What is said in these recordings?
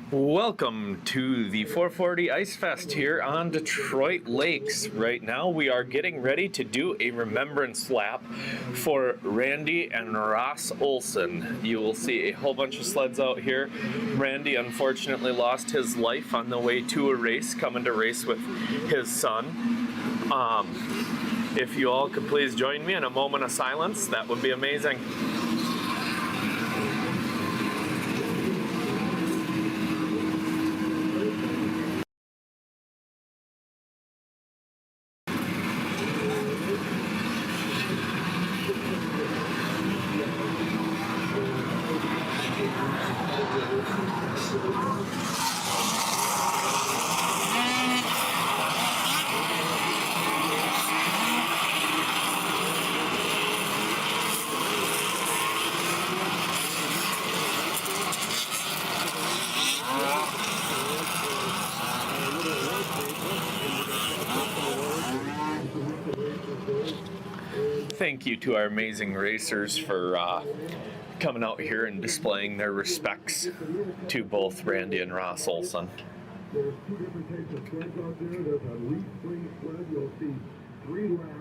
Welcome to the 440 Ice Fest here on Detroit Lakes. Right now we are getting ready to do a remembrance lap for Randy and Ross Olson. You will see a whole bunch of sleds out here. Randy unfortunately lost his life on the way to a race, coming to race with his son. If you all could please join me in a moment of silence, that would be amazing. Thank you to our amazing racers for coming out here and displaying their respects to both Randy and Ross Olson. There's two different types of sleds out there. There's a leaf spring sled. You'll see 3 laps.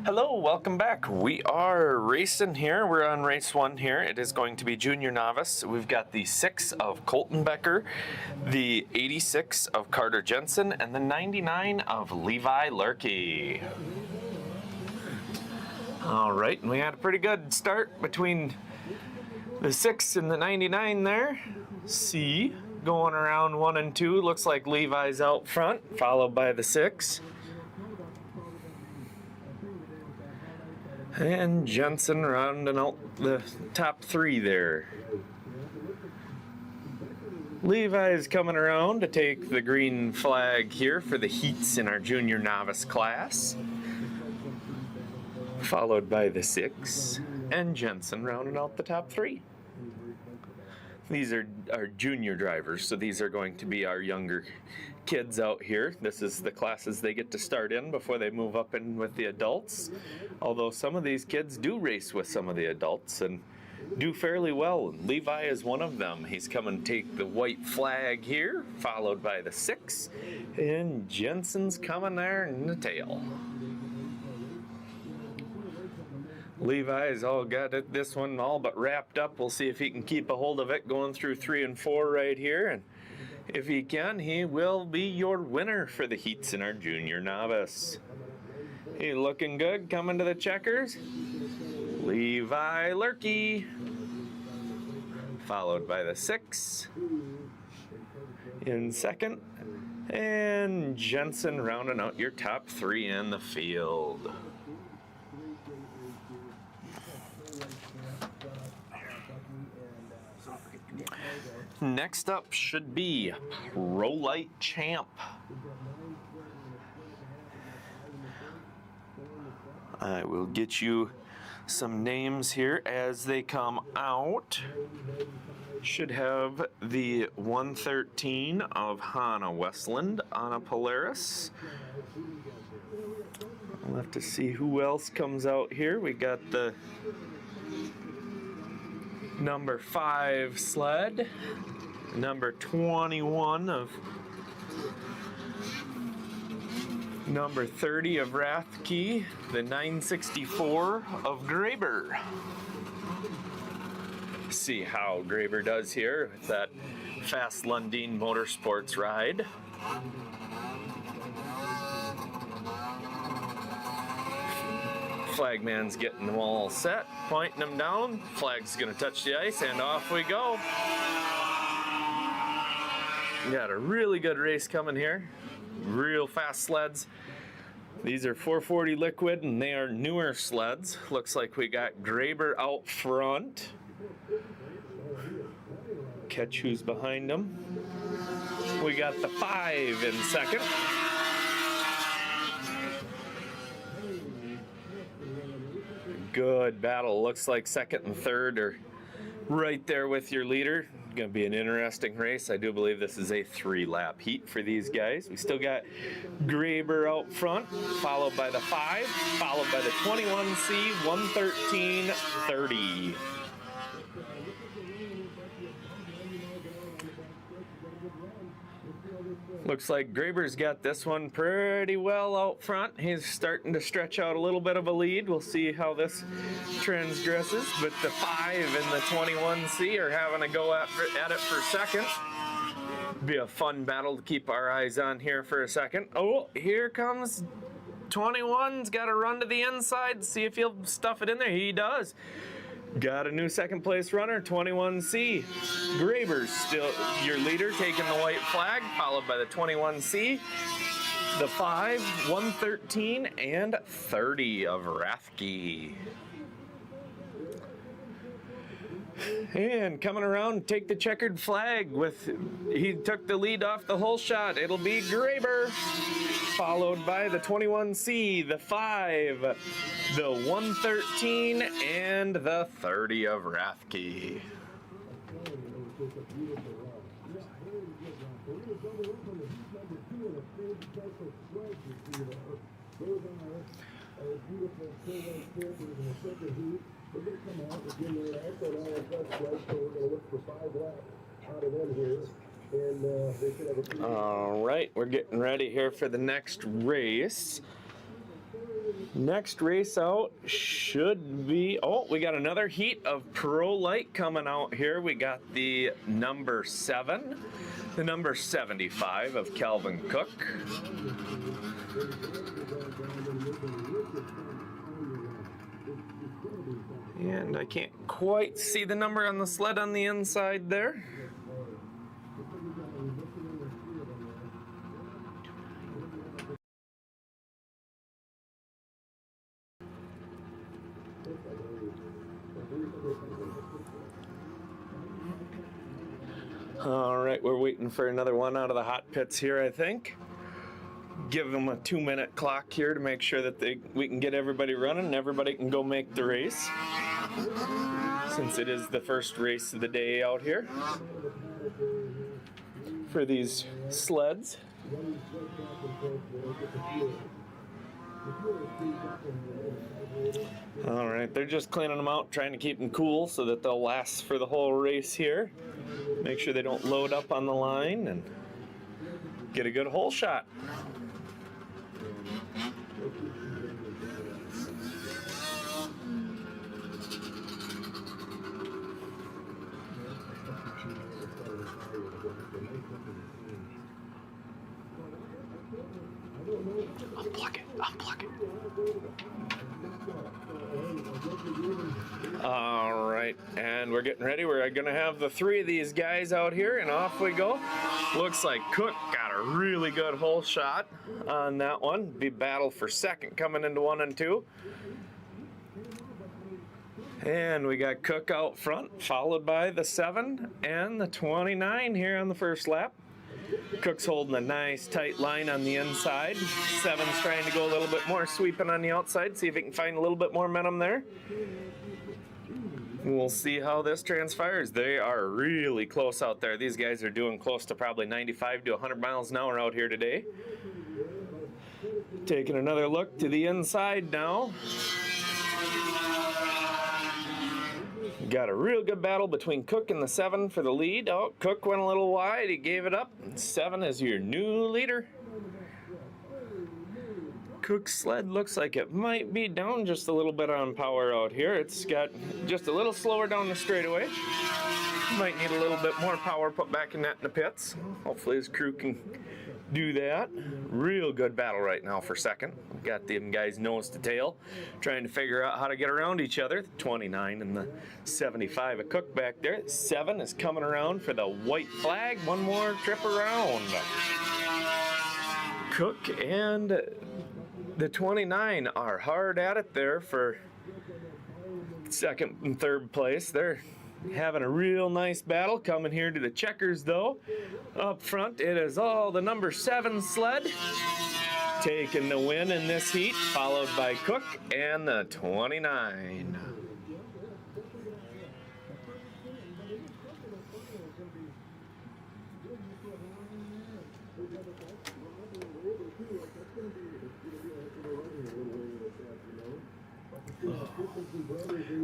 Hello, welcome back. We are racing here. We're on race 1 here. It is going to be junior novice. We've got the 6 of Colton Becker, the 86 of Carter Jensen, and the 99 of Levi Lurkey. All right, and we had a pretty good start between the 6 and the 99 there. C going around 1 and 2. Looks like Levi's out front, followed by the 6. And Jensen rounding out the top 3 there. Levi's coming around to take the green flag here for the heats in our junior novice class. Followed by the 6. And Jensen rounding out the top 3. These are our junior drivers, so these are going to be our younger kids out here. This is the classes they get to start in before they move up in with the adults. Although some of these kids do race with some of the adults and do fairly well. Levi is one of them. He's coming to take the white flag here, followed by the 6. And Jensen's coming there in the tail. Levi's all got it, this one all but wrapped up. We'll see if he can keep a hold of it going through 3 and 4 right here. And if he can, he will be your winner for the heats in our junior novice. He looking good, coming to the checkers. Levi Lurkey, followed by the 6 in second. And Jensen rounding out your top 3 in the field. Next up should be Pro Light Champ. I will get you some names here as they come out. Should have the 113 of Hannah Westland, Anna Polaris. We'll have to see who else comes out here. We got the number 5 sled, number 21 of number 30 of Rathke, the 964 of Graber. See how Graber does here with that fast Lundin Motorsports ride. Flagman's getting them all set, pointing them down. Flag's gonna touch the ice, and off we go. Got a really good race coming here. Real fast sleds. These are 440 liquid, and they are newer sleds. Looks like we got Graber out front. Catch who's behind them. We got the 5 in second. Good battle. Looks like second and third are right there with your leader. Going to be an interesting race. I do believe this is a 3-lap heat for these guys. We still got Graber out front, followed by the 5, followed by the 21C, 113, 30. Looks like Graber's got this one pretty well out front. He's starting to stretch out a little bit of a lead. We'll see how this transgresses. But the 5 and the 21C are having a go at it for second. Be a fun battle to keep our eyes on here for a second. Oh, here comes 21's got to run to the inside, see if he'll stuff it in there. He does. Got a new second place runner, 21C. Graber's still your leader, taking the white flag, followed by the 21C, the 5, 113, and 30 of Rathke. And coming around, take the checkered flag with, he took the lead off the whole shot. It'll be Graber, followed by the 21C, the 5, the 113, and the 30 of Rathke. We're going to come out and give their ankle on our best right, so we're going to look for 5 laps out of them here. And they should have a All right, we're getting ready here for the next race. Next race out should be, oh, we got another heat of Pro Light coming out here. We got the number 7, the number 75 of Calvin Cook. And I can't quite see the number on the sled on the inside there. All right, we're waiting for another one out of the hot pits here, I think. Give them a 2-minute clock here to make sure that we can get everybody running and everybody can go make the race. Since it is the first race of the day out here for these sleds. All right, they're just cleaning them out, trying to keep them cool so that they'll last for the whole race here. Make sure they don't load up on the line and get a good hole shot. Unplug it. All right, and we're getting ready. We're gonna have the 3 of these guys out here, and off we go. Looks like Cook got a really good hole shot on that one. Be battle for second coming into 1 and 2. And we got Cook out front, followed by the 7 and the 29 here on the first lap. Cook's holding a nice tight line on the inside. 7's trying to go a little bit more sweeping on the outside, see if he can find a little bit more momentum there. We'll see how this transpires. They are really close out there. These guys are doing close to probably 95 to 100 miles an hour out here today. Taking another look to the inside now. Got a real good battle between Cook and the 7 for the lead. Oh, Cook went a little wide. He gave it up. 7 is your new leader. Cook's sled looks like it might be down just a little bit on power out here. It's got just a little slower down the straightaway. Might need a little bit more power put back in that in the pits. Hopefully his crew can do that. Real good battle right now for second. Got them guys nose to tail, trying to figure out how to get around each other. The 29 and the 75 of Cook back there. 7 is coming around for the white flag. One more trip around. Cook and the 29 are hard at it there for second and third place. They're having a real nice battle coming here to the checkers though. Up front it is all the number 7 sled taking the win in this heat, followed by Cook and the 29.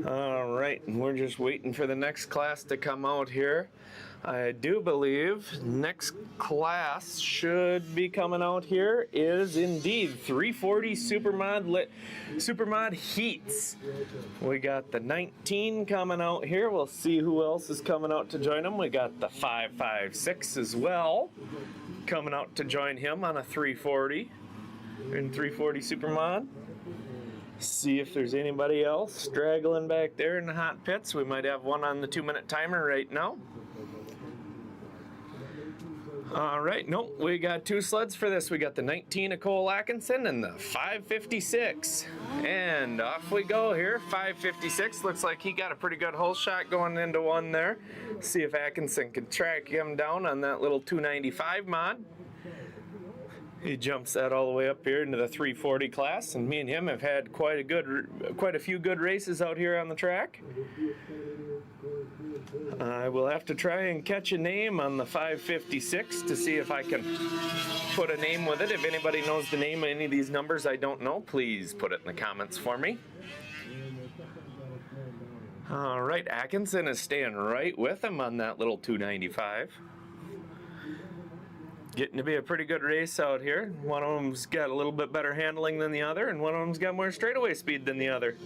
All right, and we're just waiting for the next class to come out here. I do believe next class should be coming out here is indeed 340 Supermod Heats. We got the 19 coming out here. We'll see who else is coming out to join them. We got the 556 as well coming out to join him on a 340 in 340 Supermod. See if there's anybody else straggling back there in the hot pits. We might have one on the 2-minute timer right now. All right, nope, we got 2 sleds for this. We got the 19 of Cole Atkinson and the 556. And off we go here. 556 looks like he got a pretty good hole shot going into 1 there. See if Atkinson can track him down on that little 295 mod. He jumps that all the way up here into the 340 class, and me and him have had quite a few good races out here on the track. I will have to try and catch a name on the 556 to see if I can put a name with it. If anybody knows the name of any of these numbers I don't know, please put it in the comments for me. All right, Atkinson is staying right with him on that little 295. Getting to be a pretty good race out here. One of them's got a little bit better handling than the other, and one of them's got more straightaway speed than the other.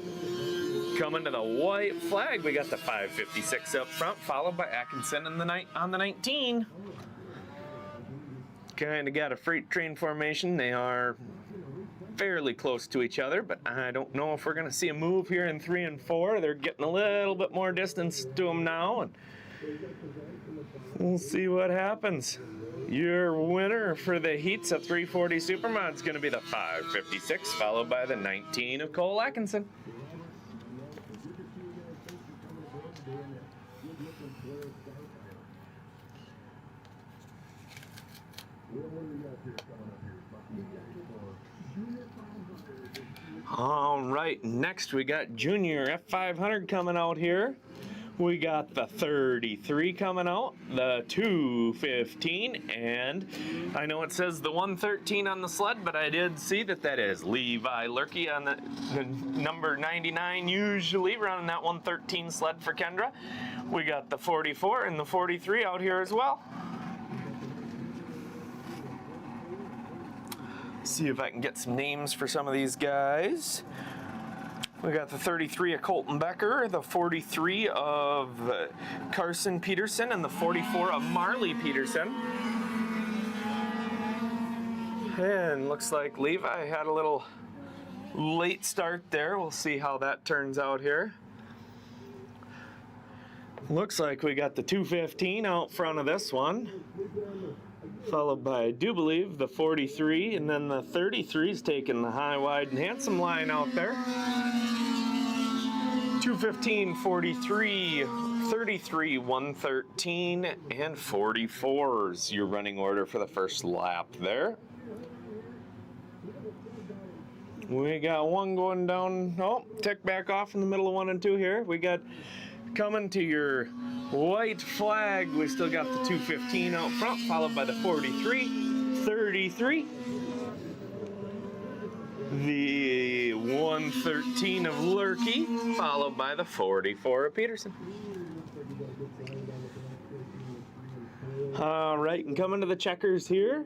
Coming to the white flag, we got the 556 up front, followed by Atkinson on the 19. Kind of got a freight train formation. They are fairly close to each other, but I don't know if we're going to see a move here in 3 and 4. They're getting a little bit more distance to them now, and we'll see what happens. Your winner for the heats of 340 Supermod is going to be the 556, followed by the 19 of Cole Atkinson. All right, next we got Junior F500 coming out here. We got the 33 coming out, the 215, and I know it says the 113 on the sled, but I did see that is Levi Lurkey on the number 99, usually running that 113 sled for Kendra. We got the 44 and the 43 out here as well. See if I can get some names for some of these guys. We got the 33 of Colton Becker, the 43 of Carson Peterson, and the 44 of Marley Peterson. And looks like Levi had a little late start there. We'll see how that turns out here. Looks like we got the 215 out front of this one, followed by, I do believe, the 43, and then the 33 is taking the high, wide, and handsome line out there. 215, 43, 33, 113, and 44s your running order for the first lap there. We got one going down, tick back off in the middle of 1 and 2 here. We got coming to your white flag, we still got the 215 out front, followed by the 43, 33, the 113 of Lurkey, followed by the 44 of Peterson. All right, and coming to the checkers here,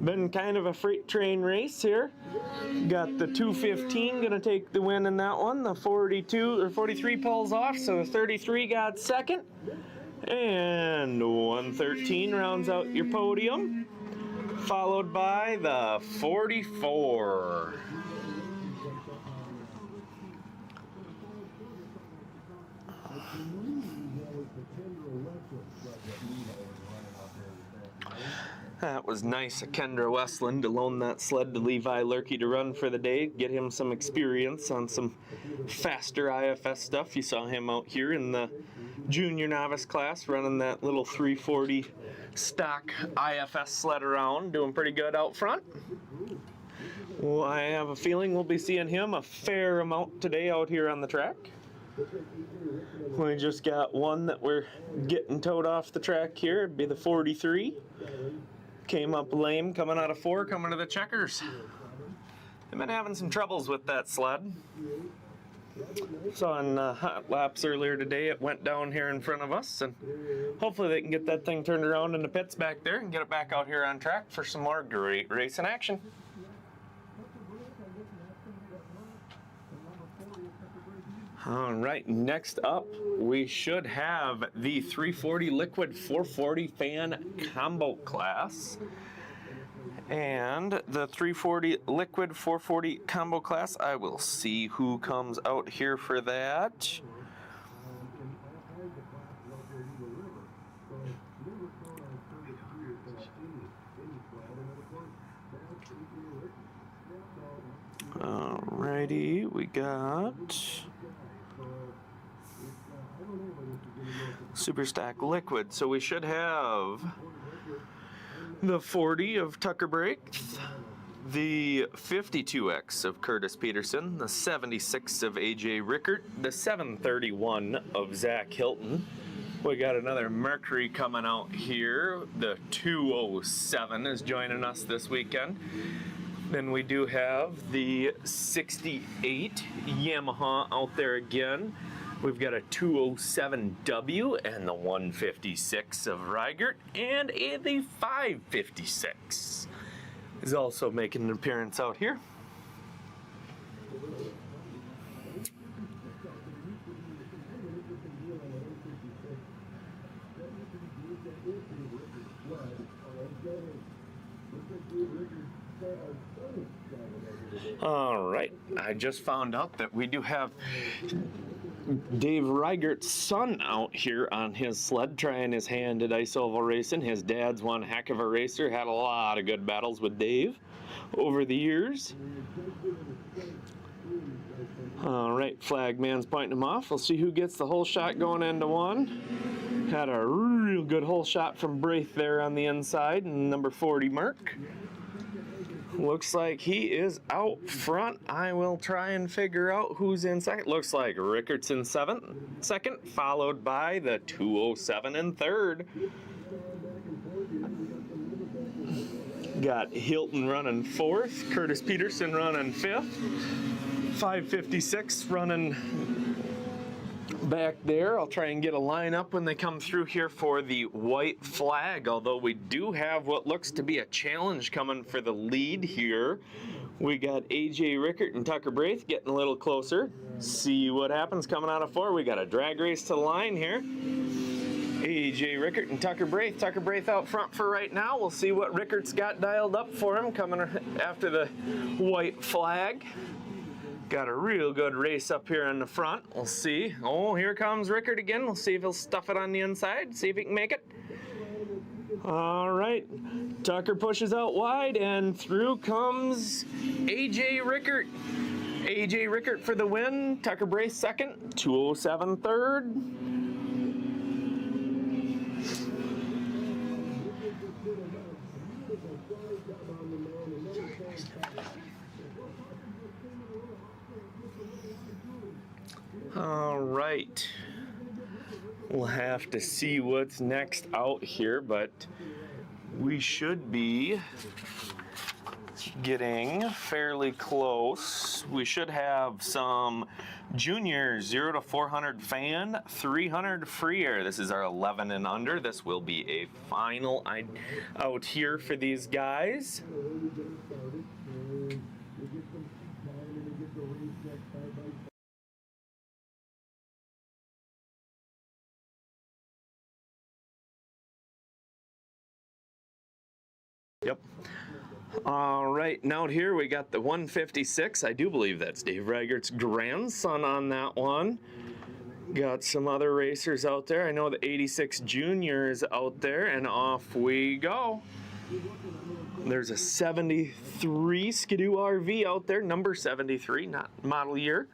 been kind of a freight train race here. Got the 215 gonna take the win in that one. The 42 or 43 pulls off, so the 33 got second. And 113 rounds out your podium, followed by the 44. That was nice of Kendra Westland to loan that sled to Levi Lurkey to run for the day, get him some experience on some faster IFS stuff. You saw him out here in the junior novice class running that little 340 stock IFS sled around, doing pretty good out front. Well, I have a feeling we'll be seeing him a fair amount today out here on the track. We just got one that we're getting towed off the track here. It'd be the 43. Came up lame coming out of 4, coming to the checkers. They've been having some troubles with that sled. Saw on hot laps earlier today, it went down here in front of us, and hopefully they can get that thing turned around in the pits back there and get it back out here on track for some more great racing action. All right, next up, we should have the 340 Liquid 440 fan combo class. And the 340 Liquid 440 combo class, I will see who comes out here for that. Alrighty, we got Superstack Liquid, so we should have the 40 of Tucker Brakes, the 52X of Curtis Peterson, the 76 of AJ Rickert, the 731 of Zach Hilton. We got another Mercury coming out here. The 207 is joining us this weekend. Then we do have the 68 Yamaha out there again. We've got a 207W and the 156 of Reigert, and the 556 is also making an appearance out here. All right, I just found out that we do have Dave Reigert's son out here on his sled trying his hand at ice oval racing. His dad's one heck of a racer, had a lot of good battles with Dave over the years. All right, flag man's pointing him off. We'll see who gets the whole shot going into one. Had a real good whole shot from Braith there on the inside, and number 40 Mark. Looks like he is out front. I will try and figure out who's in second. Looks like Rickards in second, followed by the 207 in third. Got Hilton running fourth, Curtis Peterson running fifth, 556 running back there. I'll try and get a lineup when they come through here for the white flag, although we do have what looks to be a challenge coming for the lead here. We got AJ Rickert and Tucker Braith getting a little closer. See what happens coming out of 4. We got a drag race to the line here. AJ Rickert and Tucker Braith. Tucker Braith out front for right now. We'll see what Rickert's got dialed up for him coming after the white flag. Got a real good race up here in the front. We'll see. Oh, here comes Rickert again. We'll see if he'll stuff it on the inside, see if he can make it. All right. Tucker pushes out wide, and through comes AJ Rickert. AJ Rickert for the win. Tucker Braith second. 207 third. All right, we'll have to see what's next out here, but we should be getting fairly close. We should have some junior 0 to 400 fan, 300 free air. This is our 11 and under. This will be a final out here for these guys. Yep. All right, now here we got the 156. I do believe that's Dave Reigert's grandson on that one. Got some other racers out there. I know the 86 Junior is out there, and off we go. There's a 73 Skidoo RV out there, number 73, not model year.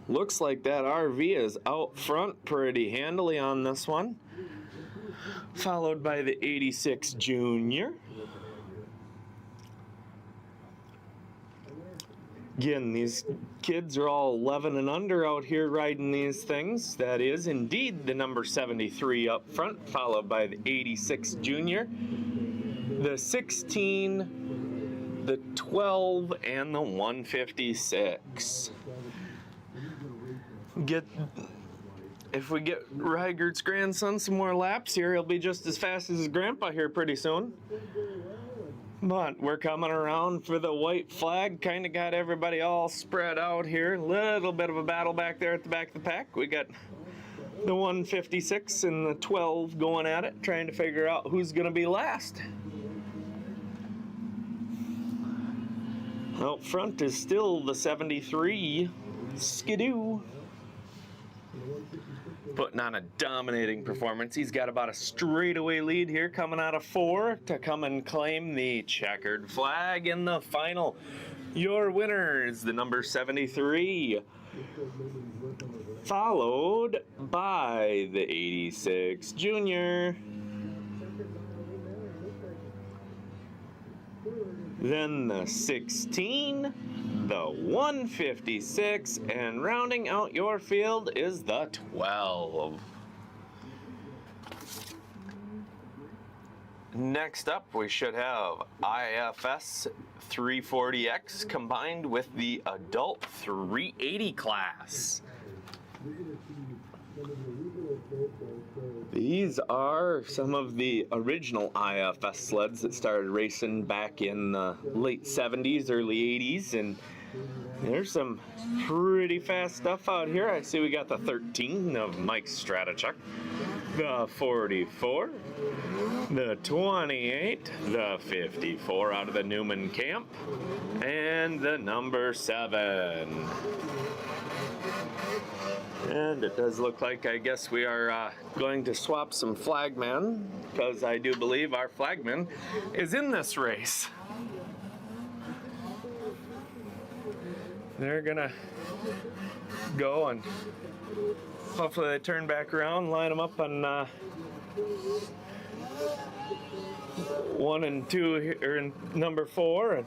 Looks like that RV is out front pretty handily on this one. Followed by the 86 Junior. Again, these kids are all 11 and under out here riding these things. That is indeed the number 73 up front, followed by the 86 Junior, the 16, the 12, and the 156. If we get Reigert's grandson some more laps here, he'll be just as fast as his grandpa here pretty soon. But we're coming around for the white flag. Kind of got everybody all spread out here. A little bit of a battle back there at the back of the pack. We got the 156 and the 12 going at it, trying to figure out who's going to be last. Out front is still the 73 Skidoo. Putting on a dominating performance. He's got about a straightaway lead here coming out of 4 to come and claim the checkered flag in the final. Your winner is the number 73, followed by the 86 Junior. Then the 16, the 156, and rounding out your field is the 12. next up we should have IFS 340X combined with the adult 380 class. These are some of the original IFS sleds that started racing back in the late 70s, early 80s, and there's some pretty fast stuff out here. I see we got the 13 of Mike Stratichuk, the 44, the 28, the 54 out of the Newman camp, and the number 7. And it does look like, I guess we are going to swap some flagmen, because I do believe our flagman is in this race. They're gonna go and hopefully they turn back around, line them up on 1 and 2 here, or in number 4, and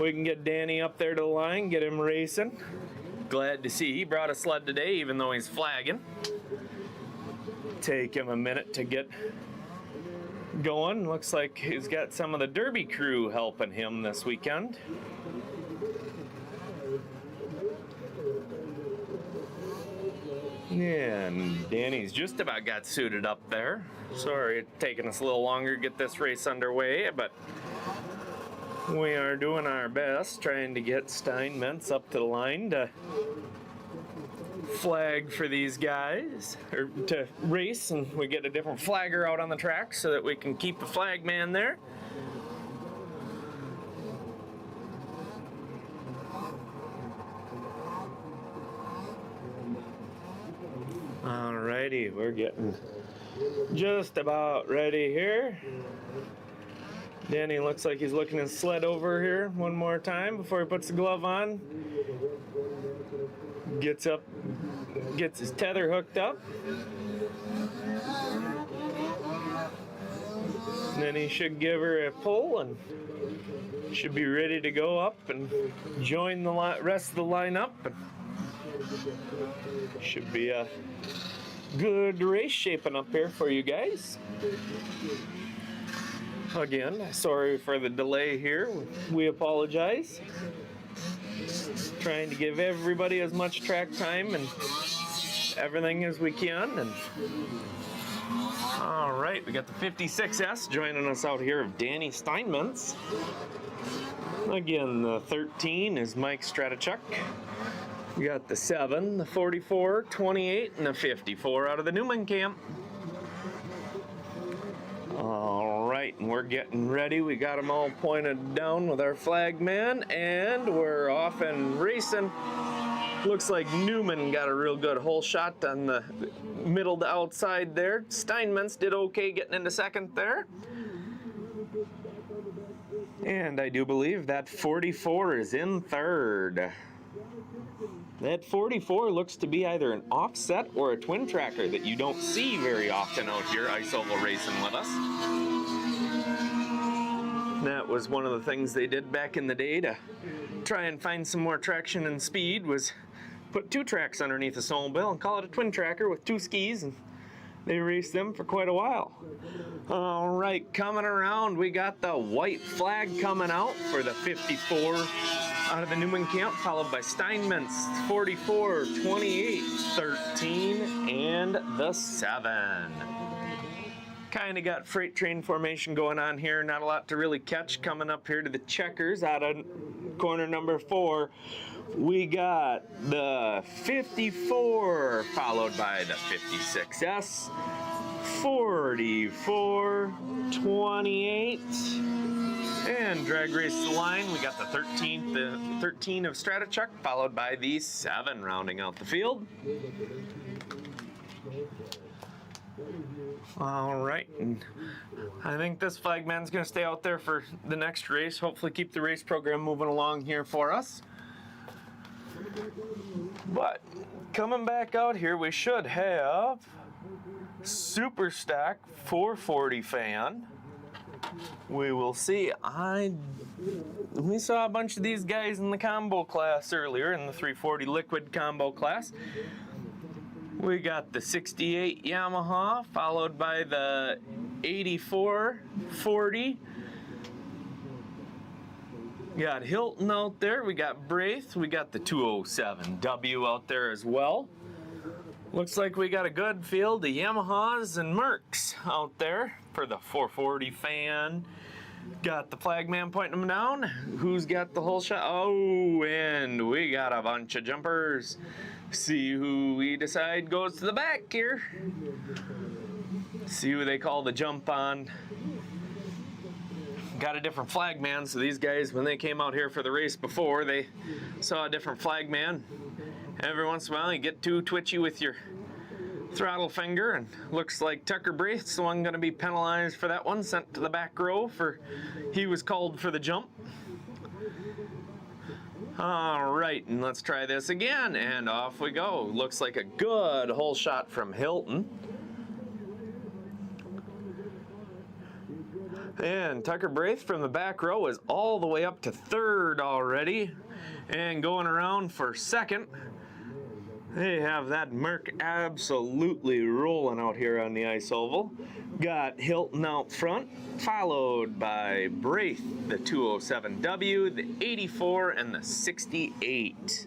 we can get Danny up there to the line, get him racing. Glad to see he brought a sled today, even though he's flagging. Take him a minute to get going. Looks like he's got some of the Derby crew helping him this weekend. Yeah, and Danny's just about got suited up there. Sorry, it's taking us a little longer to get this race underway, but we are doing our best trying to get Steinmetz up to the line to flag for these guys, or to race, and we get a different flagger out on the track so that we can keep the flag man there. Alrighty, we're getting just about ready here. Danny looks like he's looking his sled over here one more time before he puts the glove on. Gets up, gets his tether hooked up. And then he should give her a pull and should be ready to go up and join the rest of the lineup. Should be a good race shaping up here for you guys. Again, sorry for the delay here. We apologize. Trying to give everybody as much track time and everything as we can. And all right, we got the 56S joining us out here of Danny Steinmetz. Again, the 13 is Mike Stratichuk. We got the 7, the 44, 28, and the 54 out of the Newman camp. All right, and we're getting ready. We got them all pointed down with our flag man, and we're off and racing. Looks like Newman got a real good hole shot on the middle to outside there. Steinmetz did okay getting into second there. And I do believe that 44 is in third. That 44 looks to be either an offset or a twin tracker that you don't see very often out here ice oval racing with us. That was one of the things they did back in the day to try and find some more traction and speed, was put 2 tracks underneath a snowmobile and call it a twin tracker with 2 skis, and they raced them for quite a while. All right, coming around, we got the white flag coming out for the 54 out of the Newman camp, followed by Steinmetz, 44, 28, 13, and the 7. Kind of got freight train formation going on here. Not a lot to really catch. Coming up here to the checkers out of corner number 4, we got the 54, followed by the 56S, 44, 28, and drag race the line. We got the 13 of Stratichuk, followed by the 7 rounding out the field. All right, and I think this flagman's going to stay out there for the next race. Hopefully keep the race program moving along here for us. But coming back out here, we should have Super Stack 440 fan. We will see. We saw a bunch of these guys in the combo class earlier, in the 340 liquid combo class. We got the 68 Yamaha, followed by the 84 40. Got Hilton out there. We got Braith. We got the 207W out there as well. Looks like we got a good field of Yamahas and Mercs out there for the 440 fan. Got the flagman pointing them down. Who's got the whole shot? Oh, and we got a bunch of jumpers. See who we decide goes to the back here. See who they call the jump on. Got a different flagman, so these guys, when they came out here for the race before, they saw a different flagman. Every once in a while, you get too twitchy with your throttle finger, and looks like Tucker Braith's the one going to be penalized for that one, sent to the back row for he was called for the jump. All right, and let's try this again, and off we go. Looks like a good hole shot from Hilton. And Tucker Braith from the back row is all the way up to third already, and going around for second. They have that Merc absolutely rolling out here on the ice oval. Got Hilton out front, followed by Braith, the 207W, the 84, and the 68.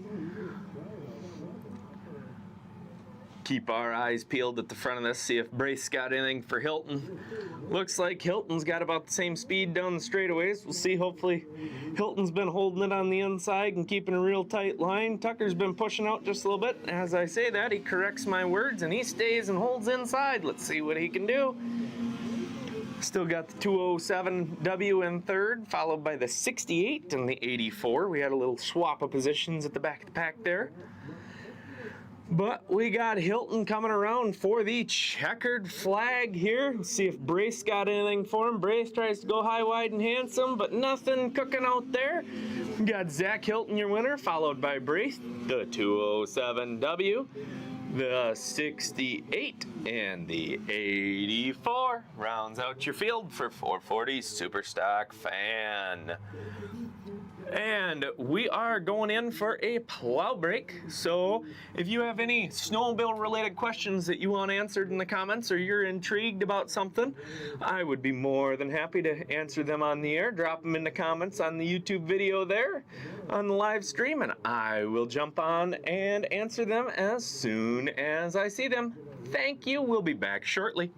Keep our eyes peeled at the front of this, see if Braith's got anything for Hilton. Looks like Hilton's got about the same speed down the straightaways. We'll see. Hopefully Hilton's been holding it on the inside and keeping a real tight line. Tucker's been pushing out just a little bit. As I say that, he corrects my words and he stays and holds inside. Let's see what he can do. Still got the 207W in third, followed by the 68 and the 84. We had a little swap of positions at the back of the pack there. But we got Hilton coming around for the checkered flag here. Let's see if Braith's got anything for him. Braith tries to go high, wide, and handsome, but nothing cooking out there. We got Zach Hilton, your winner, followed by Braith, the 207W, the 68, and the 84. Rounds out your field for 440 Superstock Fan. And we are going in for a plow break. So if you have any snowmobile related questions that you want answered in the comments, or you're intrigued about something, I would be more than happy to answer them on the air. Drop them in the comments on the YouTube video there on the live stream, and I will jump on and answer them as soon as I see them. Thank you. We'll be back shortly.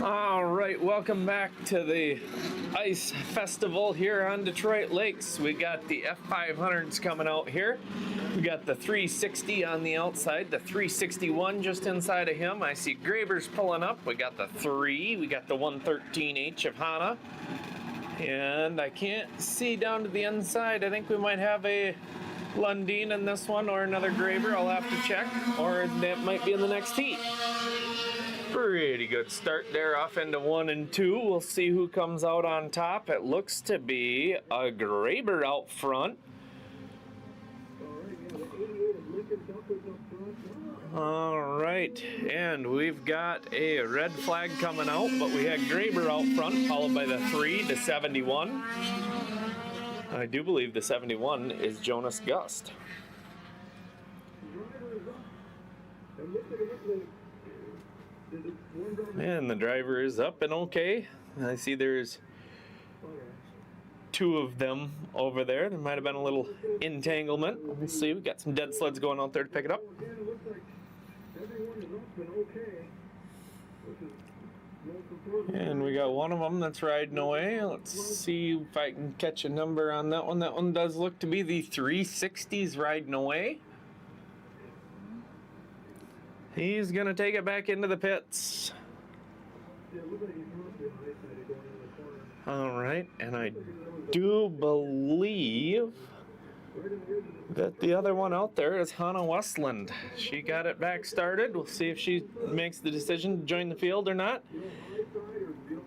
All right, welcome back to the Ice Festival here on Detroit Lakes. We got the F500s coming out here. We got the 360 on the outside, the 361 just inside of him. I see Graber's pulling up. We got the 3, we got the 113H of Hana. And I can't see down to the inside. I think we might have a Lundin in this one or another Graber. I'll have to check, or that might be in the next heat. Pretty good start there off into 1 and 2. We'll see who comes out on top. It looks to be a Graber out front. All right, and we've got a red flag coming out, but we had Graber out front, followed by the 3, the 71. I do believe the 71 is Jonas Gust. And the driver is up and okay. I see there's 2 of them over there. There might have been a little entanglement. Let me see. We've got some dead sleds going out there to pick it up. And we got one of them that's riding away. Let's see if I can catch a number on that one. That one does look to be the 360s riding away. He's going to take it back into the pits. All right, and I do believe that the other one out there is Hannah Westland. She got it back started. We'll see if she makes the decision to join the field or not.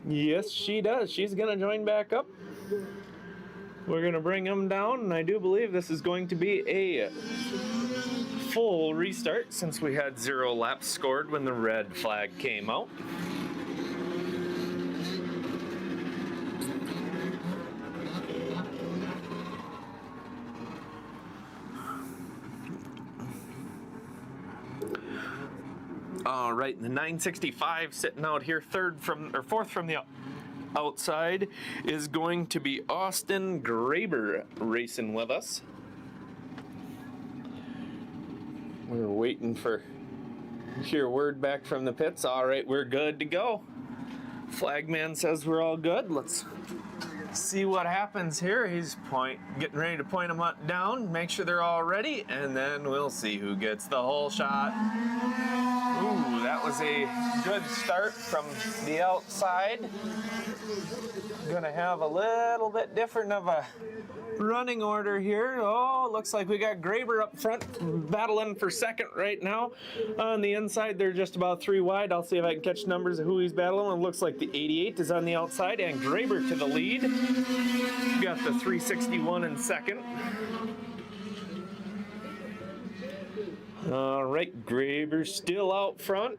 Yes, she does. She's going to join back up. We're going to bring him down, and I do believe this is going to be a full restart since we had 0 laps scored when the red flag came out. All right, the 965 sitting out here, fourth from the outside is going to be Austin Graber racing with us. We're waiting for hear word back from the pits. All right, we're good to go. Flagman says we're all good. Let's see what happens here. He's getting ready to point them down, make sure they're all ready, and then we'll see who gets the whole shot. Ooh, that was a good start from the outside. Gonna have a little bit different of a running order here. Oh, looks like we got Graber up front battling for second right now. On the inside, they're just about 3 wide. I'll see if I can catch numbers of who he's battling. It looks like the 88 is on the outside and Graber to the lead. We got the 361 in second. All right, Graber's still out front.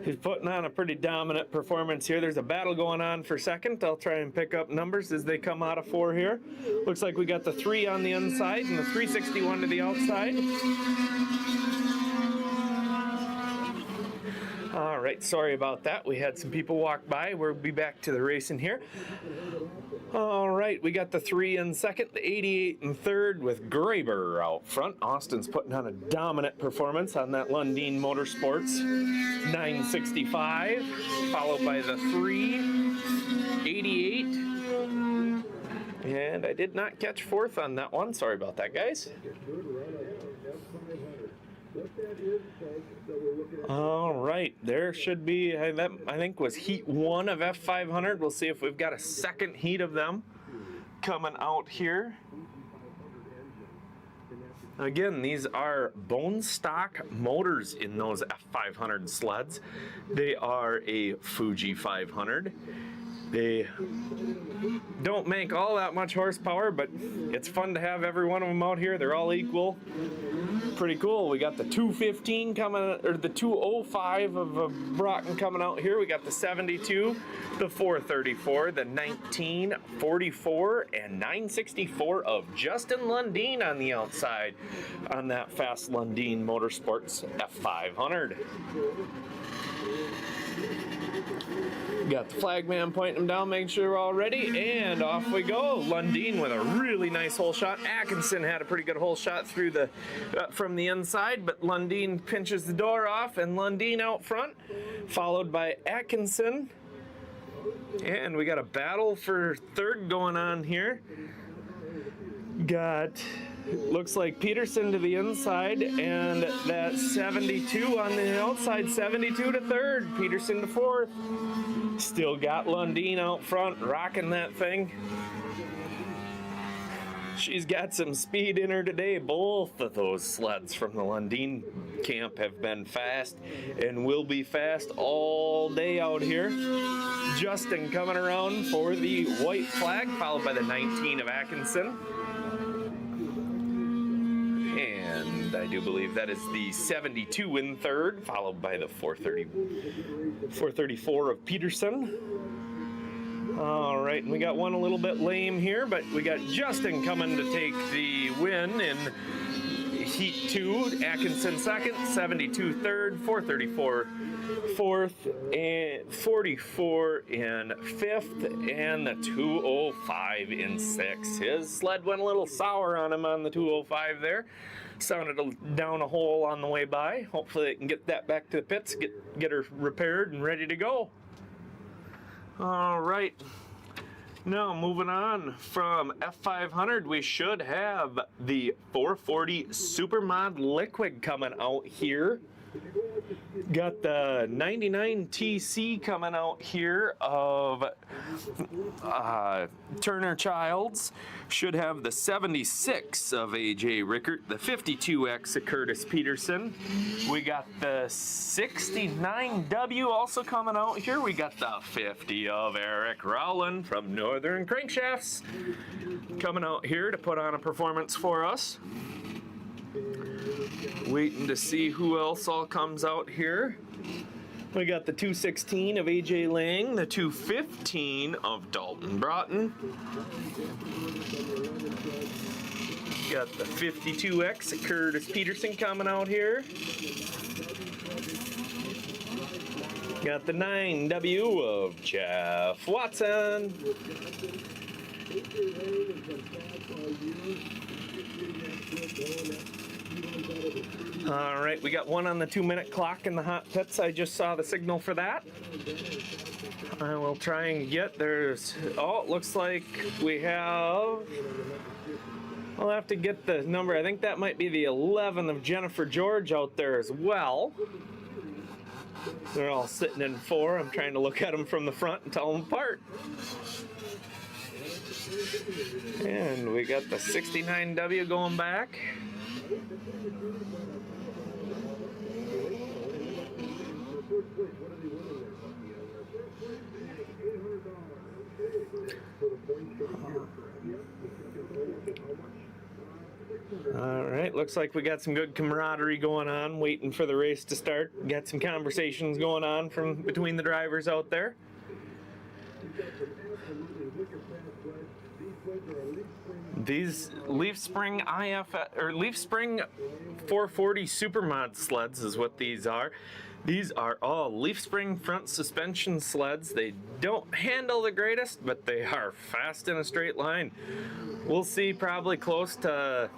He's putting on a pretty dominant performance here. There's a battle going on for second. I'll try and pick up numbers as they come out of 4 here. Looks like we got the 3 on the inside and the 361 to the outside. All right, sorry about that. We had some people walk by. We'll be back to the racing here. All right, we got the 3 in second, the 88 in third with Graber out front. Austin's putting on a dominant performance on that Lundin Motorsports 965, followed by the 3, 88. And I did not catch fourth on that one. Sorry about that, guys. All right, there should be, that I think was heat 1 of F500. We'll see if we've got a second heat of them coming out here. Again, these are bone stock motors in those F500 sleds. They are a Fuji 500. They don't make all that much horsepower, but it's fun to have every one of them out here. They're all equal. Pretty cool. We got the 215 coming, or the 205 of Broughton coming out here. We got the 72, the 434, the 1944, and 964 of Justin Lundin on the outside on that fast Lundin Motorsports F500. Got the flag man pointing them down, making sure we're all ready, and off we go. Lundeen with a really nice hole shot. Atkinson had a pretty good hole shot through the from the inside, but Lundeen pinches the door off, and Lundeen out front, followed by Atkinson. And we got a battle for third going on here. Got, looks like Peterson to the inside, and that 72 on the outside, 72 to third, Peterson to fourth. Still got Lundeen out front, rocking that thing. She's got some speed in her today. Both of those sleds from the Lundeen camp have been fast and will be fast all day out here. Justin coming around for the white flag, followed by the 19 of Atkinson. And I do believe that is the 72 in third, followed by the 434 of Peterson. All right, and we got one a little bit lame here, but we got Justin coming to take the win in Heat 2, Atkinson second, 72 third, 434 fourth, and 44 in fifth, and the 205 in sixth. His sled went a little sour on him on the 205 there. Sounded down a hole on the way by. Hopefully they can get that back to the pits, get her repaired and ready to go. All right, now moving on from F500, we should have the 440 Supermod Liquid coming out here. Got the 99 TC coming out here of Turner Childs. Should have the 76 of AJ Rickert, the 52X of Curtis Peterson. We got the 69W also coming out here. We got the 50 of Eric Rowland from Northern Crankshafts coming out here to put on a performance for us. Waiting to see who else all comes out here. We got the 216 of AJ Lang, the 215 of Dalton Broughton. Got the 52X of Curtis Peterson coming out here. Got the 9W of Jeff Watson. All right, we got one on the 2-minute clock in the hot pits. I just saw the signal for that. I will try and get, there's, oh, it looks like we have, I'll have to get the number. I think that might be the 11 of Jennifer George out there as well. They're all sitting in 4. I'm trying to look at them from the front and tell them apart. And we got the 69W going back. All right, looks like we got some good camaraderie going on, waiting for the race to start. Got some conversations going on from between the drivers out there. These Leaf Spring Leaf Spring 440 Supermod sleds is what these are. These are all Leaf Spring front suspension sleds. They don't handle the greatest, but they are fast in a straight line. We'll see probably close to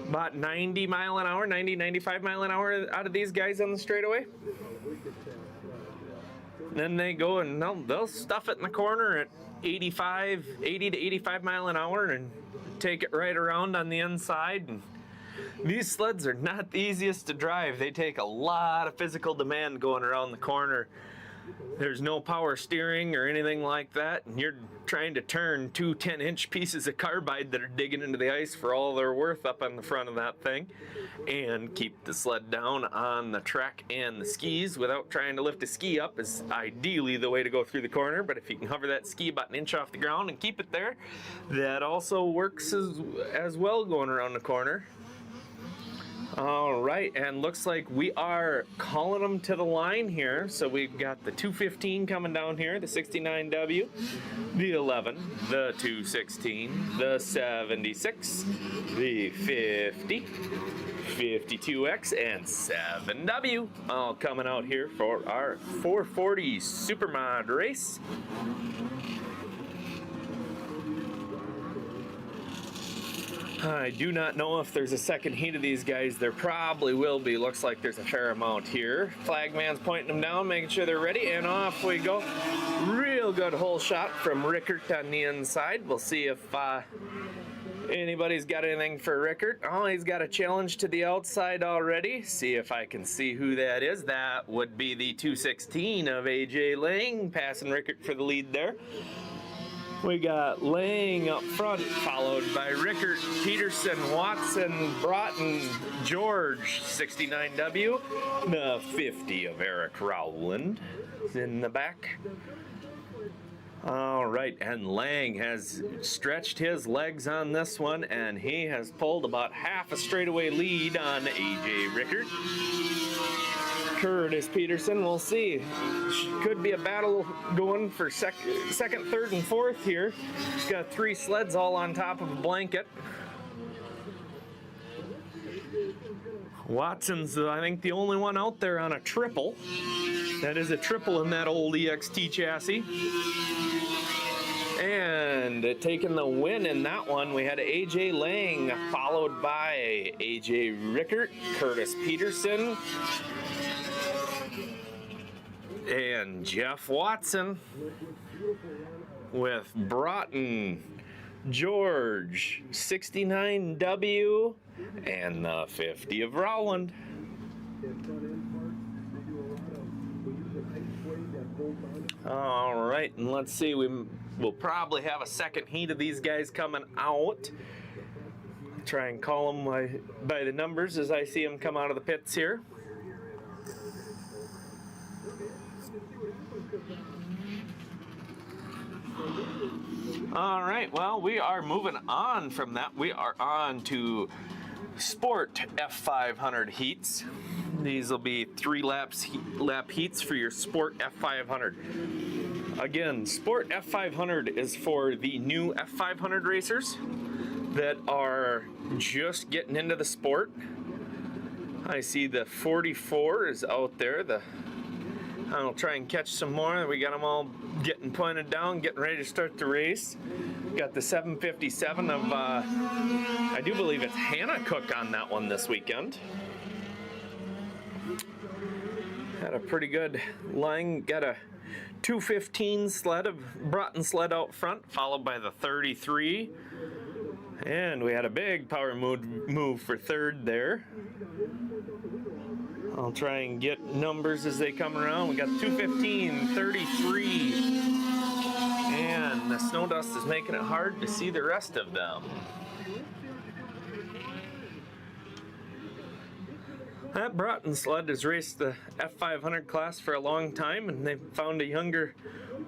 about 90 mile an hour, 90, 95 mile an hour out of these guys on the straightaway. Then they go and they'll stuff it in the corner at 80 to 85 mile an hour and take it right around on the inside. And these sleds are not the easiest to drive. They take a lot of physical demand going around the corner. There's no power steering or anything like that, and you're trying to turn two 10-inch pieces of carbide that are digging into the ice for all they're worth up on the front of that thing, and keep the sled down on the track and the skis without trying to lift a ski up is ideally the way to go through the corner. But if you can hover that ski about an inch off the ground and keep it there, that also works as well going around the corner. All right, and looks like we are calling them to the line here. So we've got the 215 coming down here, the 69W, the 11, the 216, the 76, the 50, 52X, and 7W, all coming out here for our 440 Supermod race. I do not know if there's a second heat of these guys. There probably will be. Looks like there's a fair amount here. Flagman's pointing them down, making sure they're ready, and off we go. Real good hole shot from Rickert on the inside. We'll see if anybody's got anything for Rickert. Oh, he's got a challenge to the outside already. See if I can see who that is. That would be the 216 of AJ Lang, passing Rickert for the lead there. We got Lang up front, followed by Rickert, Peterson, Watson, Broughton, George, 69W, the 50 of Eric Rowland is in the back. All right, and Lang has stretched his legs on this one, and he has pulled about half a straightaway lead on AJ Rickert. Curtis Peterson, we'll see. Could be a battle going for second, third, and fourth here. Got 3 sleds all on top of a blanket. Watson's, I think, the only one out there on a triple. That is a triple in that old EXT chassis. And taking the win in that one, we had AJ Lang, followed by AJ Rickert, Curtis Peterson, and Jeff Watson, with Broughton, George, 69W, and the 50 of Rowland. All right, and let's see, we'll probably have a second heat of these guys coming out. Try and call them by the numbers as I see them come out of the pits here. All right, well, we are moving on from that. We are on to Sport F500 heats. These will be 3 lap heats for your Sport F500. Again, Sport F500 is for the new F500 racers that are just getting into the sport. I see the 44 is out there. I'll try and catch some more. We got them all getting pointed down, getting ready to start the race. Got the 757 of, I do believe it's Hannah Cook on that one this weekend. Had a pretty good line. Got a 215 sled, of Broughton sled out front, followed by the 33. And we had a big power move for third there. I'll try and get numbers as they come around. We got 215, 33, and the snow dust is making it hard to see the rest of them. That Broughton sled has raced the F500 class for a long time, and they found a younger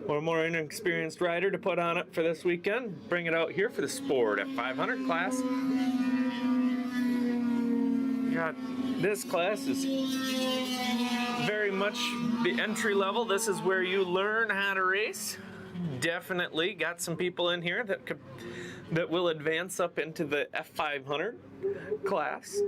or more inexperienced rider to put on it for this weekend. Bring it out here for the Sport F500 class. This class is very much the entry level. This is where you learn how to race. Definitely got some people in here that will advance up into the F500 class.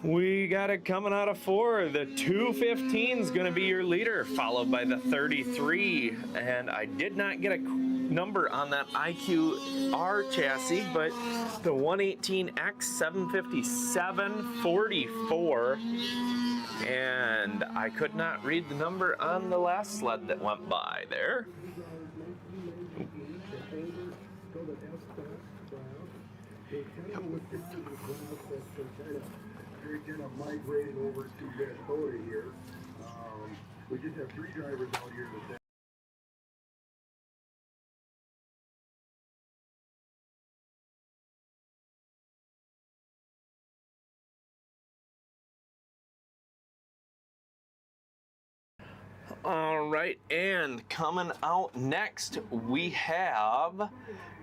We got it coming out of 4. The 215 is going to be your leader, followed by the 33. And I did not get a number on that IQR chassis, but the 118X 757 44. And I could not read the number on the last sled that went by there. They're kind of migrating over to Minnesota here. We just have 3 drivers out here today. All right, and coming out next, we have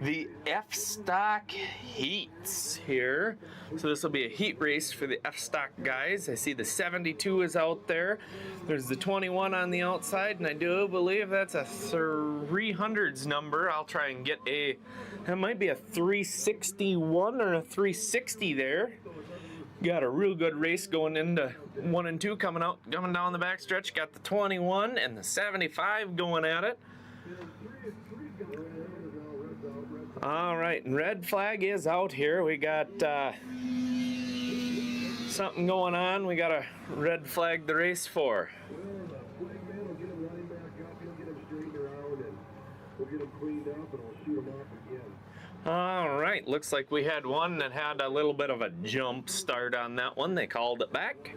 the F-Stock Heats here. So this will be a heat race for the F-Stock guys. I see the 72 is out there. There's the 21 on the outside, and I do believe that's a 300s number. I'll try and get that might be a 361 or a 360 there. Got a real good race going into 1 and 2 coming down the back stretch. Got the 21 and the 75 going at it. All right, and red flag is out here. We got something going on. We got to red flag the race for. All right, looks like we had one that had a little bit of a jump start on that one. They called it back.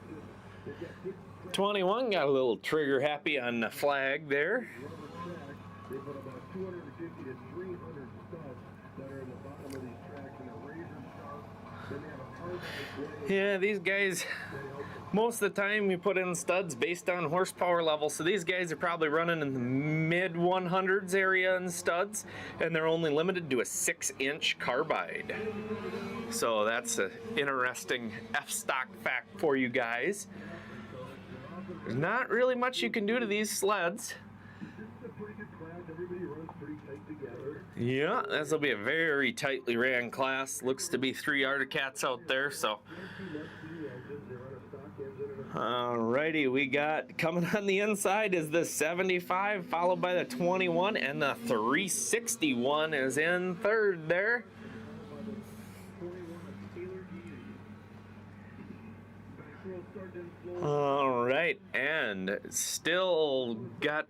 21 got a little trigger happy on the flag there. Yeah, these guys, most of the time we put in studs based on horsepower level, so these guys are probably running in the mid 100s area in studs, and they're only limited to a 6-inch carbide. So that's an interesting F-Stock fact for you guys. There's not really much you can do to these sleds. Yeah, this will be a very tightly ran class. Looks to be 3 Articats out there, so. Alrighty, we got coming on the inside is the 75, followed by the 21, and the 361 is in third there. All right, and still got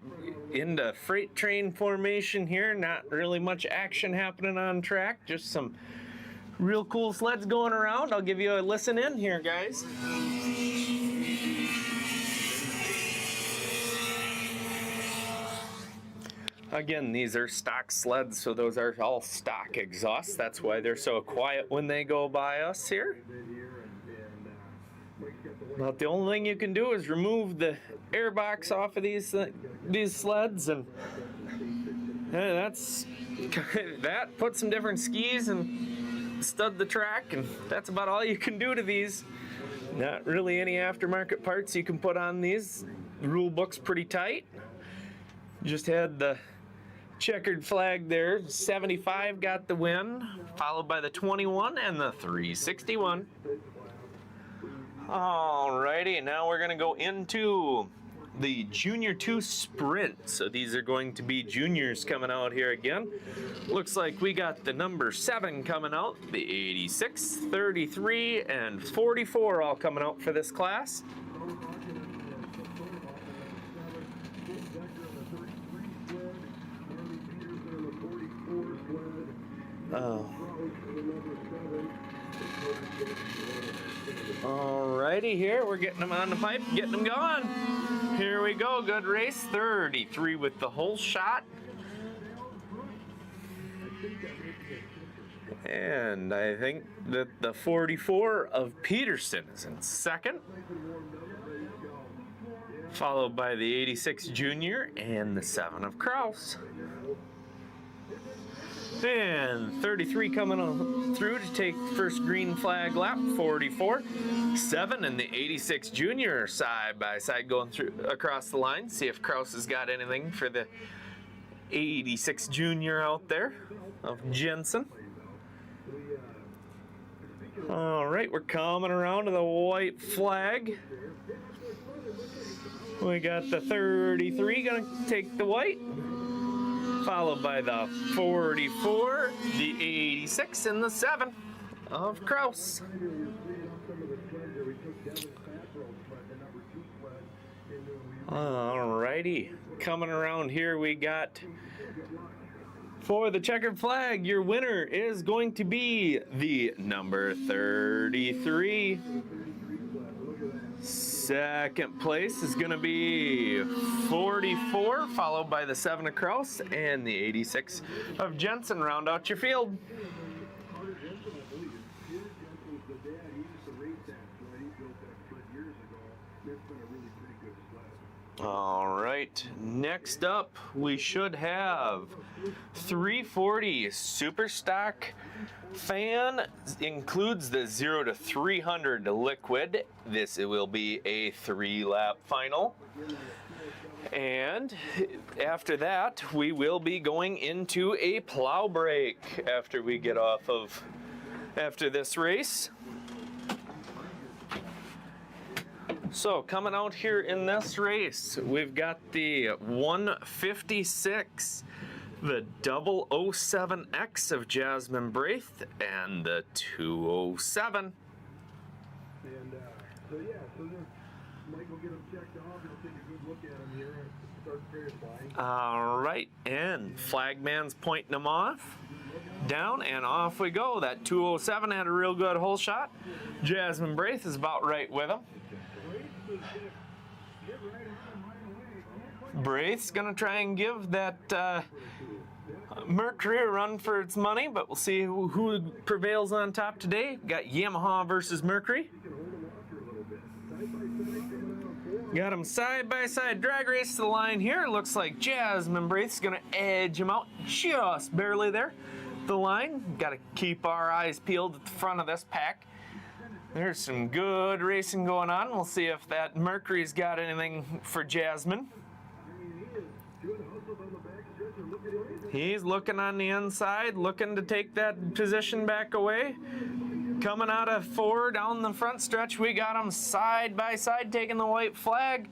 into freight train formation here. Not really much action happening on track, just some real cool sleds going around. I'll give you a listen in here, guys. Again, these are stock sleds, so those are all stock exhausts. That's why they're so quiet when they go by us here. But the only thing you can do is remove the air box off of these sleds, and that's that. Put some different skis and stud the track, and that's about all you can do to these. Not really any aftermarket parts you can put on these. The rule book's pretty tight. Just had the checkered flag there. 75 got the win, followed by the 21 and the 361. Alrighty, now we're gonna go into the Junior 2 Sprint. So these are going to be juniors coming out here again. Looks like we got the number 7 coming out, the 86, 33, and 44 all coming out for this class. Alrighty, here we're getting them on the pipe, getting them going. Here we go, good race. 33 with the whole shot. And I think that the 44 of Peterson is in second, followed by the 86 Junior and the 7 of Kraus. And 33 coming on through to take first green flag lap. 44, 7, and the 86 Junior side by side going through across the line. See if Kraus has got anything for the 86 Junior out there of Jensen. All right, we're coming around to the white flag. We got the 33 gonna take the white, followed by the 44, the 86, and the 7 of Kraus. Alrighty, coming around here we got, for the checkered flag, your winner is going to be the number 33. Second place is going to be 44, followed by the 7 of Kraus and the 86 of Jensen. Round out your field. All right, next up we should have 340 Super Stock fan, includes the 0 to 300 liquid. This will be a 3-lap final. And after that, we will be going into a plow break after we get off of, after this race. So coming out here in this race, we've got the 156, the 007X of Jasmine Braith, and the 207. And so Mike will get them checked off. He'll take a good look at them here and start verifying. All right, and Flagman's pointing them off. Down and off we go. That 207 had a real good hole shot. Jasmine Braith is about right with him. Braith's gonna try and give that Mercury a run for its money, but we'll see who prevails on top today. Got Yamaha versus Mercury. Got them side by side. Drag race to the line here. Looks like Jasmine Braith's gonna edge him out just barely there. The line. Got to keep our eyes peeled at the front of this pack. There's some good racing going on. We'll see if that Mercury's got anything for Jasmine. He's looking on the inside, looking to take that position back away. Coming out of 4 down the front stretch, we got him side by side taking the white flag.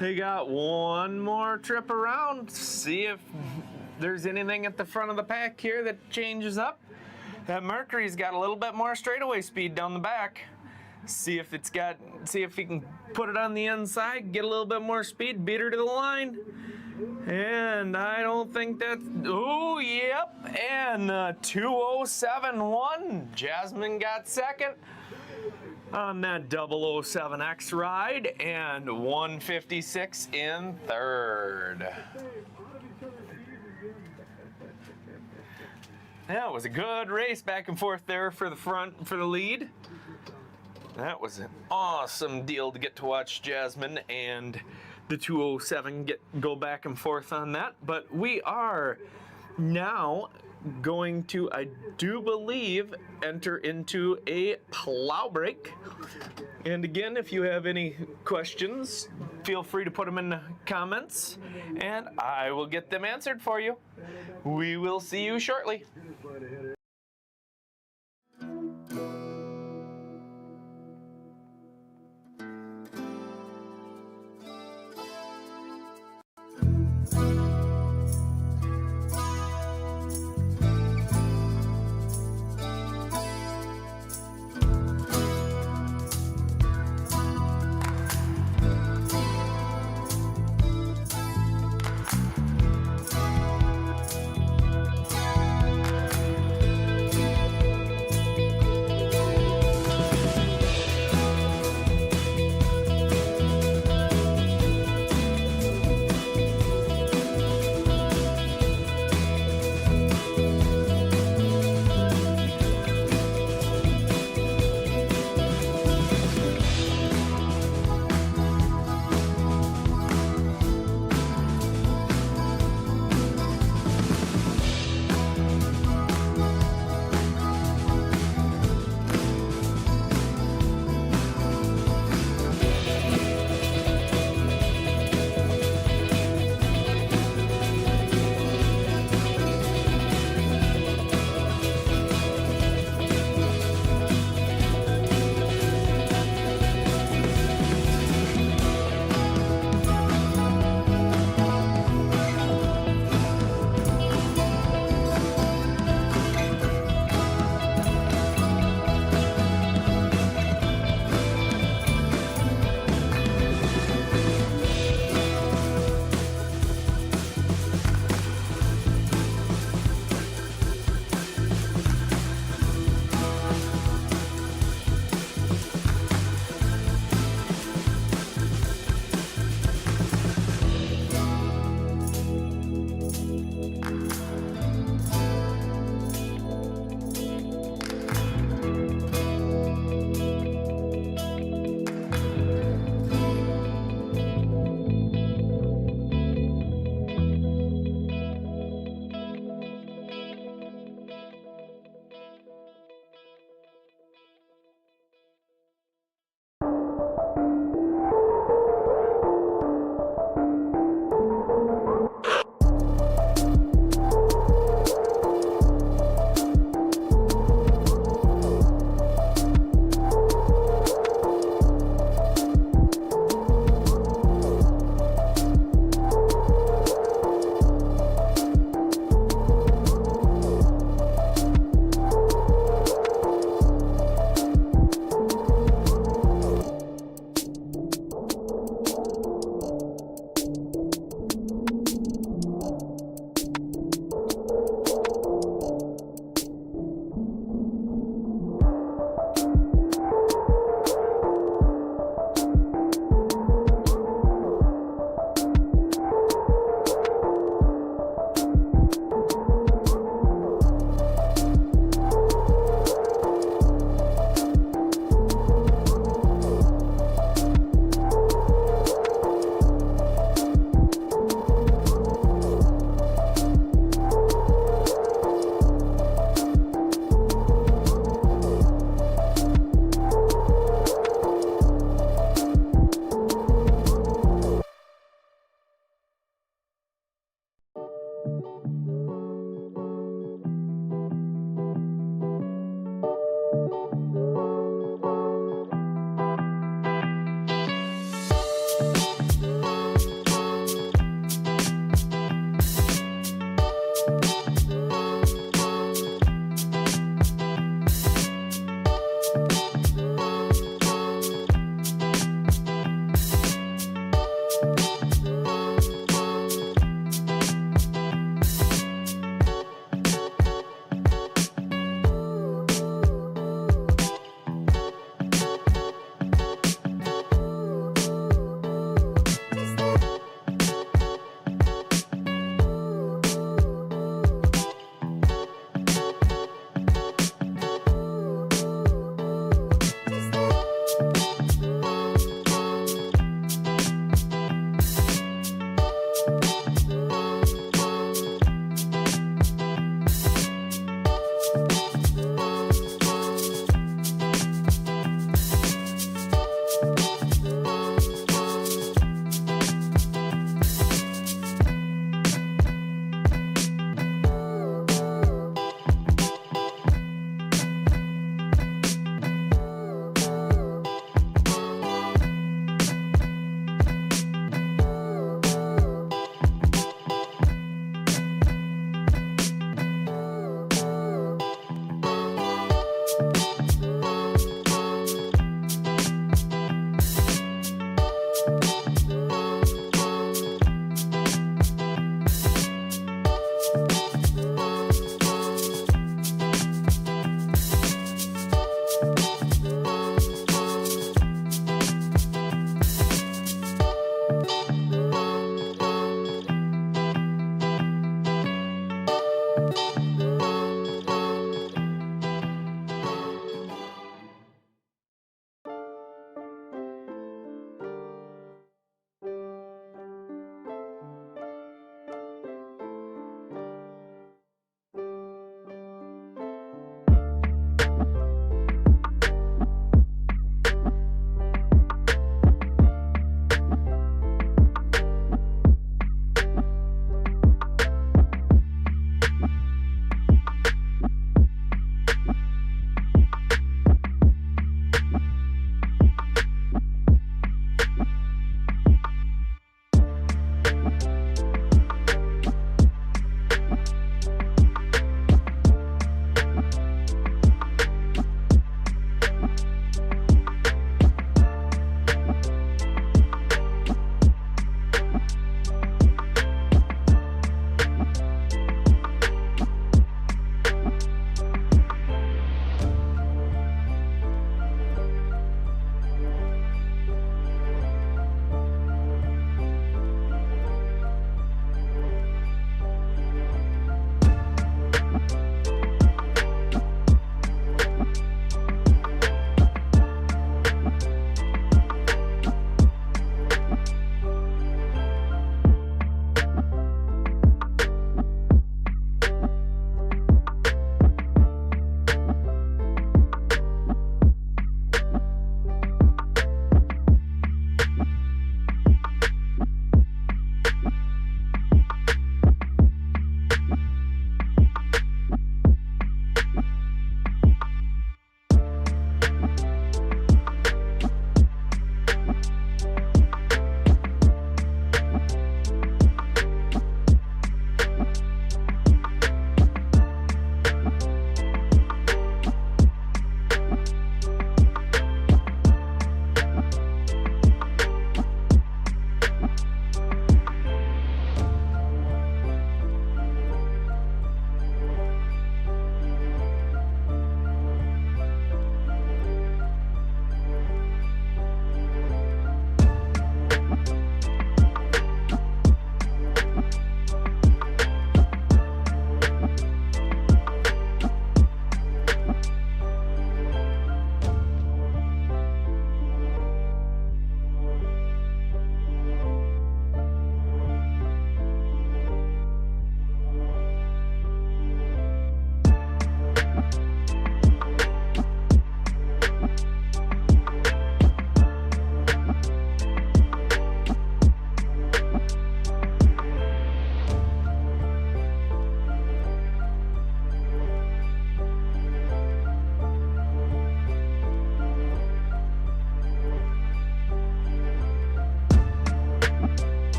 They got one more trip around. See if there's anything at the front of the pack here that changes up. That Mercury's got a little bit more straightaway speed down the back. See if he can put it on the inside, get a little bit more speed, beat her to the line. And I don't think that's, oh, yep, and 207-1. Jasmine got second on that 007X ride, and 156 in third. That was a good race back and forth there for the lead. That was an awesome deal to get to watch Jasmine and the 207 go back and forth on that. But we are now going to, I do believe, enter into a plow break. And again, if you have any questions, feel free to put them in the comments and I will get them answered for you. We will see you shortly.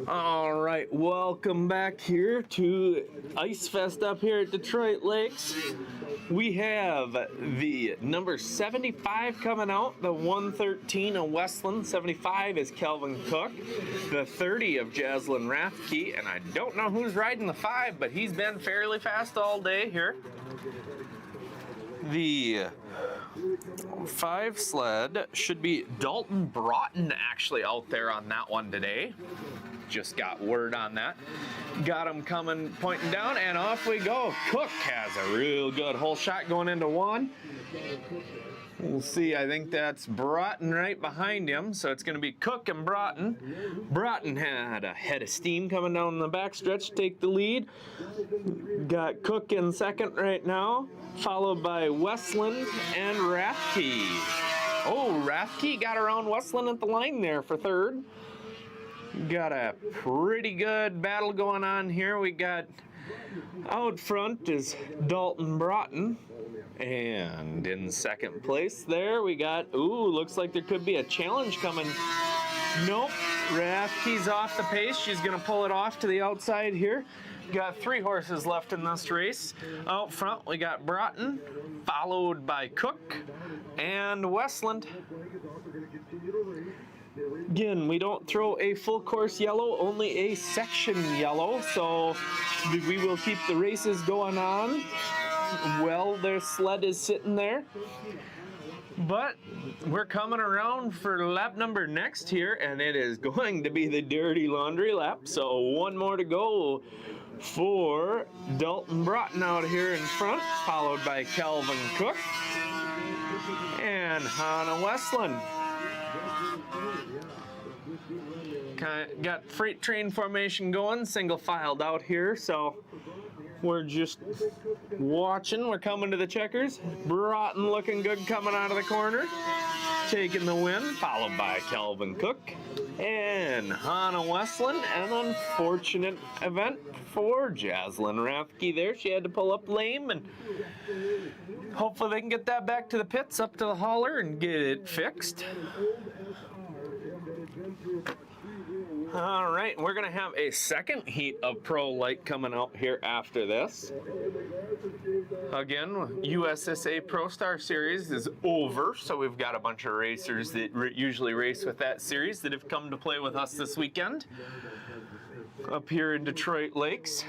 All right, welcome back here to Ice Fest up here at Detroit Lakes. We have the number 75 coming out, the 113 of Westland. 75 is Kelvin Cook, the 30 of Jaslyn Rathke, and I don't know who's riding the 5, but he's been fairly fast all day here. The 5 sled should be Dalton Broughton actually out there on that one today. Just got word on that. Got him coming, pointing down, and off we go. Cook has a real good hole shot going into 1. We'll see, I think that's Broughton right behind him, so it's going to be Cook and Broughton. Broughton had a head of steam coming down the backstretch to take the lead. Got Cook in second right now, followed by Westland and Rathke. Oh, Rathke got around Westland at the line there for third. Got a pretty good battle going on here. We got out front is Dalton Broughton. And in second place there, we got, looks like there could be a challenge coming. Nope, Rathke's off the pace. She's gonna pull it off to the outside here. Got 3 horses left in this race. Out front, we got Broughton, followed by Cook and Westland. Again, we don't throw a full course yellow, only a section yellow, so we will keep the races going on. Well, their sled is sitting there. But we're coming around for lap number next here, and it is going to be the dirty laundry lap. So 1 more to go for Dalton Broughton out here in front, followed by Kelvin Cook and Hannah Westland. Got freight train formation going, single filed out here, so we're just watching. We're coming to the checkers. Broughton looking good coming out of the corner. taking the win, followed by Calvin Cook and Hannah Westland. An unfortunate event for Jaslyn Rathke there. She had to pull up lame, and hopefully they can get that back to the pits, up to the hauler, and get it fixed. All right, we're going to have a second heat of Pro Light coming out here after this. Again, USSA Pro Star Series is over, so we've got a bunch of racers that usually race with that series that have come to play with us this weekend up here in Detroit Lakes.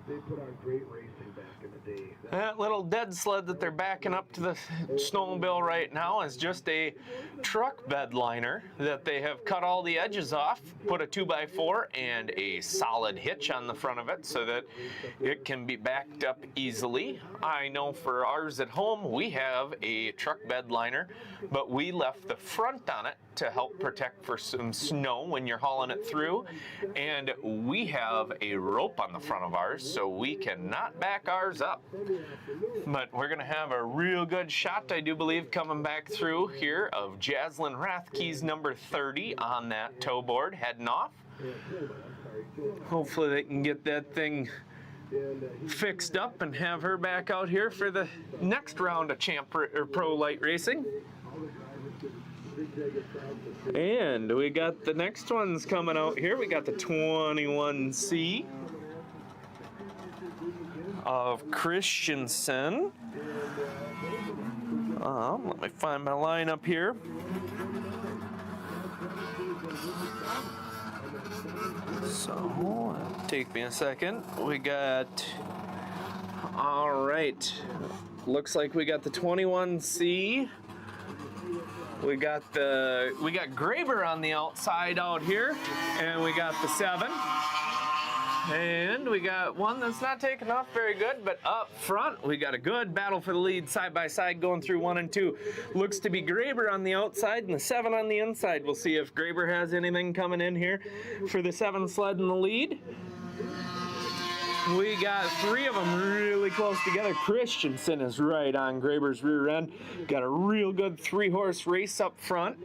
They put on great racing back in the day. That little dead sled that they're backing up to the snowmobile right now is just a truck bed liner that they have cut all the edges off, put a 2x4 and a solid hitch on the front of it so that it can be backed up easily. I know for ours at home, we have a truck bed liner, but we left the front on it to help protect for some snow when you're hauling it through. And we have a rope on the front of ours, so we cannot back ours up. But we're gonna have a real good shot, I do believe, coming back through here of Jaslyn Rathke's number 30 on that tow board heading off. Hopefully they can get that thing fixed up and have her back out here for the next round of Pro Light racing. And we got the next ones coming out here. We got the 21C of Christensen. Let me find my line up here. So, take me a second. We got, all right. Looks like we got the 21C. We got Graber on the outside out here, and we got the 7. And we got one that's not taking off very good, but up front, we got a good battle for the lead side by side going through 1 and 2. Looks to be Graber on the outside and the 7 on the inside. We'll see if Graber has anything coming in here for the 7 sled in the lead. We got 3 of them really close together. Christensen is right on Graber's rear end. Got a real good 3-horse race up front.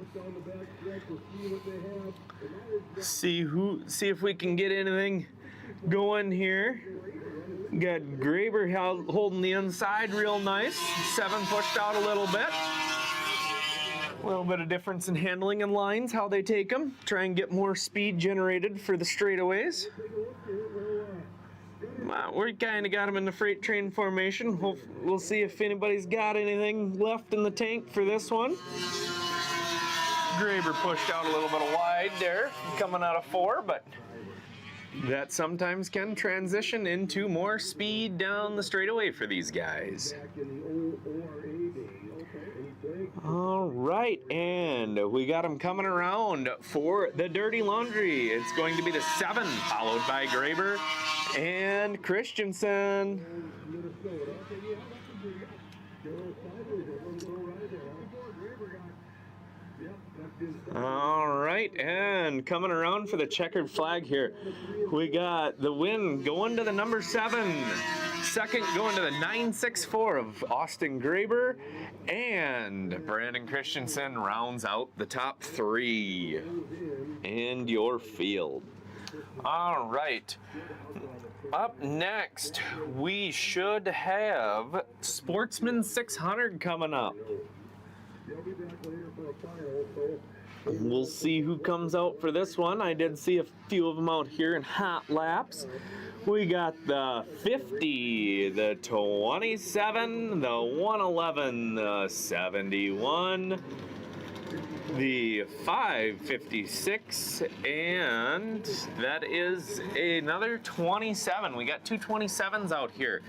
See if we can get anything going here. Got Graber holding the inside real nice. 7 pushed out a little bit. A little bit of difference in handling and lines, how they take them. Try and get more speed generated for the straightaways. We kind of got them in the freight train formation. We'll see if anybody's got anything left in the tank for this one. Graber pushed out a little bit wide there, coming out of 4, but that sometimes can transition into more speed down the straightaway for these guys. All right, and we got them coming around for the Dirty Laundry. It's going to be the 7, followed by Graber and Christensen. All right, and coming around for the checkered flag here, we got the win going to the number 7, second going to the 964 of Austin Graber, and Brandon Christensen rounds out the top 3 in your field. All right, up next we should have Sportsman 600 coming up. We'll see who comes out for this one. I did see a few of them out here in hot laps. We got the 50, the 27, the 111, the 71, the 556, and that is another 27. We got 2 27s out here.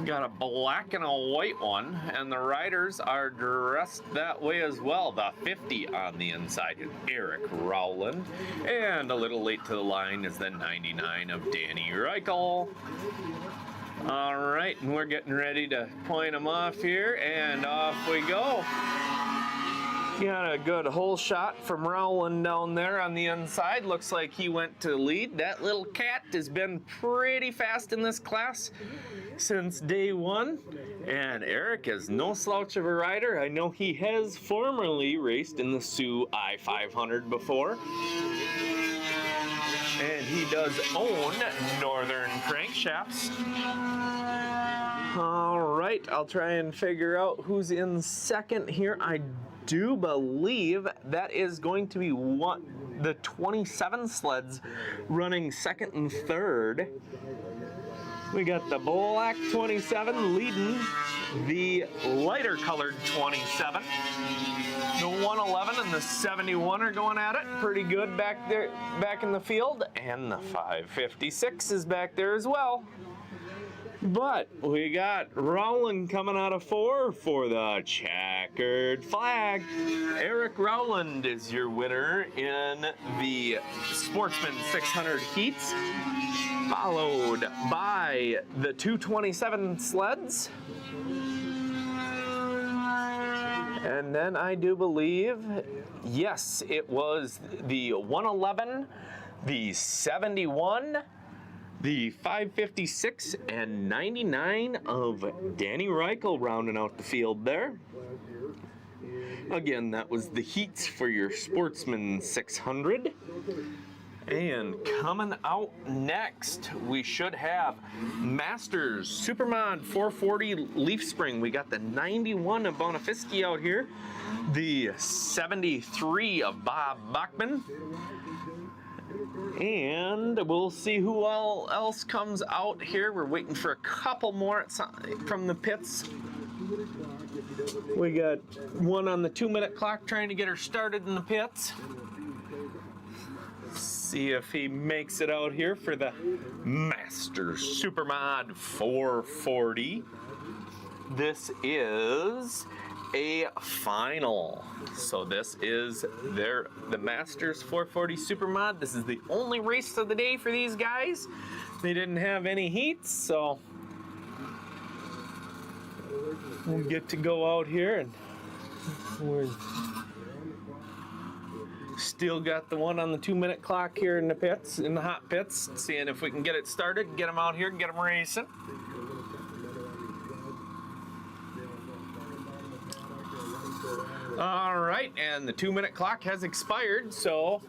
Got a black and a white one, and the riders are dressed that way as well. The 50 on the inside is Eric Rowland, and a little late to the line is the 99 of Danny Reichel. All right, and we're getting ready to point them off here, and off we go. Got a good hole shot from Rowland down there on the inside. Looks like he went to lead. That little cat has been pretty fast in this class since day one. And Eric is no slouch of a rider. I know he has formerly raced in the Sioux I-500 before. And he does own Northern Crankshafts. All right, I'll try and figure out who's in second here. I do believe that is going to be the 27 sleds running second and third. We got the Black 27 leading the lighter colored 27. The 111 and the 71 are going at it pretty good back there, back in the field, and the 556 is back there as well. But we got Rowland coming out of 4 for the checkered flag. Eric Rowland is your winner in the Sportsman 600 heats, followed by the 227 sleds. And then I do believe, yes, it was the 111, the 71, the 556 and 99 of Danny Reichel rounding out the field there. Again, that was the heats for your Sportsman 600. And coming out next, we should have Masters Supermod 440 Leaf Spring. We got the 91 of Bonafiski out here, the 73 of Bob Bachman. And we'll see who else comes out here. We're waiting for a couple more from the pits. We got one on the 2-minute clock trying to get her started in the pits. See if he makes it out here for the Masters Supermod 440. This is a final. So this is the Masters 440 Supermod. This is the only race of the day for these guys. They didn't have any heats, so we'll get to go out here, and we're still got the one on the 2-minute clock here in the pits, in the hot pits, seeing if we can get it started, get them out here, get them racing. All right, and the 2-minute clock has expired, so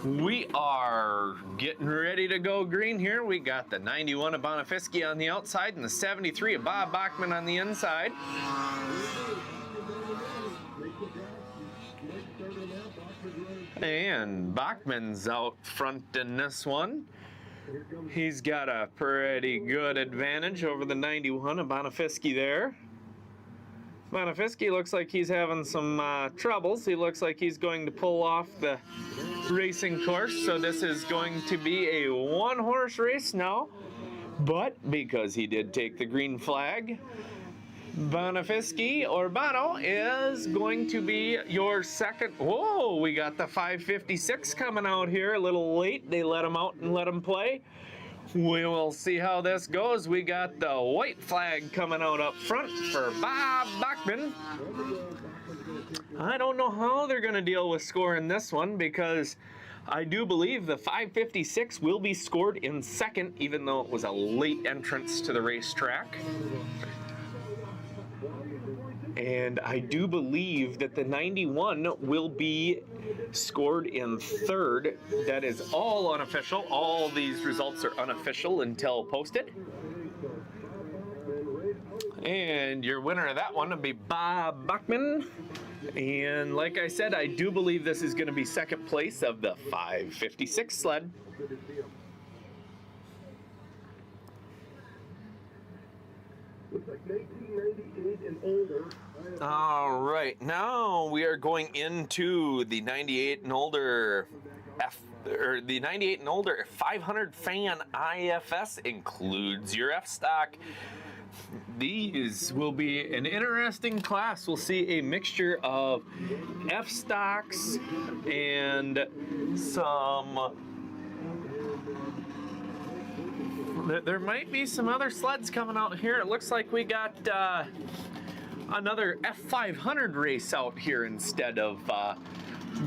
we are getting ready to go green here. We got the 91 of Bonafiski on the outside and the 73 of Bob Bachman on the inside. And Bachman's out front in this one. He's got a pretty good advantage over the 91 of Bonafiski there. Bonafiski looks like he's having some troubles. He looks like he's going to pull off the racing course. So this is going to be a 1-horse race now. But because he did take the green flag, Bonafiski, or Bono, is going to be your second. Whoa, we got the 556 coming out here a little late. They let him out and let him play. We will see how this goes. We got the white flag coming out up front for Bob Bachman. I don't know how they're going to deal with scoring this one, because I do believe the 556 will be scored in second, even though it was a late entrance to the racetrack. And I do believe that the 91 will be scored in third. That is all unofficial. All these results are unofficial until posted. And your winner of that one will be Bob Bachman. And like I said, I do believe this is going to be second place of the 556 sled. Looks like 1998 and older. All right, now we are going into the 98 and older the 98 and older 500 fan IFS, includes your F-Stock. These will be an interesting class. We'll see a mixture of F-Stocks and some. There might be some other sleds coming out here. It looks like we got another F500 race out here instead of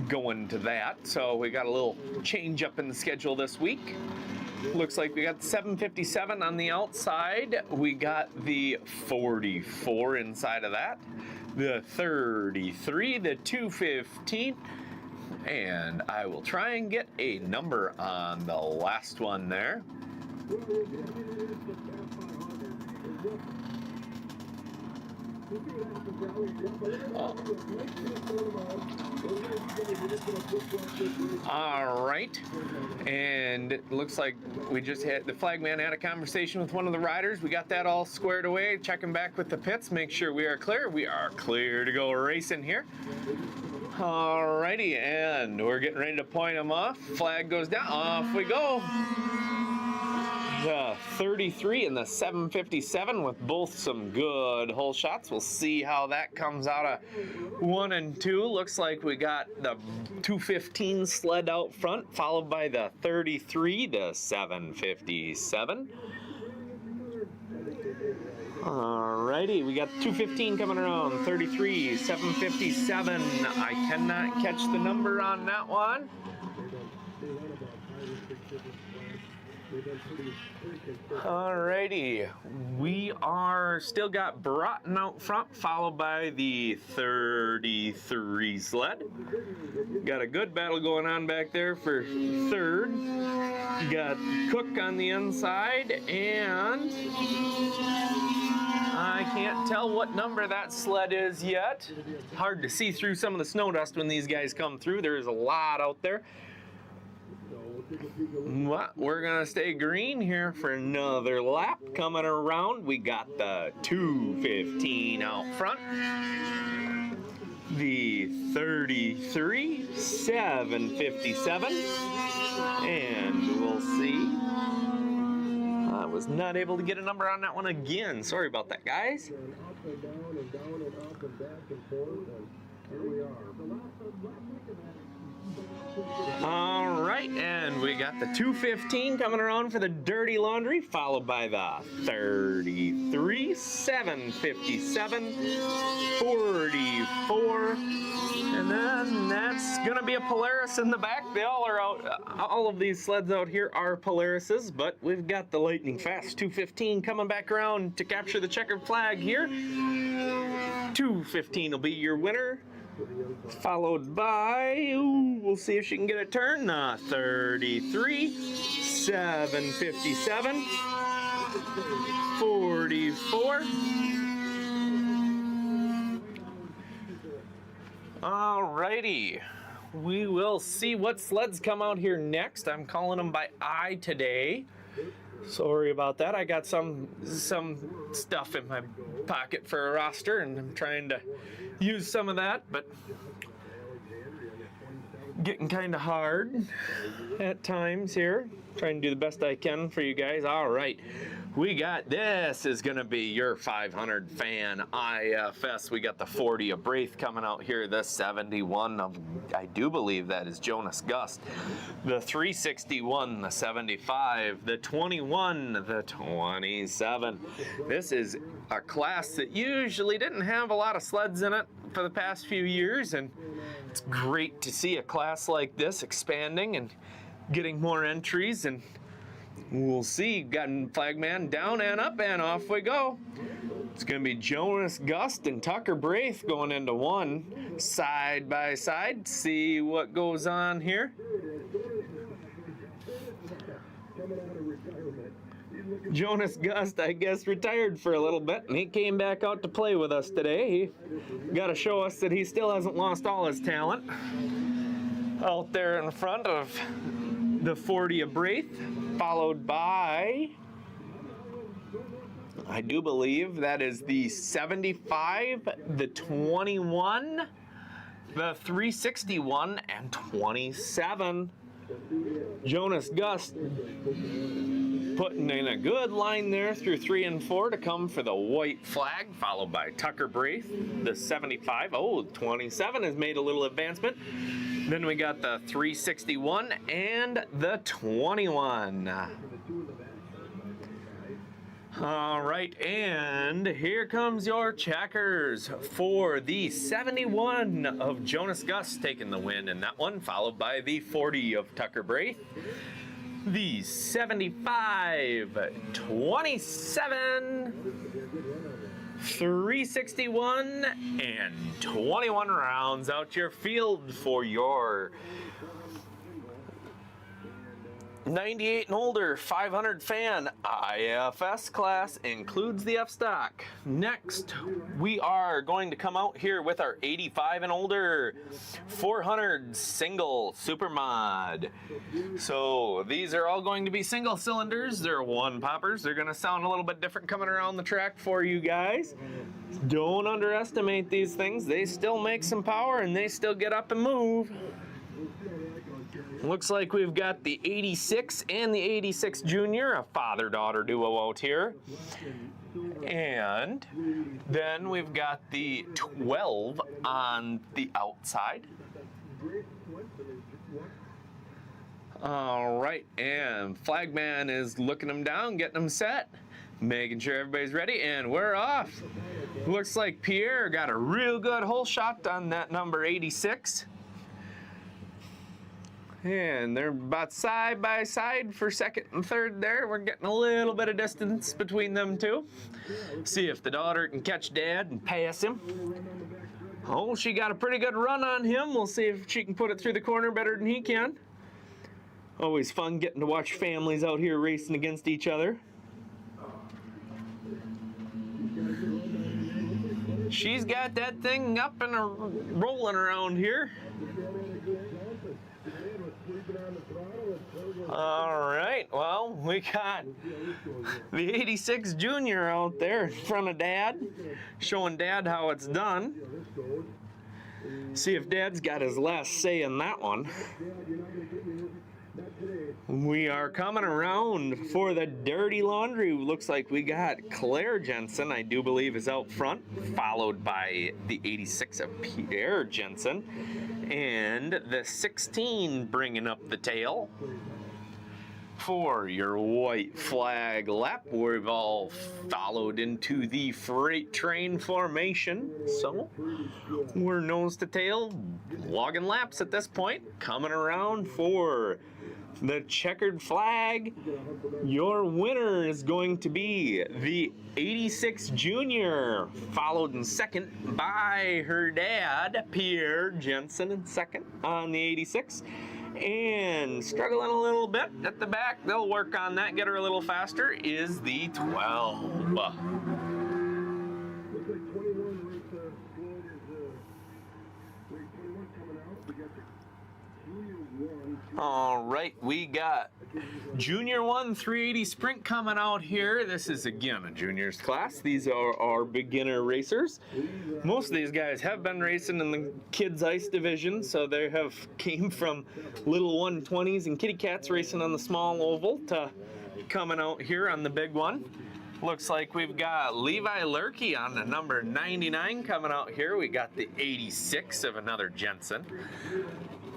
going to that. So we got a little change up in the schedule this week. Looks like we got the 757 on the outside. We got the 44 inside of that, the 33, the 215, and I will try and get a number on the last one there. All right, and it looks like we just had the flagman had a conversation with one of the riders. We got that all squared away, checking back with the pits, make sure we are clear. We are clear to go racing here. Alrighty, and we're getting ready to point them off. Flag goes down, off we go. The 33 and the 757 with both some good hole shots. We'll see how that comes out of 1 and 2. Looks like we got the 215 sled out front, followed by the 33, the 757. Alrighty, we got 215 coming around, 33, 757. I cannot catch the number on that one. Alrighty, we are still got Broughton out front, followed by the 33 sled. Got a good battle going on back there for third. Got Cook on the inside, and I can't tell what number that sled is yet. Hard to see through some of the snow dust when these guys come through. There's a lot out there. Well, we're gonna stay green here for another lap. Coming around, we got the 215 out front, the 33, 757, and we'll see. I was not able to get a number on that one again. Sorry about that, guys. Up and down and down and up and back and forth, and here we are. All right, and we got the 215 coming around for the Dirty Laundry, followed by the 33, 757, 44, and then that's gonna be a Polaris in the back. They all are out. All of these sleds out here are Polarises, but we've got the lightning fast 215 coming back around to capture the checkered flag here. 215 will be your winner, followed by, we'll see if she can get a turn, 33, 757, 44. Alrighty, we will see what sleds come out here next. I'm calling them by eye today. Sorry about that. I got some stuff in my pocket for a roster, and I'm trying to use some of that, but getting kind of hard at times here. Trying to do the best I can for you guys. All right, we got, this is gonna be your 500 fan IFS. We got the 40 of Braith coming out here, the 71 of, I do believe that is Jonas Gust, the 361, the 75, the 21, the 27. This is a class that usually didn't have a lot of sleds in it for the past few years, and it's great to see a class like this expanding and getting more entries, and we'll see. Gotten flagman down and up, and off we go. It's gonna be Jonas Gust and Tucker Braith going into one, side by side. See what goes on here. Jonas Gust, I guess, retired for a little bit, and he came back out to play with us today. He got to show us that he still hasn't lost all his talent. Out there in front of the 40 of Braith, followed by, I do believe that is the 75, the 21, the 361, and 27. Jonas Gust putting in a good line there through 3 and 4 to come for the white flag, followed by Tucker Braith, the 75. Oh, 27 has made a little advancement. Then we got the 361 and the 21. All right, and here comes your checkers for the 71 of Jonas Gus taking the win in that one, followed by the 40 of Tucker Braith. The 75, 27, 361, and 21 rounds out your field for your 98 and older 500 fan IFS class, includes the F-Stock. Next, we are going to come out here with our 85 and older 400 single super mod. So these are all going to be single cylinders. They're one poppers. They're going to sound a little bit different coming around the track for you guys. Don't underestimate these things. They still make some power and they still get up and move. Looks like we've got the 86 and the 86 Junior, a father-daughter duo out here. And then we've got the 12 on the outside. All right, and Flagman is looking them down, getting them set, making sure everybody's ready, and we're off. Looks like Pierre got a real good hole shot on that number 86. And they're about side by side for second and third there. We're getting a little bit of distance between them two. See if the daughter can catch Dad and pass him. Oh, she got a pretty good run on him. We'll see if she can put it through the corner better than he can. Always fun getting to watch families out here racing against each other. She's got that thing up and rolling around here. All right, well, we got the 86 Junior out there in front of Dad, showing Dad how it's done. See if Dad's got his last say in that one. We are coming around for the Dirty Laundry. Looks like we got Claire Jensen, I do believe, is out front, followed by the 86 of Pierre Jensen, and the 16 bringing up the tail. For your white flag lap, we've all followed into the freight train formation. So we're nose to tail, logging laps at this point. Coming around for the checkered flag. Your winner is going to be the 86 Junior, followed in second by her dad, Pierre Jensen, in second on the 86. And struggling a little bit at the back, they'll work on that, get her a little faster, is the 12. All right, we got Junior 1 380 Sprint coming out here. This is, again, a juniors class. These are our beginner racers. Most of these guys have been racing in the kids ice division, so they have came from little 120s and kitty cats racing on the small oval to coming out here on the big one. Looks like we've got Levi Lurkey on the number 99 coming out here. We got the 86 of another Jensen.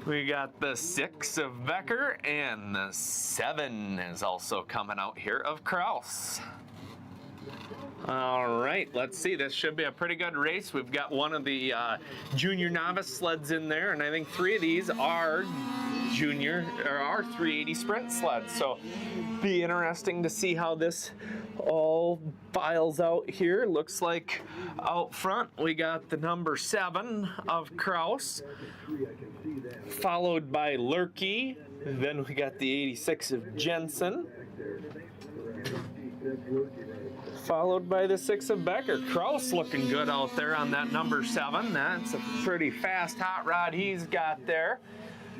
We got the 6 of Becker, and the 7 is also coming out here of Kraus. All right, let's see. This should be a pretty good race. We've got one of the junior novice sleds in there, and I think 3 of these are junior or our 380 sprint sleds. So be interesting to see how this all files out here. Looks like out front we got the number 7 of Kraus, followed by Lurkey. Then we got the 86 of Jensen, followed by the 6 of Becker. Kraus looking good out there on that number 7. That's a pretty fast hot rod he's got there.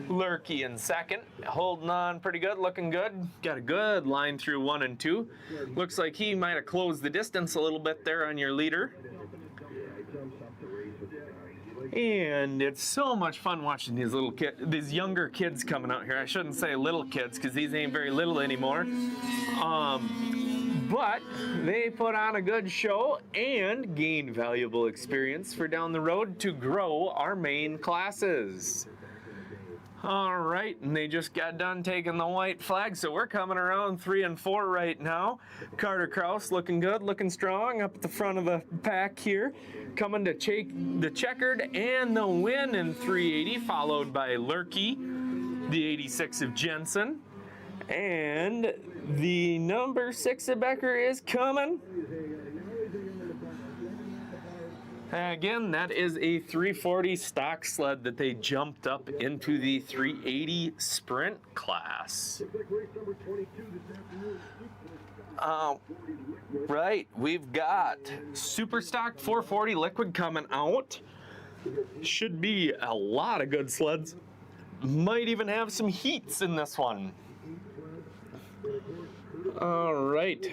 Lurkey in second, holding on pretty good, looking good. Got a good line through 1 and 2. Looks like he might have closed the distance a little bit there on your leader. And it's so much fun watching these younger kids coming out here. I shouldn't say little kids because these ain't very little anymore. But they put on a good show and gain valuable experience for down the road to grow our main classes. All right, and they just got done taking the white flag, so we're coming around 3 and 4 right now. Carter Kraus looking good, looking strong up at the front of the pack here. Coming to take the checkered and the win in 380, followed by Lurkey, the 86 of Jensen. And the number 6 of Becker is coming. Again, that is a 340 stock sled that they jumped up into the 380 sprint class. Right, we've got super stock 440 liquid coming out. Should be a lot of good sleds. Might even have some heats in this one. All right,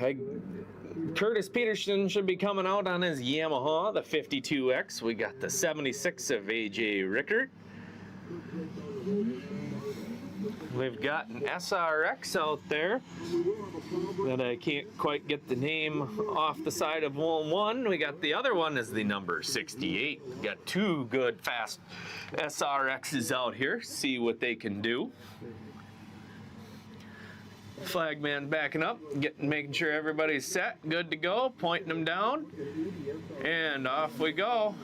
Curtis Peterson should be coming out on his Yamaha, the 52X. We got the 76 of AJ Rickert. We've got an SRX out there that I can't quite get the name off the side of one. We got the other one is the number 68. We've got 2 good fast SRXs out here. See what they can do. Flagman backing up, making sure everybody's set, good to go, pointing them down, and off we go.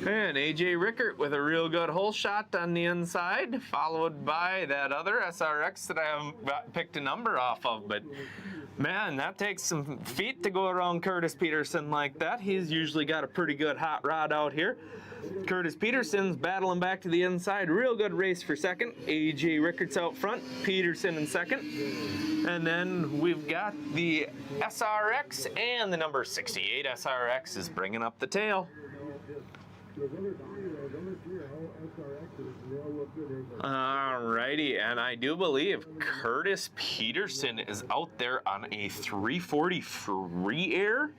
And AJ Rickert with a real good hole shot on the inside, followed by that other SRX that I haven't picked a number off of, but man, that takes some feet to go around Curtis Peterson like that. He's usually got a pretty good hot rod out here. Curtis Peterson's battling back to the inside. Real good race for second. AJ Rickert's out front. Peterson in second. And then we've got the SRX and the number 68 SRX is bringing up the tail. Alrighty, and I do believe Curtis Peterson is out there on a 340 free air.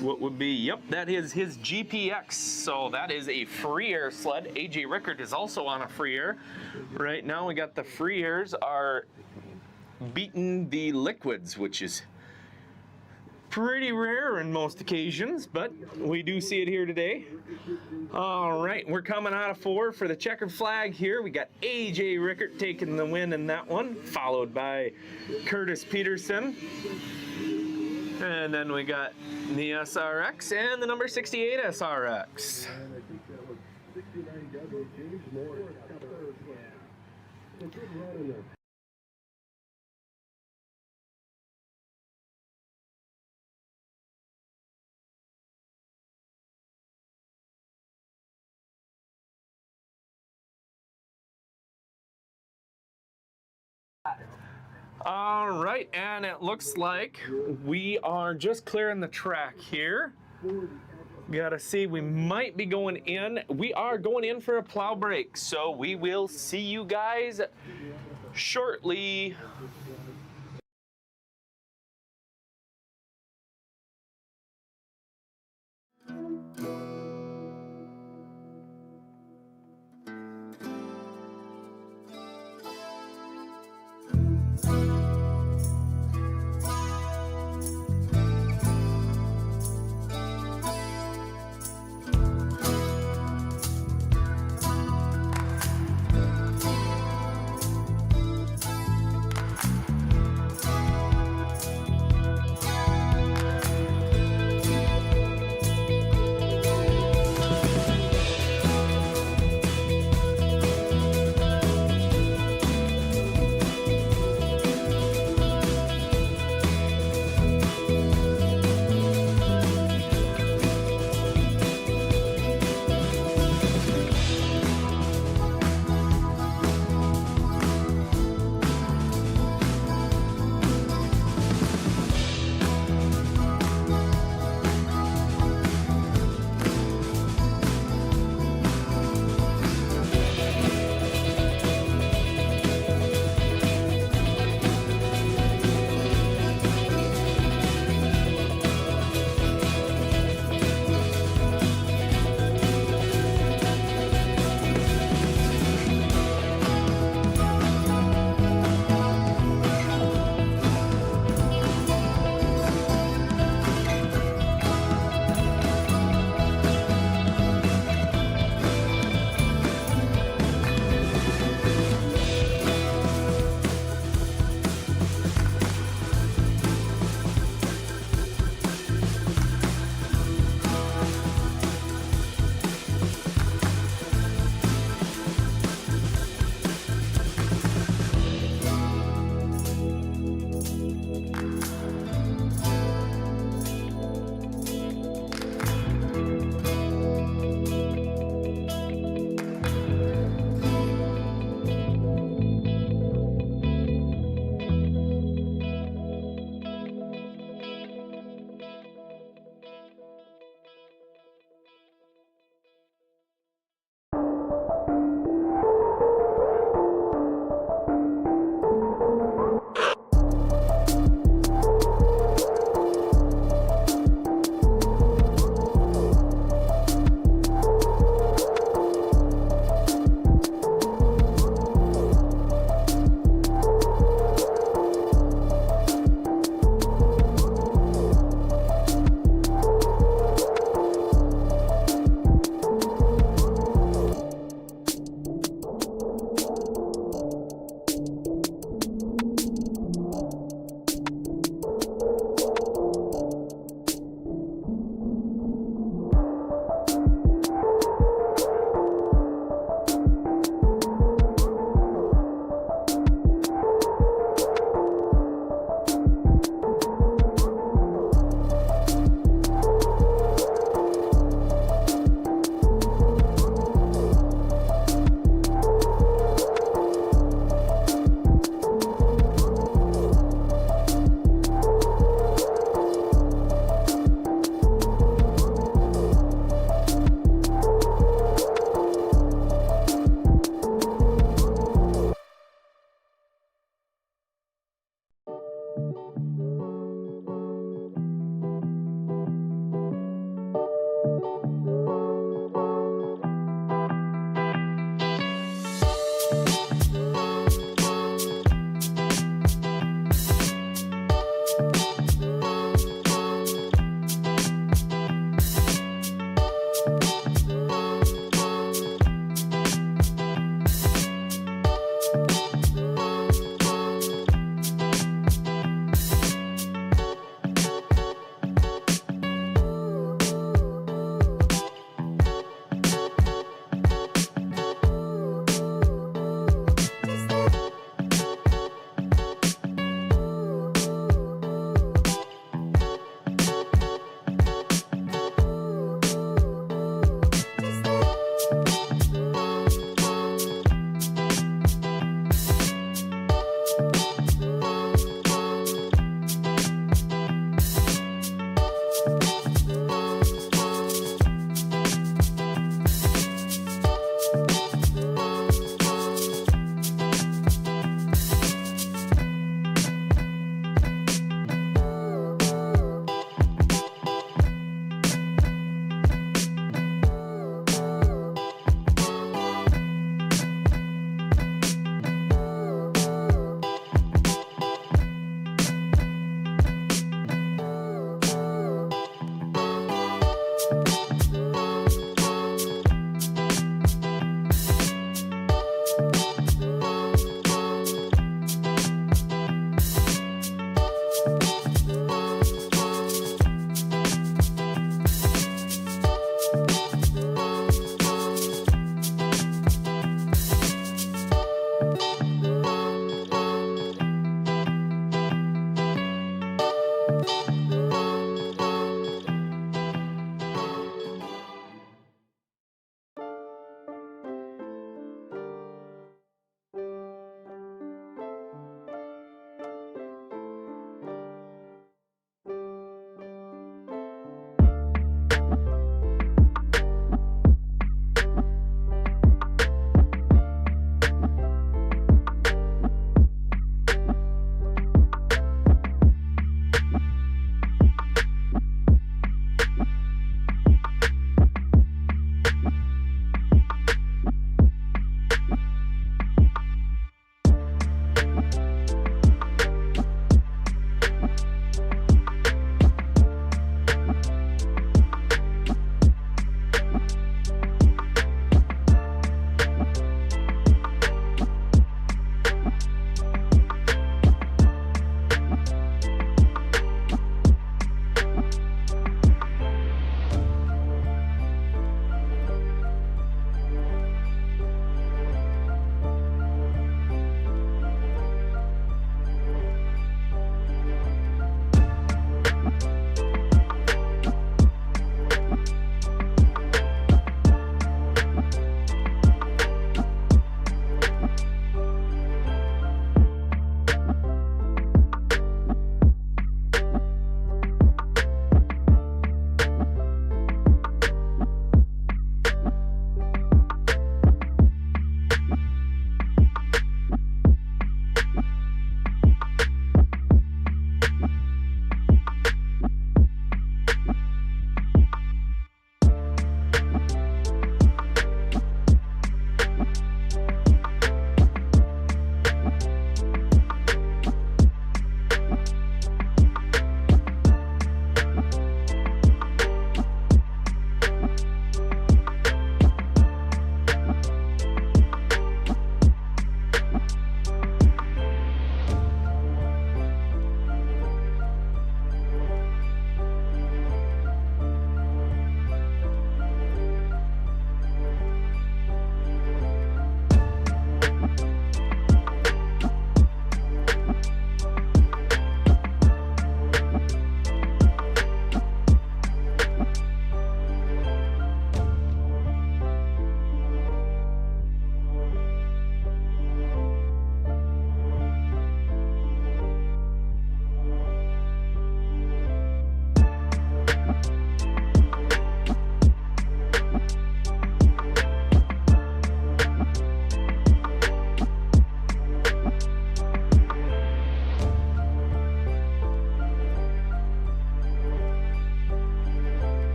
What would be, yep, that is his GPX, so that is a free air sled. AJ Rickert is also on a free air. Right now we got the free airs are beating the liquids, which is pretty rare in most occasions, but we do see it here today. All right, we're coming out of 4 for the checkered flag here. We got AJ Rickert taking the win in that one, followed by Curtis Peterson. And then we got the SRX and the number 68 SRX. All right, and it looks like we are just clearing the track here. Gotta see, we might be going in. We are going in for a plow break, so we will see you guys shortly.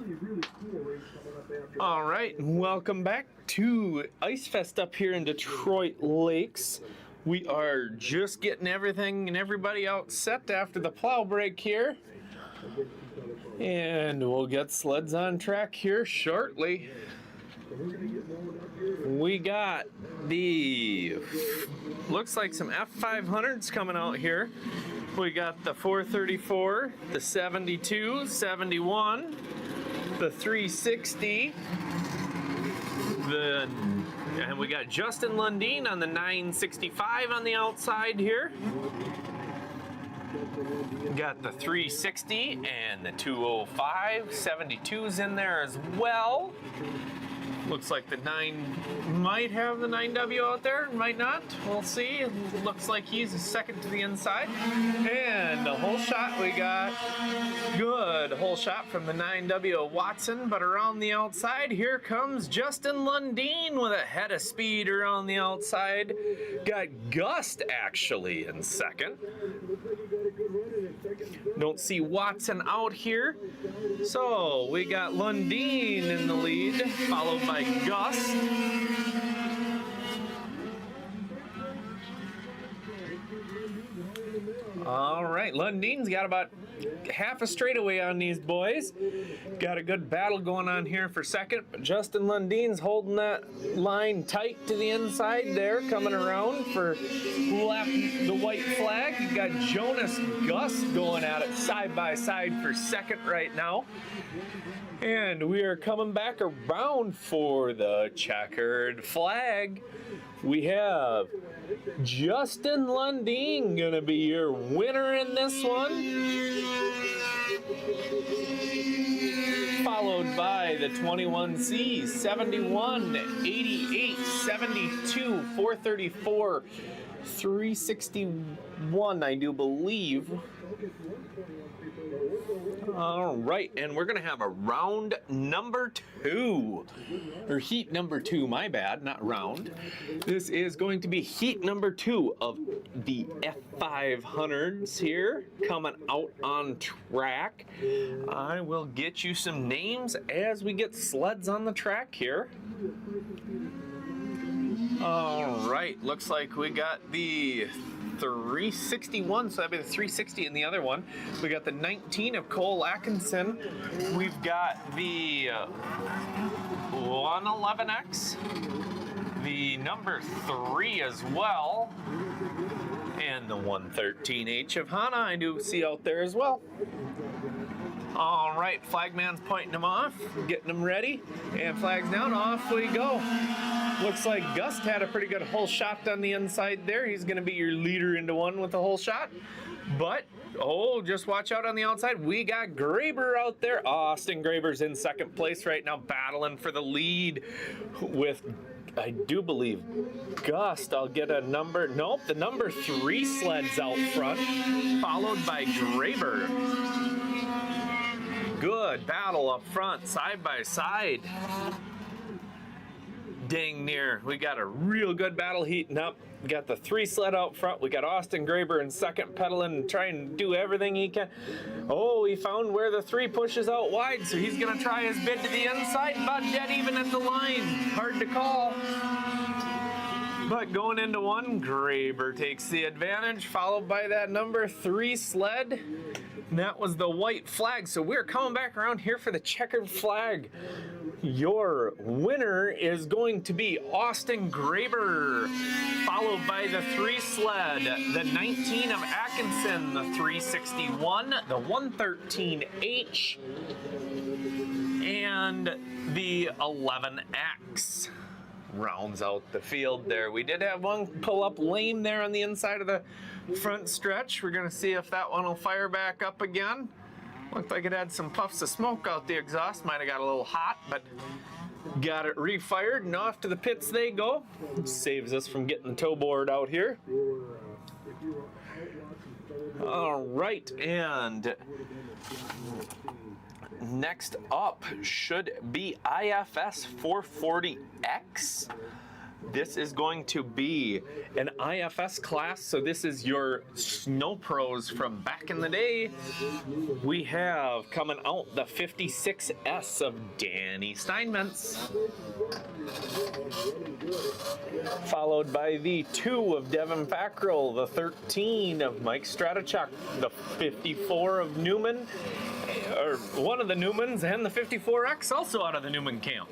really, really cool race coming up after. All right, welcome back to Ice Fest up here in Detroit Lakes. We are just getting everything and everybody out set after the plow break here. And we'll get sleds on track here shortly. We got the, looks like some F500s coming out here. We got the 434, the 72, 71, the 360, and we got Justin Lundeen on the 965 on the outside here. Got the 360 and the 205, 72's in there as well. Looks like the 9 might have the 9W out there, might not. We'll see. Looks like he's a second to the inside. And the whole shot we got. Good whole shot from the 9W Watson, but around the outside, here comes Justin Lundeen with a head of speed around the outside. Got Gust actually in second. Don't see Watson out here. So we got Lundeen in the lead, followed by Gust. All right, Lundeen's got about half a straightaway on these boys. Got a good battle going on here for second, but Justin Lundeen's holding that line tight to the inside there, coming around for left the white flag. You got Jonas Gust going at it side by side for second right now. And we are coming back around for the checkered flag. We have Justin Lundeen gonna be your winner in this one. Followed by the 21C, 71, 88, 72, 434, 361, I do believe. All right, and we're gonna have a round number 2, or heat number 2, my bad, not round. This is going to be heat number 2 of the F500s here, coming out on track. I will get you some names as we get sleds on the track here. All right, looks like we got the 361, so that'd be the 360 in the other one. We got the 19 of Cole Atkinson. We've got the 111X, the number 3 as well, and the 113H of Hana I do see out there as well. All right, flagman's pointing them off, getting them ready, and flags down, off we go. Looks like Gust had a pretty good whole shot on the inside there. He's gonna be your leader into one with the whole shot. But, oh, just watch out on the outside. We got Graber out there. Austin Graber's in second place right now, battling for the lead with, I do believe, Gust. I'll get a number, nope, the number 3 sled's out front, followed by Graber. Good battle up front, side by side. Dang near. We got a real good battle heating up. We got the 3 sled out front. We got Austin Graber in second, pedaling and trying to do everything he can. Oh, he found where the 3 pushes out wide, so he's gonna try his bid to the inside. About dead even at the line. Hard to call. But going into one, Graber takes the advantage, followed by that number 3 sled. And that was the white flag. So we're coming back around here for the checkered flag. Your winner is going to be Austin Graber, followed by the 3 sled, the 19 of Atkinson, the 361, the 113H, and the 11X. Rounds out the field there. We did have one pull up lame there on the inside of the front stretch. We're gonna see if that one will fire back up again. Looked like it had some puffs of smoke out the exhaust. Might have got a little hot, but got it refired and off to the pits they go. Saves us from getting the tow board out here. All right, and next up should be IFS 440X. This is going to be an IFS class, so this is your snow pros from back in the day. We have coming out the 56S of Danny Steinmetz, followed by the 2 of Devin Fackrell, the 13 of Mike Stratichuk, the 54 of Newman, or one of the Newmans, and the 54X also out of the Newman camp.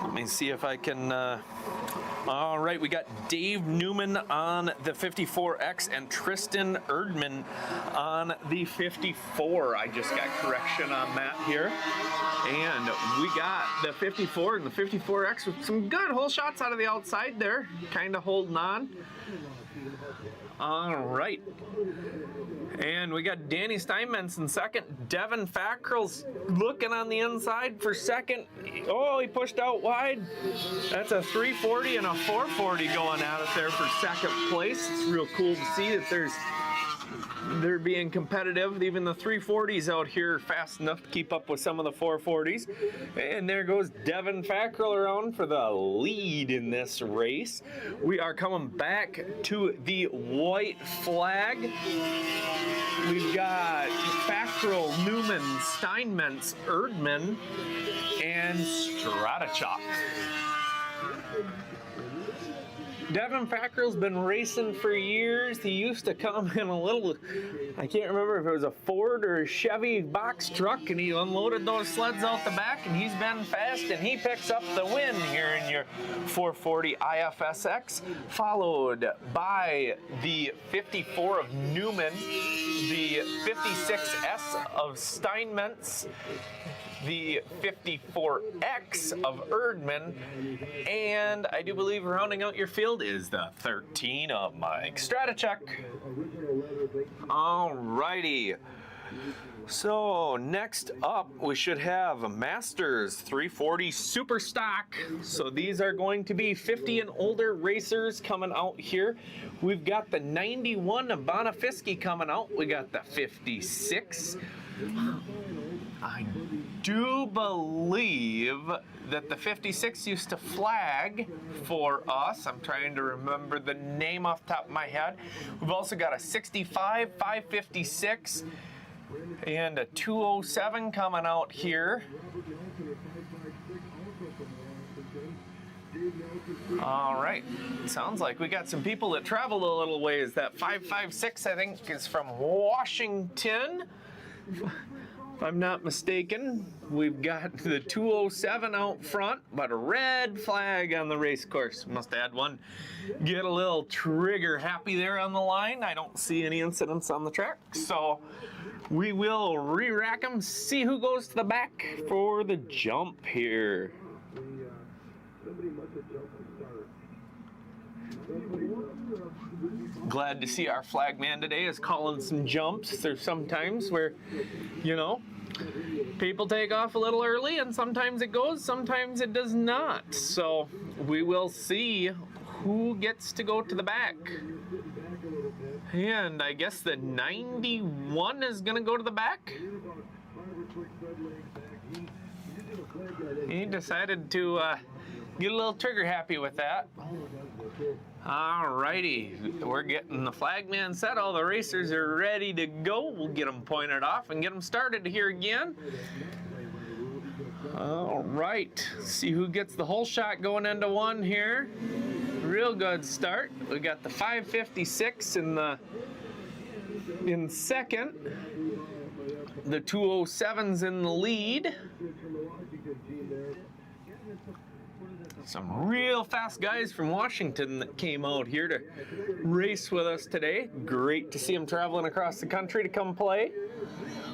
Let me see if I can, all right, we got Dave Newman on the 54X and Tristan Erdman on the 54. I just got correction on that here. And we got the 54 and the 54X with some good hole shots out of the outside there, kind of holding on. All right. And we got Danny Steinmetz in second. Devin Fackrell's looking on the inside for second. Oh, he pushed out wide. That's a 340 and a 440 going at it there for second place. It's real cool to see that they're being competitive. Even the 340s out here fast enough to keep up with some of the 440s. And there goes Devin Fackrell around for the lead in this race. We are coming back to the white flag. We've got Fackrell, Newman, Steinmetz, Erdman, and Stratichuk. Devin Fackrell's been racing for years. He used to come in a little, I can't remember if it was a Ford or a Chevy box truck, and he unloaded those sleds out the back, and he's been fast, and he picks up the win here in your 440 IFSX, followed by the 54 of Newman, the 56S of Steinmetz, the 54X of Erdman, and I do believe rounding out your field is the 13 of Mike Stratichuk. Alrighty. So next up, we should have a Masters 340 Super Stock. So these are going to be 50 and older racers coming out here. We've got the 91 of Bonafiski coming out. We got the 56. I do believe that the 56 used to flag for us. I'm trying to remember the name off the top of my head. We've also got a 65, 556, and a 207 coming out here. All right, sounds like we got some people that traveled a little ways. That 556, I think, is from Washington. If I'm not mistaken, we've got the 207 out front, but a red flag on the race course. Must have had one get a little trigger happy there on the line. I don't see any incidents on the track, so we will re-rack them, see who goes to the back for the jump here. Glad to see our flag man today is calling some jumps. There's sometimes where, you know, people take off a little early, and sometimes it goes, sometimes it does not. So we will see who gets to go to the back. And I guess the 91 is going to go to the back. He decided to get a little trigger happy with that. Alrighty, we're getting the flagman set. All the racers are ready to go. We'll get them pointed off and get them started here again. All right, see who gets the whole shot going into one here. Real good start. We got the 556 in second. The 207's in the lead. Some real fast guys from Washington that came out here to race with us today. Great to see them traveling across the country to come play.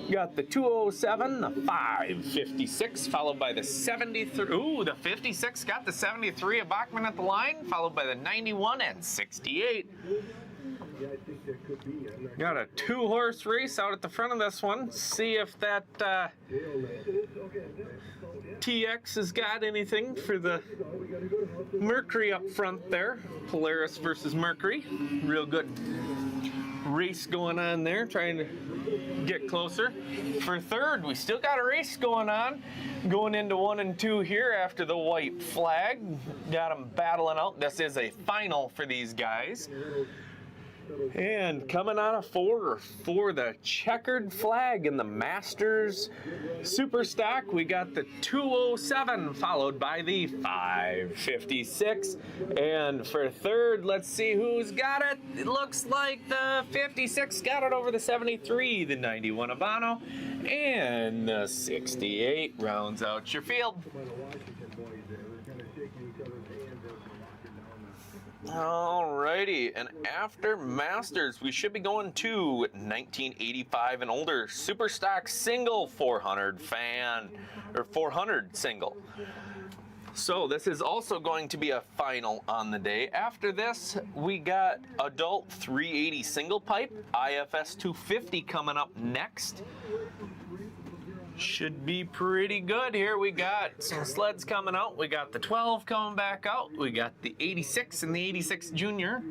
We got the 207, the 556, followed by the 73. Ooh, the 56 got the 73 of Bachman at the line, followed by the 91 and 68. Got a 2-horse race out at the front of this one. See if that TX has got anything for the Mercury up front there. Polaris versus Mercury. Real good race going on there, trying to get closer. For third, we still got a race going on, going into 1 and 2 here after the white flag. Got them battling out. This is a final for these guys. And coming out of 4 for the checkered flag in the Masters Super Stock, we got the 207 followed by the 556. And for third, let's see who's got it. It looks like the 56 got it over the 73, the 91 Habano, and the 68 rounds out your field. Alrighty, and after Masters, we should be going to 1985 and older Super Stock Single 400 fan, or 400 single. So this is also going to be a final on the day. After this, we got adult 380 single pipe, IFS 250 coming up next. Should be pretty good here. We got some sleds coming out. We got the 12 coming back out. We got the 86 and the 86 Junior.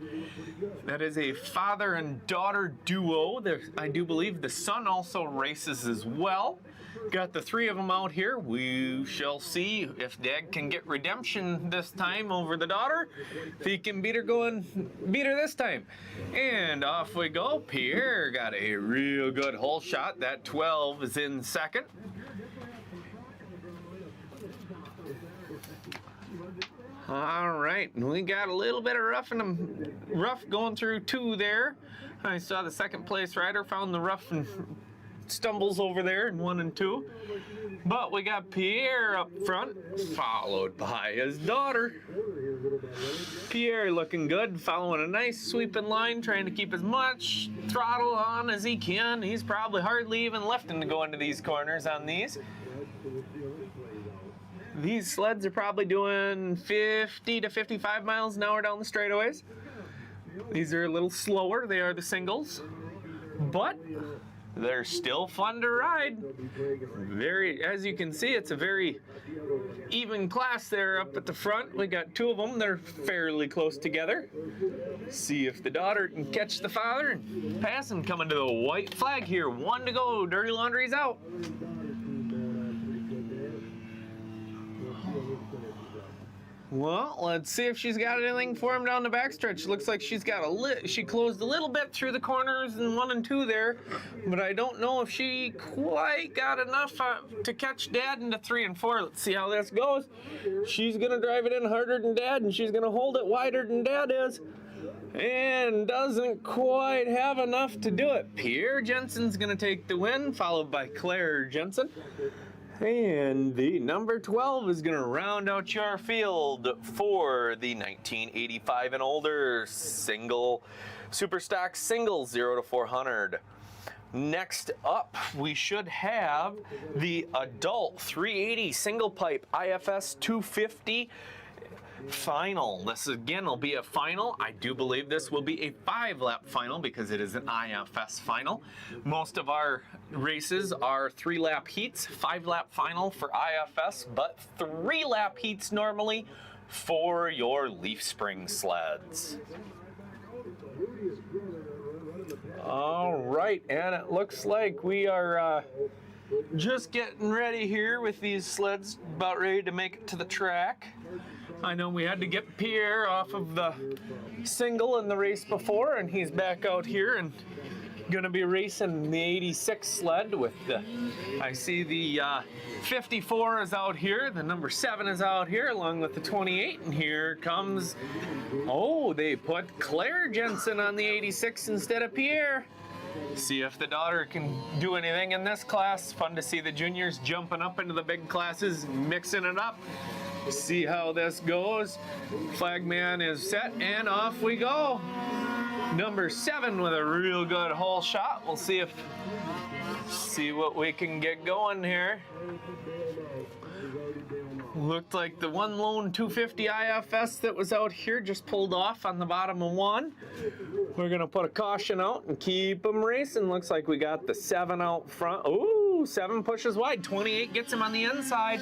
That is a father and daughter duo. I do believe the son also races as well. Got the 3 of them out here. We shall see if Dad can get redemption this time over the daughter. If he can beat her this time. And off we go. Pierre got a real good hole shot. That 12 is in second. All right, we got a little bit of rough going through 2 there. I saw the second place rider found the rough and stumbles over there in 1 and 2. But we got Pierre up front, followed by his daughter. Pierre looking good, following a nice sweeping line, trying to keep as much throttle on as he can. He's probably hardly even lifting to go into these corners on these. These sleds are probably doing 50 to 55 miles an hour down the straightaways. These are a little slower. They are the singles, but they're still fun to ride. As you can see, it's a very even class there up at the front. We got 2 of them. They're fairly close together. See if the daughter can catch the father and pass him. Coming to the white flag here. 1 to go. Dirty Laundry's out. Well, let's see if she's got anything for him down the backstretch. Looks like she's got she closed a little bit through the corners in 1 and 2 there, but I don't know if she quite got enough to catch Dad into 3 and 4. Let's see how this goes. She's gonna drive it in harder than Dad, and she's gonna hold it wider than Dad is, and doesn't quite have enough to do it. Pierre Jensen's gonna take the win, followed by Claire Jensen. And the number 12 is going to round out your field for the 1985 and older single Super Stock Single 0 to 400. Next up, we should have the adult 380 single pipe IFS 250 final. This again will be a final. I do believe this will be a 5-lap final because it is an IFS final. Most of our races are 3-lap heats, 5-lap final for IFS, but 3-lap heats normally for your leaf spring sleds. All right, and it looks like we are just getting ready here with these sleds, about ready to make it to the track. I know we had to get Pierre off of the single in the race before, and he's back out here and gonna be racing the 86 sled with the, I see the 54 is out here, the number 7 is out here along with the 28, and here comes, oh, they put Claire Jensen on the 86 instead of Pierre. See if the daughter can do anything in this class. Fun to see the juniors jumping up into the big classes, mixing it up. See how this goes. Flagman is set and off we go. Number 7 with a real good hole shot. We'll see what we can get going here. Looked like the one lone 250 IFS that was out here just pulled off on the bottom of 1. We're gonna put a caution out and keep them racing. Looks like we got the 7 out front. Ooh, 7 pushes wide. 28 gets him on the inside.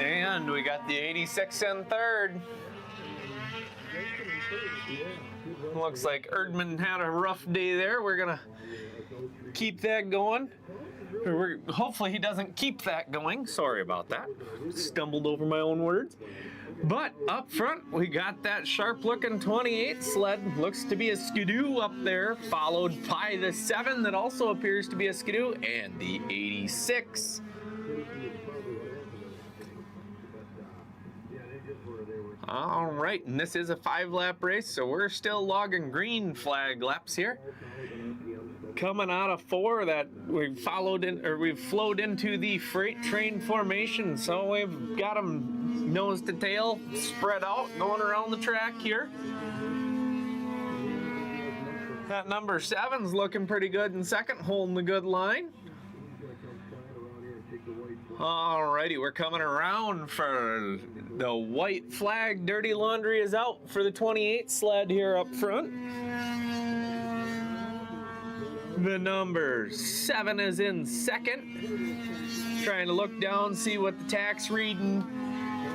And we got the 86 in third. Looks like Erdman had a rough day there. We're gonna keep that going. Hopefully he doesn't keep that going. Sorry about that. Stumbled over my own words. But up front, we got that sharp-looking 28 sled. Looks to be a Skidoo up there, followed by the 7 that also appears to be a Skidoo, and the 86. All right, and this is a 5-lap race, so we're still logging green flag laps here. Coming out of 4 that we've flowed into the freight train formation, so we've got them nose to tail spread out going around the track here. That number 7's looking pretty good in second, holding the good line. Alrighty, we're coming around for the white flag. Dirty Laundry is out for the 28 sled here up front. The number 7 is in second. Trying to look down, see what the tax reading.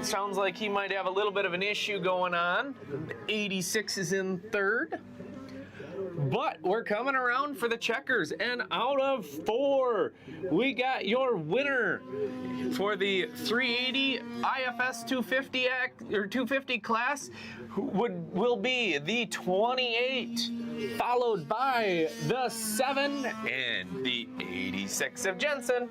Sounds like he might have a little bit of an issue going on. 86 is in third. But we're coming around for the checkers, and out of 4, we got your winner for the 380 IFS 250 class. Will be the 28, followed by the 7 and the 86 of Jensen.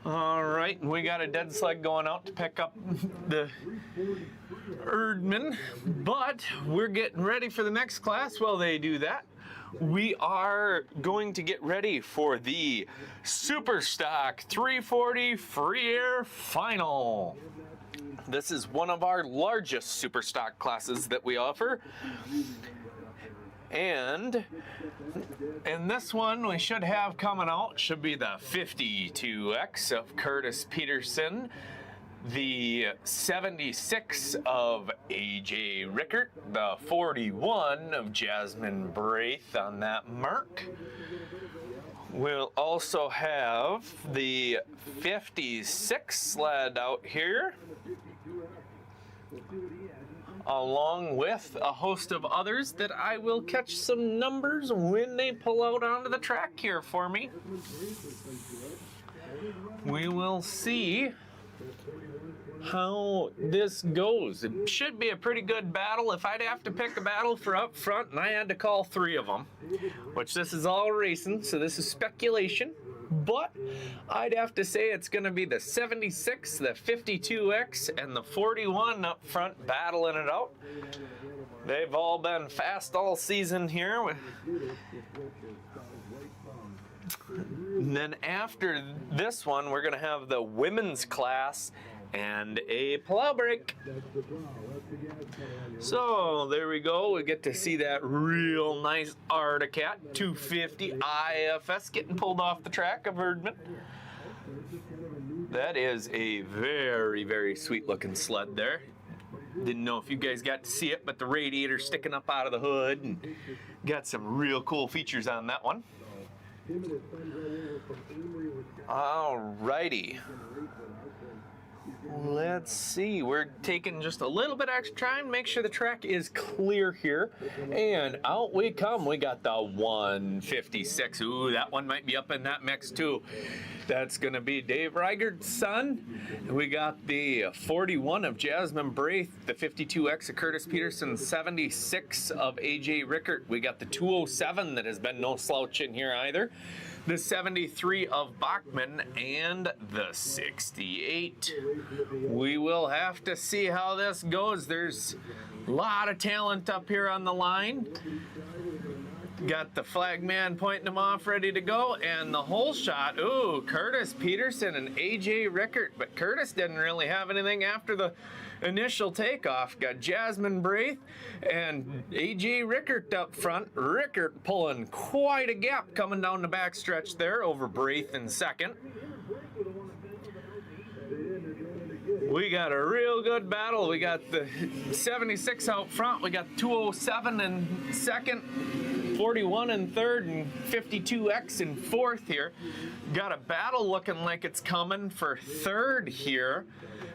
All right, we got a dead sled going out to pick up the Erdman, but we're getting ready for the next class. While they do that, we are going to get ready for the Superstock 340 Free Air Final. This is one of our largest Superstock classes that we offer. And in this one, we should have coming out, should be the 52X of Curtis Peterson, the 76 of AJ Rickert, the 41 of Jasmine Braith on that mark. We'll also have the 56 sled out here, along with a host of others that I will catch some numbers when they pull out onto the track here for me. We will see how this goes. It should be a pretty good battle. If I'd have to pick a battle for up front and I had to call 3 of them, which this is all racing, so this is speculation, but I'd have to say it's going to be the 76, the 52X, and the 41 up front battling it out. They've all been fast all season here. And then after this one, we're going to have the women's class and a plow break. So there we go. We get to see that real nice Arctic Cat 250 IFS getting pulled off the track of Erdman. That is a very, very sweet looking sled there. Didn't know if you guys got to see it, but the radiator sticking up out of the hood and got some real cool features on that one. Alrighty. Let's see, we're taking just a little bit extra time, make sure the track is clear here, and out we come. We got the 156. Ooh, that one might be up in that mix too. That's gonna be Dave Reigert's son. We got the 41 of Jasmine Braith, the 52X of Curtis Peterson, 76 of AJ Rickert. We got the 207 that has been no slouch in here either, the 73 of Bachman, and the 68. We will have to see how this goes. There's a lot of talent up here on the line. Got the flag man pointing them off, ready to go, and the whole shot. Ooh, Curtis Peterson and AJ Rickert, but Curtis didn't really have anything after the initial takeoff. Got Jasmine Braith and AJ Rickert up front. Rickert pulling quite a gap coming down the backstretch there over Braith in second. We got a real good battle. We got the 76 out front. We got 207 in second. 41 in third and 52X in fourth here. Got a battle looking like it's coming for third here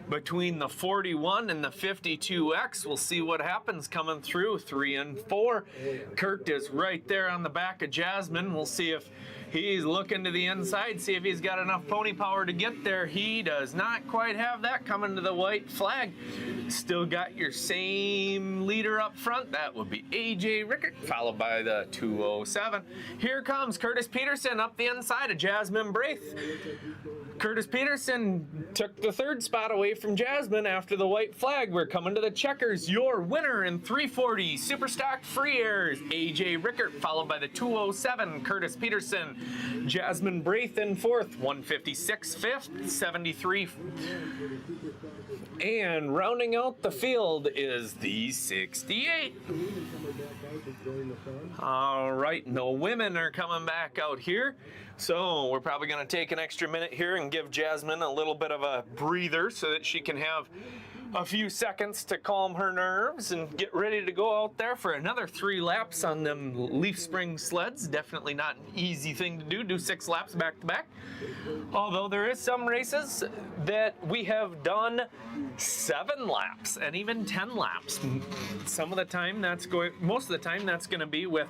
between the 41 and the 52X. We'll see what happens coming through 3 and 4. Kurt is right there on the back of Jasmine. We'll see if he's looking to the inside, see if he's got enough pony power to get there. He does not quite have that coming to the white flag. Still got your same leader up front. That would be AJ Rickert, followed by the 207. Here comes Curtis Peterson up the inside of Jasmine Braith. Curtis Peterson took the third spot away from Jasmine after the white flag. We're coming to the checkers. Your winner in 340 Superstock Free Airs, AJ Rickert, followed by the 207, Curtis Peterson. Jasmine Braith in fourth, 156 fifth, 73. And rounding out the field is the 68. All right, no women are coming back out here. So we're probably going to take an extra minute here and give Jasmine a little bit of a breather so that she can have a few seconds to calm her nerves and get ready to go out there for another 3 laps on them leaf spring sleds. Definitely not an easy thing to do 6 laps back to back. Although there is some races that we have done 7 laps and even 10 laps. Some of the time most of the time that's going to be with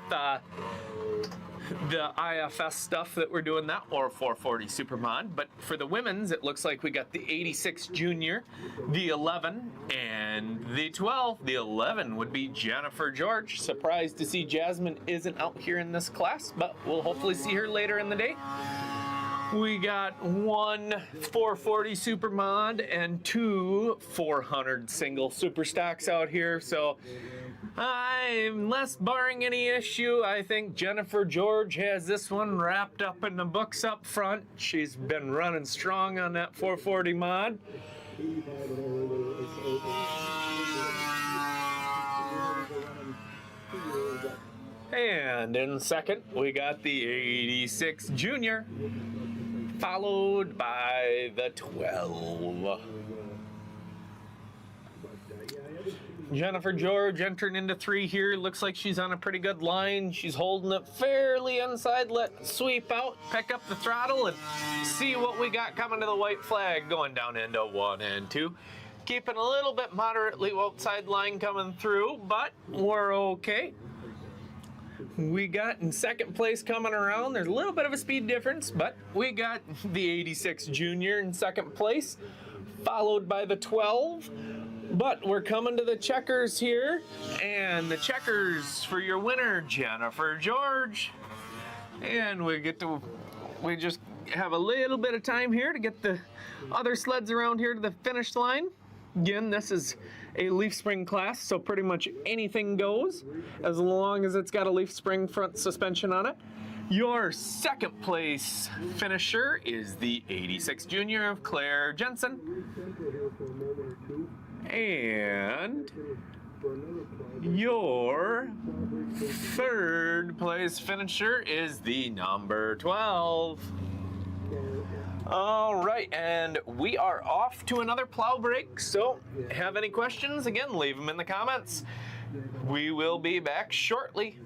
the IFS stuff that we're doing that, or 440 Supermod. But for the women's, it looks like we got the 86 Junior, the 11, and the 12. The 11 would be Jennifer George. Surprised to see Jasmine isn't out here in this class, but we'll hopefully see her later in the day. We got 1 440 Supermod and 2 400 single super stocks out here. So unless barring any issue, I think Jennifer George has this one wrapped up in the books up front. She's been running strong on that 440 mod. And in second, we got the 86 Junior, followed by the 12. Jennifer George entering into 3 here. Looks like she's on a pretty good line. She's holding it fairly inside. Let sweep out, pick up the throttle, and see what we got coming to the white flag going down into 1 and 2. Keeping a little bit moderately outside line coming through, but we're okay. We got in second place coming around. There's a little bit of a speed difference, but we got the 86 Junior in second place, followed by the 12. But we're coming to the checkers here, and the checkers for your winner, Jennifer George. And we just have a little bit of time here to get the other sleds around here to the finish line. Again, this is a leaf spring class, so pretty much anything goes as long as it's got a leaf spring front suspension on it. Your second place finisher is the 86 Junior of Claire Jensen. And your third place finisher is the number 12. All right, and we are off to another plow break. So, have any questions? Again, leave them in the comments. We will be back shortly.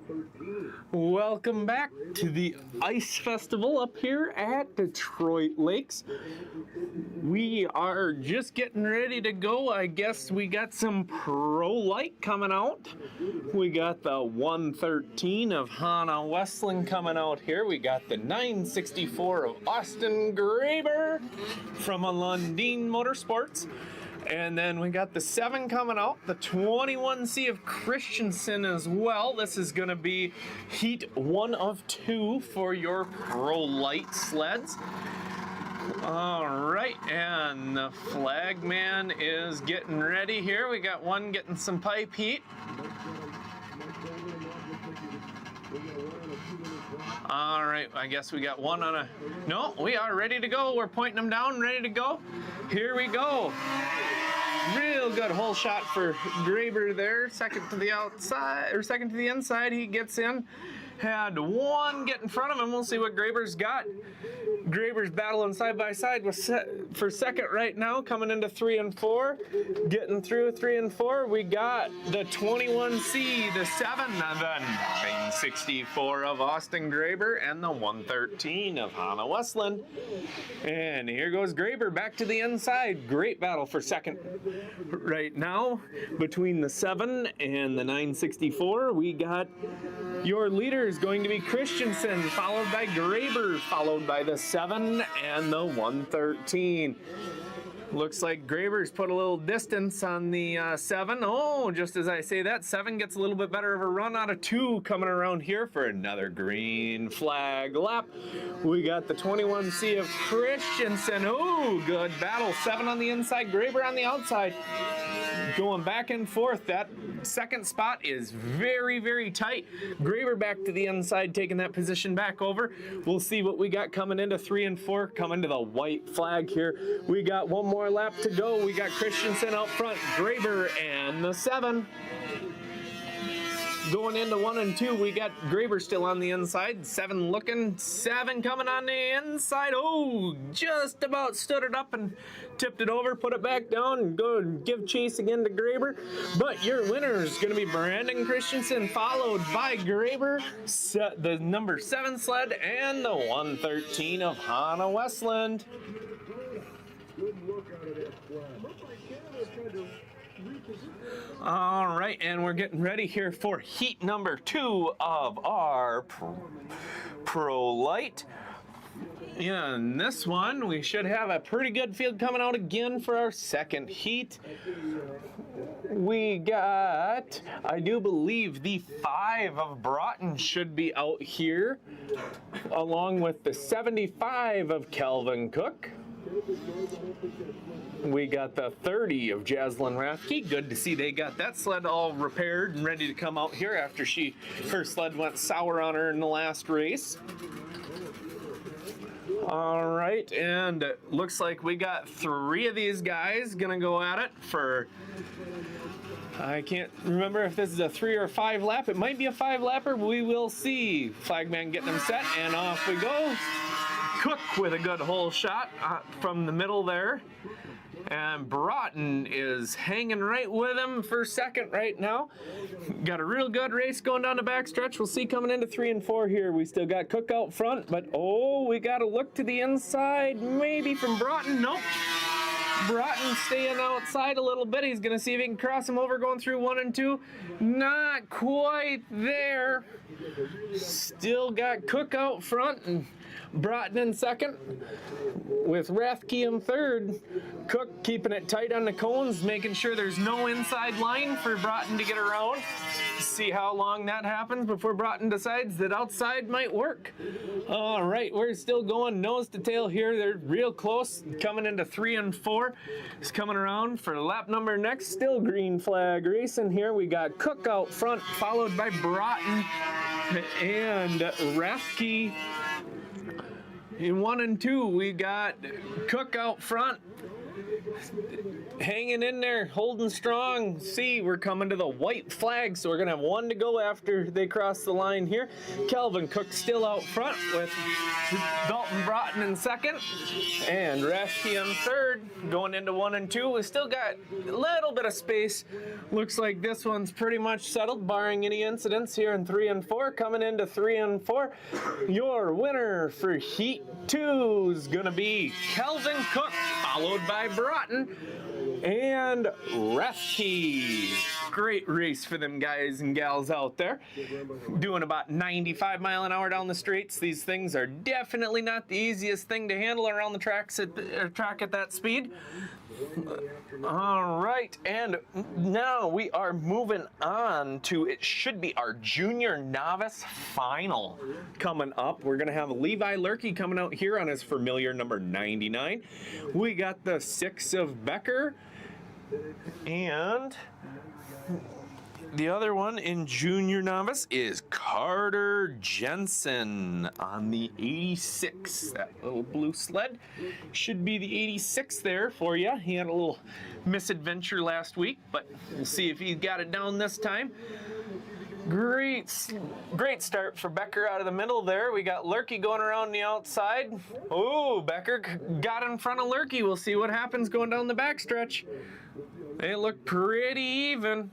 113. Welcome back to the Ice Festival up here at Detroit Lakes. We are just getting ready to go. I guess we got some Pro Light coming out. We got the 113 of Hannah Westland coming out here. We got the 964 of Austin Graber from Lundin Motorsports. And then we got the 7 coming out, the 21C of Christensen as well. This is going to be heat 1 of 2 for your Pro Light sleds. All right, and the flagman is getting ready here. We got one getting some pipe heat. All right, I guess we got one on a... No, we are ready to go. We're pointing them down, ready to go. Here we go. Real good hole shot for Graber there. Second to the outside, or second to the inside. He gets in. Had one get in front of him. We'll see what Graber's got. Graber's battling side by side with for second right now, coming into 3 and 4. Getting through 3 and 4, we got the 21C, the 7, the 964 of Austin Graber, and the 113 of Hannah Westland. And here goes Graber back to the inside. Great battle for second right now. Between the 7 and the 964, we got your leader is going to be Christensen, followed by Graber, followed by the 7 and the 113. Looks like Graber's put a little distance on the 7. Oh, just as I say that, 7 gets a little bit better of a run out of 2 coming around here for another green flag lap. We got the 21C of Christensen. Oh, good battle. 7 on the inside, Graber on the outside. Going back and forth. That second spot is very, very tight. Graber back to the inside, taking that position back over. We'll see what we got coming into 3 and 4, coming to the white flag here. We got one more lap to go. We got Christensen out front, Graber and the 7. Going into 1 and 2, we got Graber still on the inside. 7 looking, 7 coming on the inside. Oh, just about stood it up and tipped it over, put it back down, and go and give chase again to Graber. But your winner is going to be Brandon Christensen, followed by Graber, the number 7 sled, and the 113 of Hannah Westland. Good look out of that flag. Looks like Canada tried to reposition. All right, and we're getting ready here for heat number 2 of our Pro Light. In this one, we should have a pretty good field coming out again for our second heat. We got, I do believe, the 5 of Broughton should be out here, along with the 75 of Calvin Cook. We got the 30 of Jaslyn Rathke. Good to see they got that sled all repaired and ready to come out here after her sled went sour on her in the last race. All right, and it looks like we got 3 of these guys gonna go at it for, I can't remember if this is a 3 or 5 lap. It might be a 5 lapper, we will see. Flagman getting them set, and off we go. Cook with a good hole shot from the middle there. And Broughton is hanging right with him for second right now. Got a real good race going down the backstretch. We'll see coming into 3 and 4 here. We still got Cook out front, but oh, we got to look to the inside, maybe from Broughton. Nope. Broughton staying outside a little bit. He's going to see if he can cross him over going through 1 and 2. Not quite there. Still got Cook out front and Broughton in second with Rathke in third. Cook keeping it tight on the cones, making sure there's no inside line for Broughton to get around. See how long that happens before Broughton decides that outside might work. All right, we're still going nose to tail here. They're real close, coming into 3 and 4. It's coming around for lap number next. Still green flag racing here. We got Cook out front, followed by Broughton and Rathke. In 1 and 2, we got Cook out front, hanging in there, holding strong. See, we're coming to the white flag, so we're gonna have one to go after they cross the line here. Calvin Cook still out front with Dalton Broughton in second, and Reschke in third. Going into 1 and 2, we still got a little bit of space. Looks like this one's pretty much settled, barring any incidents here in 3 and 4. Coming into 3 and 4, your winner for Heat 2 is gonna be Calvin Cook, followed by Broughton and Reschke. Great race for them guys and gals out there. Doing about 95 mile an hour down the straights. These things are definitely not the easiest thing to handle around the track at that speed. All right, and now we are moving on to, it should be our junior novice final coming up. We're gonna have Levi Lurkey coming out here on his familiar number 99. We got the 6 of Becker, and the other one in junior novice is Carter Jensen on the 86. That little blue sled should be the 86 there for you. He had a little misadventure last week, but we'll see if he got it down this time. Great start for Becker out of the middle there. We got Lurkey going around the outside. Oh, Becker got in front of Lurkey. We'll see what happens going down the backstretch. They look pretty even.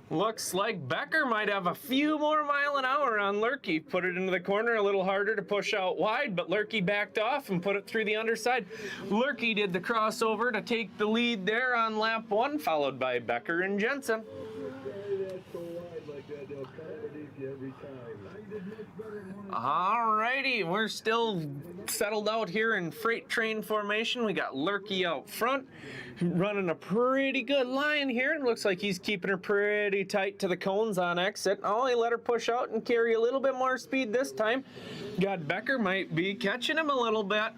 Looks like Becker might have a few more mile an hour on Lurkey. Put it into the corner, a little harder to push out wide, but Lurkey backed off and put it through the underside. Lurkey did the crossover to take the lead there on lap 1, followed by Becker and Jensen. Alrighty, we're still settled out here in freight train formation. We got Lurkey out front, running a pretty good line here. It looks like he's keeping her pretty tight to the cones on exit. Oh, he let her push out and carry a little bit more speed this time. God, Becker might be catching him a little bit.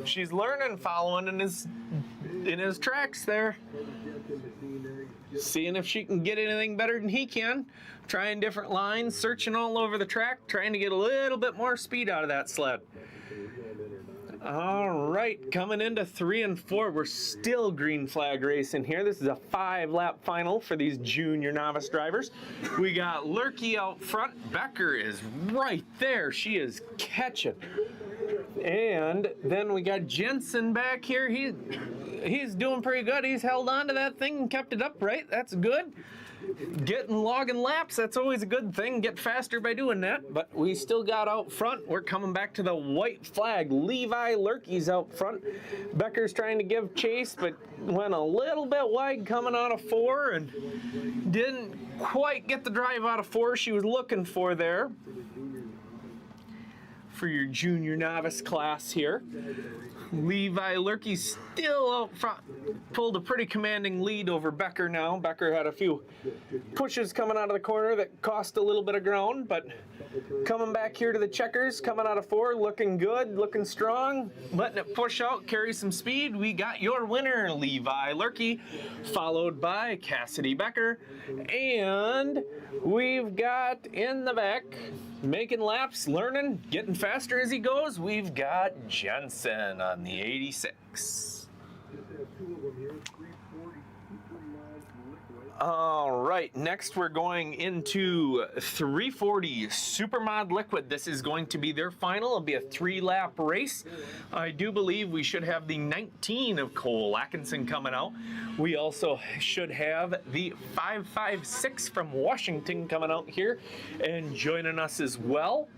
She's learning, following in his tracks there. Seeing if she can get anything better than he can. Trying different lines, searching all over the track, trying to get a little bit more speed out of that sled. All right, coming into 3 and 4, we're still green flag racing here. This is a 5-lap final for these junior novice drivers. We got Lurkey out front. Becker is right there. She is catching. And then we got Jensen back here. He's doing pretty good. He's held on to that thing and kept it upright. That's good. Logging laps, that's always a good thing. Get faster by doing that. But we still got out front. We're coming back to the white flag. Levi Lurkey's out front. Becker's trying to give chase, but went a little bit wide coming out of 4 and didn't quite get the drive out of 4 she was looking for there. For your junior novice class here. Levi Lurkey still out front. Pulled a pretty commanding lead over Becker now. Becker had a few pushes coming out of the corner that cost a little bit of ground, but coming back here to the checkers, coming out of 4, looking good, looking strong, letting it push out, carry some speed. We got your winner, Levi Lurkey, followed by Cassidy Becker, and we've got in the back, making laps, learning, getting faster as he goes, we've got Jensen on the 86. All right, next we're going into 340 Supermod Liquid. This is going to be their final. It'll be a 3-lap race. I do believe we should have the 19 of Cole Atkinson coming out. We also should have the 556 from Washington coming out here and joining us as well.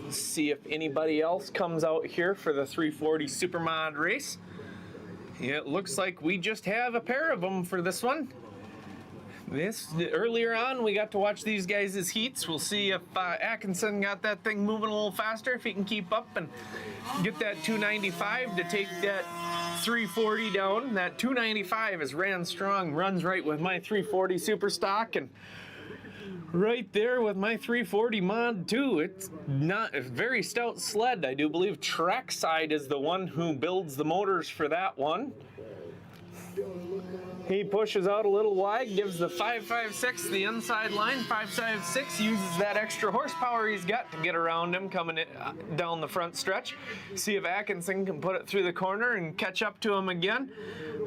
See if anybody else comes out here for the 340 Supermod race. Yeah, it looks like we just have a pair of them for this one. Earlier on, we got to watch these guys' heats. We'll see if Atkinson got that thing moving a little faster, if he can keep up and get that 295 to take that 340 down. That 295 is ran strong, runs right with my 340 Super Stock, and right there with my 340 Mod 2. It's not a very stout sled. I do believe Trackside is the one who builds the motors for that one. He pushes out a little wide, gives the 5.56 the inside line. 5.56 uses that extra horsepower he's got to get around him coming down the front stretch. See if Atkinson can put it through the corner and catch up to him again.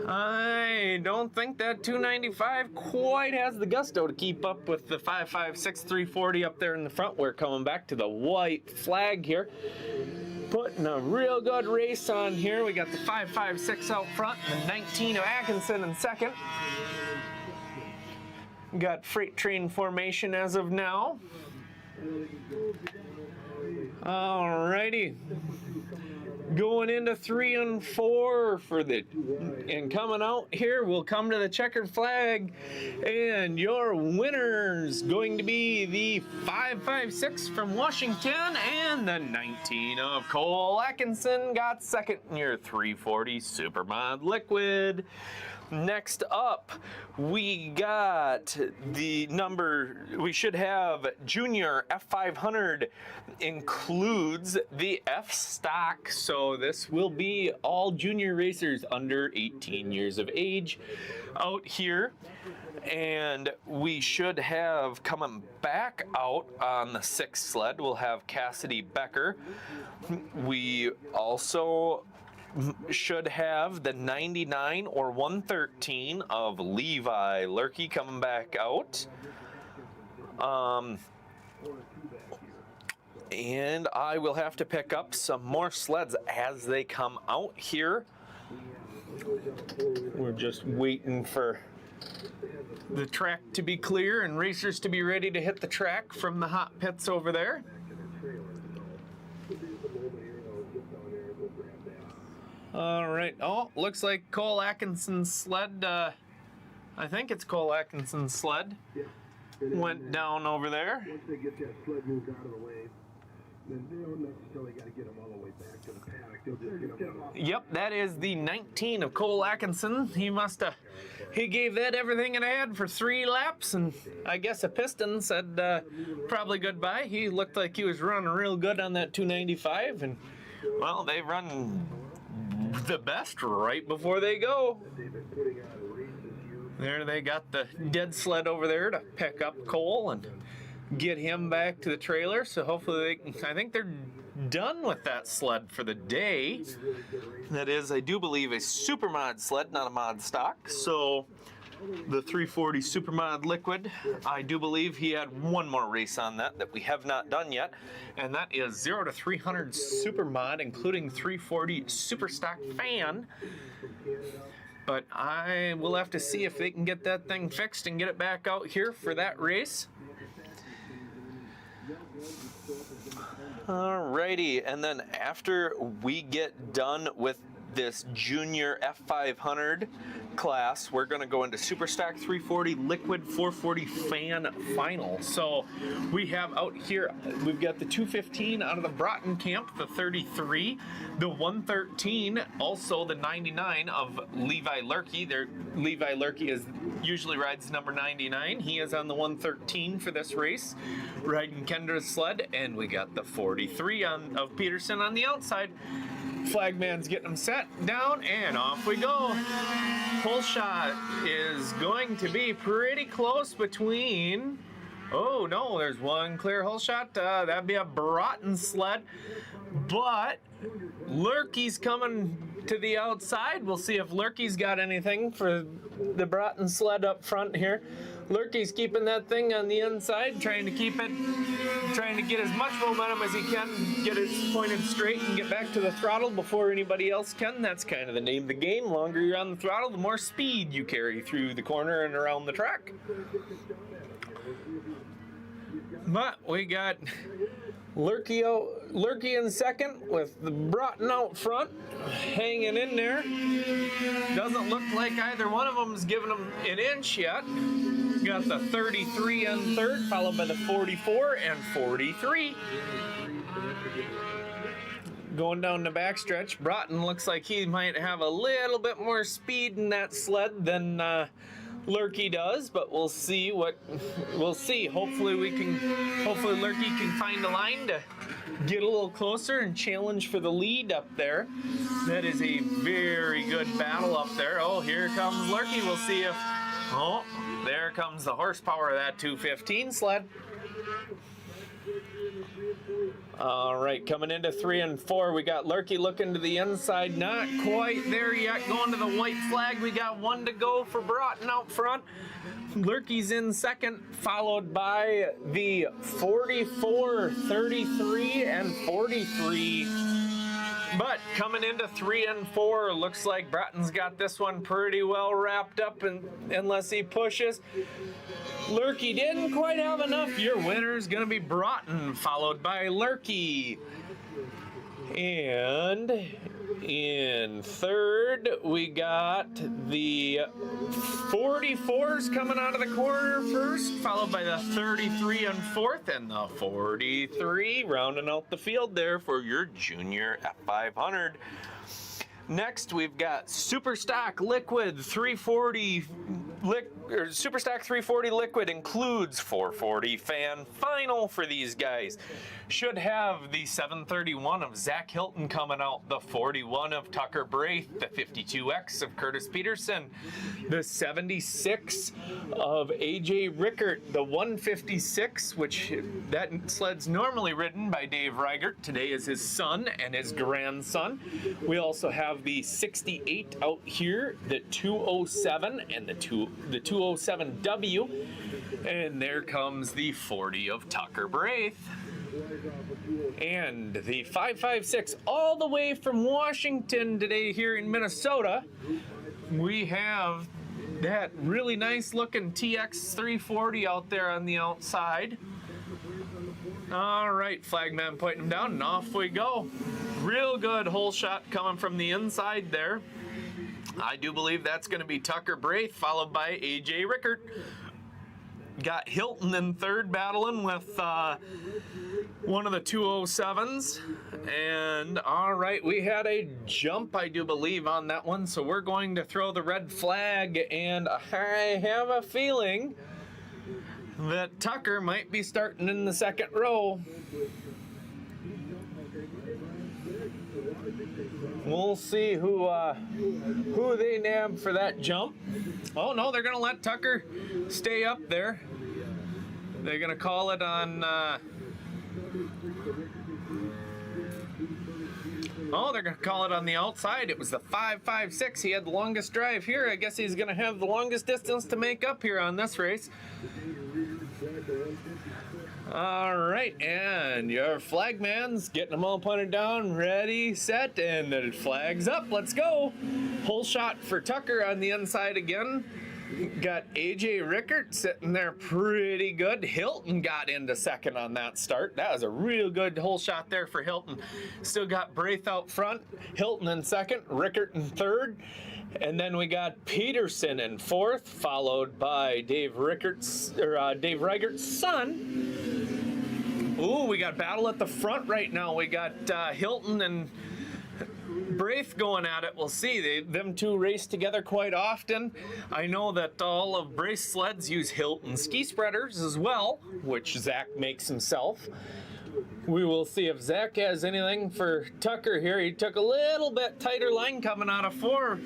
I don't think that 295 quite has the gusto to keep up with the 5.56 340 up there in the front. We're coming back to the white flag here. Putting a real good race on here. We got the 5.56 out front and the 19 of Atkinson in second. Got freight train formation as of now. Alrighty. Going into 3 and 4 and coming out here, we'll come to the checkered flag, and your winner's going to be the 5.56 from Washington, and the 19 of Cole Atkinson got second in your 340 Supermod Liquid. Next up, we got we should have Junior F500 includes the F stock. So this will be all junior racers under 18 years of age out here. And we should have coming back out on the 6th sled, we'll have Cassidy Becker. We also should have the 99 or 113 of Levi Lurkey coming back out. And I will have to pick up some more sleds as they come out here. We're just waiting for the track to be clear and racers to be ready to hit the track from the hot pits over there. All right. Oh, looks like Cole Atkinson's sled, I think it's Cole Atkinson's sled, went down over there. Once they get that sled moved out of the way, then they don't necessarily got to get them all the way back to the paddock. They'll just get them out. Yep, that is the 19 of Cole Atkinson. He gave that everything it had for 3 laps, and I guess a piston said probably goodbye. He looked like he was running real good on that 295, and well, they run the best right before they go. There they got the dead sled over there to pick up Cole and get him back to the trailer. So hopefully I think they're done with that sled for the day. That is, I do believe, a Supermod sled, not a mod stock. So the 340 Supermod Liquid, I do believe he had one more race on that we have not done yet, and that is 0 to 300 Supermod, including 340 Superstock Fan. But I will have to see if they can get that thing fixed and get it back out here for that race. Alrighty, and then after we get done with this junior F500 class, we're going to go into Superstock 340 Liquid 440 Fan Final. So we have out here, we've got the 215 out of the Broughton camp, the 33, the 113, also the 99 of Levi Lurkey. Levi Lurkey usually rides number 99. He is on the 113 for this race, riding Kendra's sled, and we got the 43 of Peterson on the outside. Flagman's getting them set down, and off we go. Pull shot is going to be pretty close between. Oh no, there's one clear hole shot. That'd be a Broughton sled, but Lurkey's coming to the outside. We'll see if Lurkey's got anything for the Broughton sled up front here. Lurkey's keeping that thing on the inside, trying to get as much momentum as he can, get it pointed straight and get back to the throttle before anybody else can. That's kind of the name of the game. The longer you're on the throttle, the more speed you carry through the corner and around the track. But we got Lurkey in second with the Broughton out front, hanging in there. Doesn't look like either one of them's giving them an inch yet. Got the 33 in third, followed by the 44 and 43. Going down the backstretch, Broughton looks like he might have a little bit more speed in that sled than Lurky does, but we'll see what we'll see. Hopefully Lurky can find a line to get a little closer and challenge for the lead up there. That is a very good battle up there. Oh, here comes Lurky. We'll see if there comes the horsepower of that 215 sled. All right, coming into 3 and 4, we got Lurky looking to the inside. Not quite there yet. Going to the white flag. We got 1 to go for Broughton out front. Lurky's in second, followed by the 44, 33, and 43. But coming into 3 and 4, looks like Broughton's got this one pretty well wrapped up, unless he pushes. Lurky didn't quite have enough. Your winner is going to be Broughton, followed by Lurky. And in third, we got the 44s coming out of the corner first, followed by the 33 and fourth, and the 43 rounding out the field there for your junior F500. Next, we've got Superstock Liquid 340. Superstock 340 Liquid includes 440 fan final for these guys. Should have the 731 of Zach Hilton coming out, the 41 of Tucker Braith, the 52X of Curtis Peterson, the 76 of AJ Rickert, the 156, which that sled's normally ridden by Dave Reigert. Today is his son and his grandson. We also have the 68 out here, the 207 and the 207W, and there comes the 40 of Tucker Braith. And the 556 all the way from Washington today here in Minnesota. We have that really nice looking TX 340 out there on the outside. All right, flagman pointing him down, and off we go. Real good hole shot coming from the inside there. I do believe that's going to be Tucker Braith, followed by AJ Rickert. Got Hilton in third, battling with one of the 207s. And all right, we had a jump, I do believe, on that one, so we're going to throw the red flag, and I have a feeling that Tucker might be starting in the second row. We'll see who they nab for that jump. Oh no, they're gonna let Tucker stay up there. They're gonna call it on. Oh, they're gonna call it on the outside. It was the 556. He had the longest drive here. I guess he's gonna have the longest distance to make up here on this race. All right, and your flagman's getting them all pointed down, ready, set, and the flag's up. Let's go. Hole shot for Tucker on the inside again. Got AJ Rickert sitting there pretty good. Hilton got into second on that start. That was a real good hole shot there for Hilton. Still got Braith out front, Hilton in second, Rickert in third. And then we got Peterson in fourth, followed by Dave Reigert's son. Ooh, we got battle at the front right now. We got Hilton and Braith going at it. We'll see. Them two race together quite often. I know that all of Braith's sleds use Hilton ski spreaders as well, which Zach makes himself. We will see if Zach has anything for Tucker here. He took a little bit tighter line coming out of 4,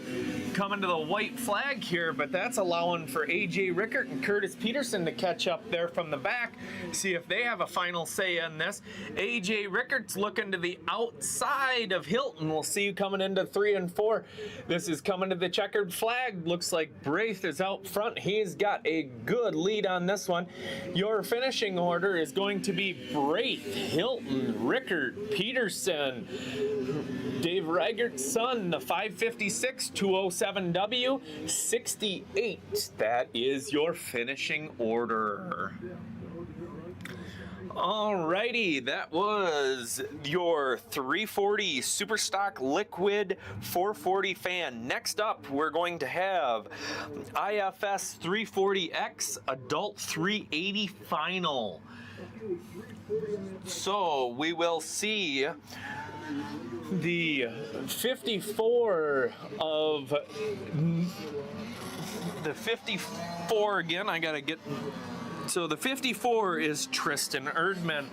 coming to the white flag here, but that's allowing for AJ Rickert and Curtis Peterson to catch up there from the back. See if they have a final say in this. AJ Rickert's looking to the outside of Hilton. We'll see you coming into 3 and 4. This is coming to the checkered flag. Looks like Braith is out front. He's got a good lead on this one. Your finishing order is going to be Braith, Hilton, Rickert, Peterson, Dave Reigert's son, the 556, 207W, 68. That is your finishing order. Alrighty, that was your 340 Superstock Liquid 440 fan. Next up, we're going to have IFS 340X Adult 380 Final. So we will see the 54 of the 54 again. I gotta get. So the 54 is Tristan Erdman.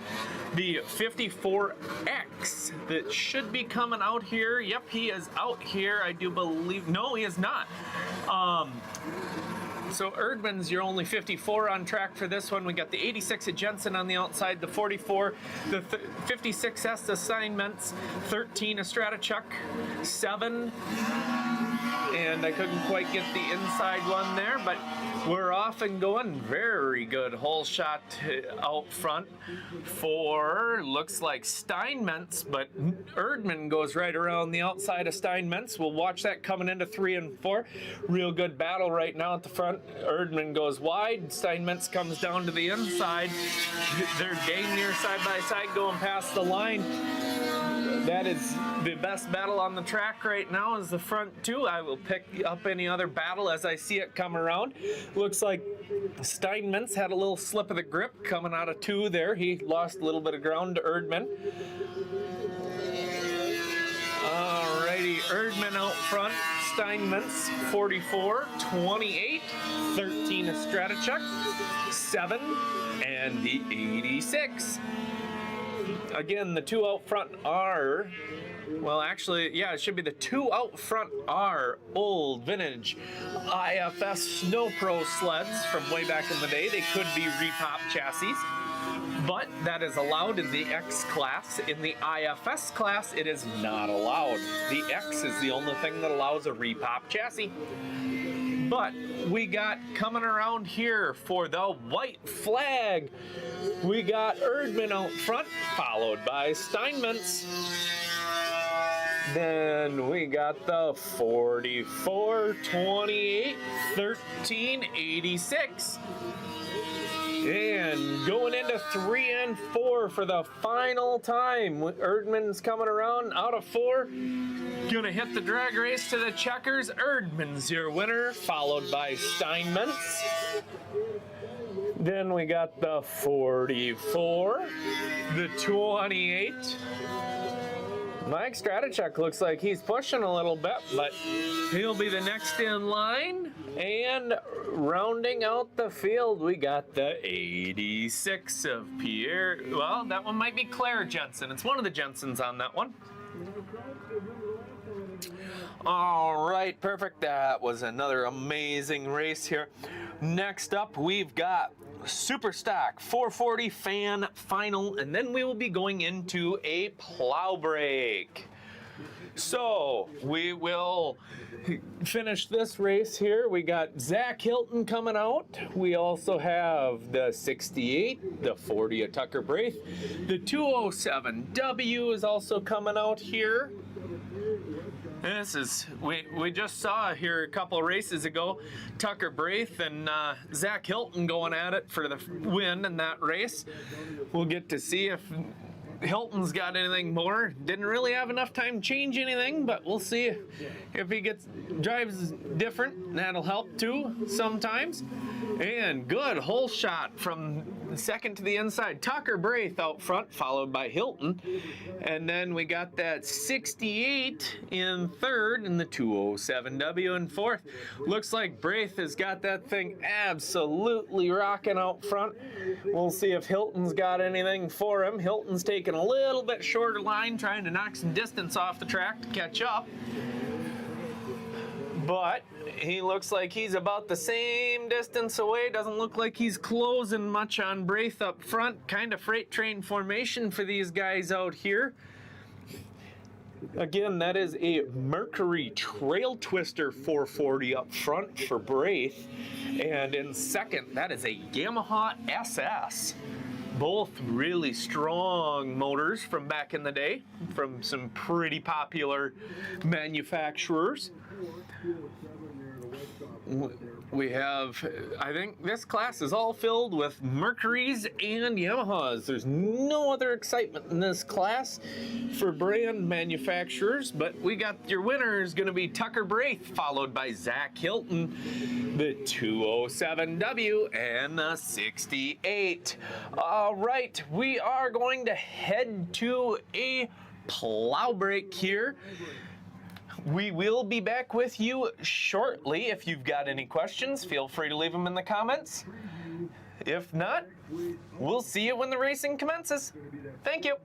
The 54X that should be coming out here. Yep, he is out here. I do believe. No, he is not. So Erdman's your only 54 on track for this one. We got the 86 at Jensen on the outside, the 44, the 56S assignments, 13 a Stratichuk, 7, and I couldn't quite get the inside one there, but we're off and going. Very good hole shot out front for, looks like Steinmetz, but Erdman goes right around the outside of Steinmetz. We'll watch that coming into 3 and 4. Real good battle right now at the front. Erdman goes wide. Steinmetz comes down to the inside. They're dang near side by side going past the line. That is the best battle on the track right now is the front two. I will pick up any other battle as I see it come around. Looks like Steinmetz had a little slip of the grip coming out of 2 there. He lost a little bit of ground to Erdman. Alrighty, Erdman out front. Steinmetz 44, 28, 13 a Stratichuk, 7, and the 86. Again, the 2 out front are, well, actually, yeah, it should be the 2 out front are old vintage IFS Snow Pro sleds from way back in the day. They could be repop chassis, but that is allowed in the X class. In the IFS class, it is not allowed. The X is the only thing that allows a repop chassis. But we got coming around here for the white flag. We got Erdman out front, followed by Steinmetz. Then we got the 44, 28, 13, 86. And going into 3 and 4 for the final time. Erdman's coming around out of 4. Gonna hit the drag race to the checkers. Erdman's your winner, followed by Steinmetz. Then we got the 44, the 28. Mike Stratichuk looks like he's pushing a little bit, but he'll be the next in line. And rounding out the field, we got the 86 of Pierre. Well, that one might be Claire Jensen. It's one of the Jensens on that one. All right, perfect. That was another amazing race here. Next up, we've got Super Stock 440 Fan Final, and then we will be going into a plow break. So we will finish this race here. We got Zach Hilton coming out. We also have the 68, the 40 of Tucker Braith. The 207W is also coming out here. This is, we just saw here a couple of races ago, Tucker Braith and Zach Hilton going at it for the win in that race. We'll get to see if Hilton's got anything more. Didn't really have enough time to change anything, but we'll see if he drives different. That'll help too sometimes. And good hole shot from second to the inside. Tucker Braith out front, followed by Hilton. And then we got that 68 in third and the 207W in fourth. Looks like Braith has got that thing absolutely rocking out front. We'll see if Hilton's got anything for him. Hilton's taking a little bit shorter line, trying to knock some distance off the track to catch up. But he looks like he's about the same distance away. Doesn't look like he's closing much on Braith up front. Kind of freight train formation for these guys out here. Again, that is a Mercury Trail Twister 440 up front for Braith. And in second, that is a Yamaha SS. Both really strong motors from back in the day, from some pretty popular manufacturers. We have, I think this class is all filled with Mercuries and Yamahas. There's no other excitement in this class for brand manufacturers, but we got your winner is going to be Tucker Braith, followed by Zach Hilton, the 207W, and the 68. All right, we are going to head to a plow break here. We will be back with you shortly. If you've got any questions, feel free to leave them in the comments. If not, we'll see you when the racing commences. Thank you.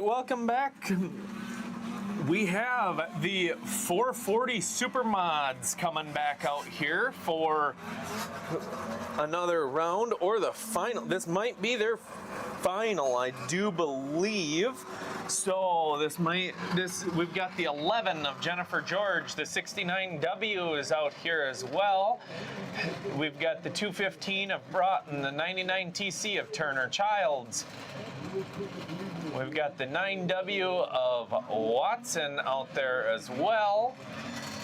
welcome back. We have the 440 Supermods coming back out here for another round, or the final. This might be their final, I do believe. So we've got the 11 of Jennifer George, the 69W is out here as well. We've got the 215 of Broughton, the 99 TC of Turner Childs. We've got the 9W of Watson out there as well.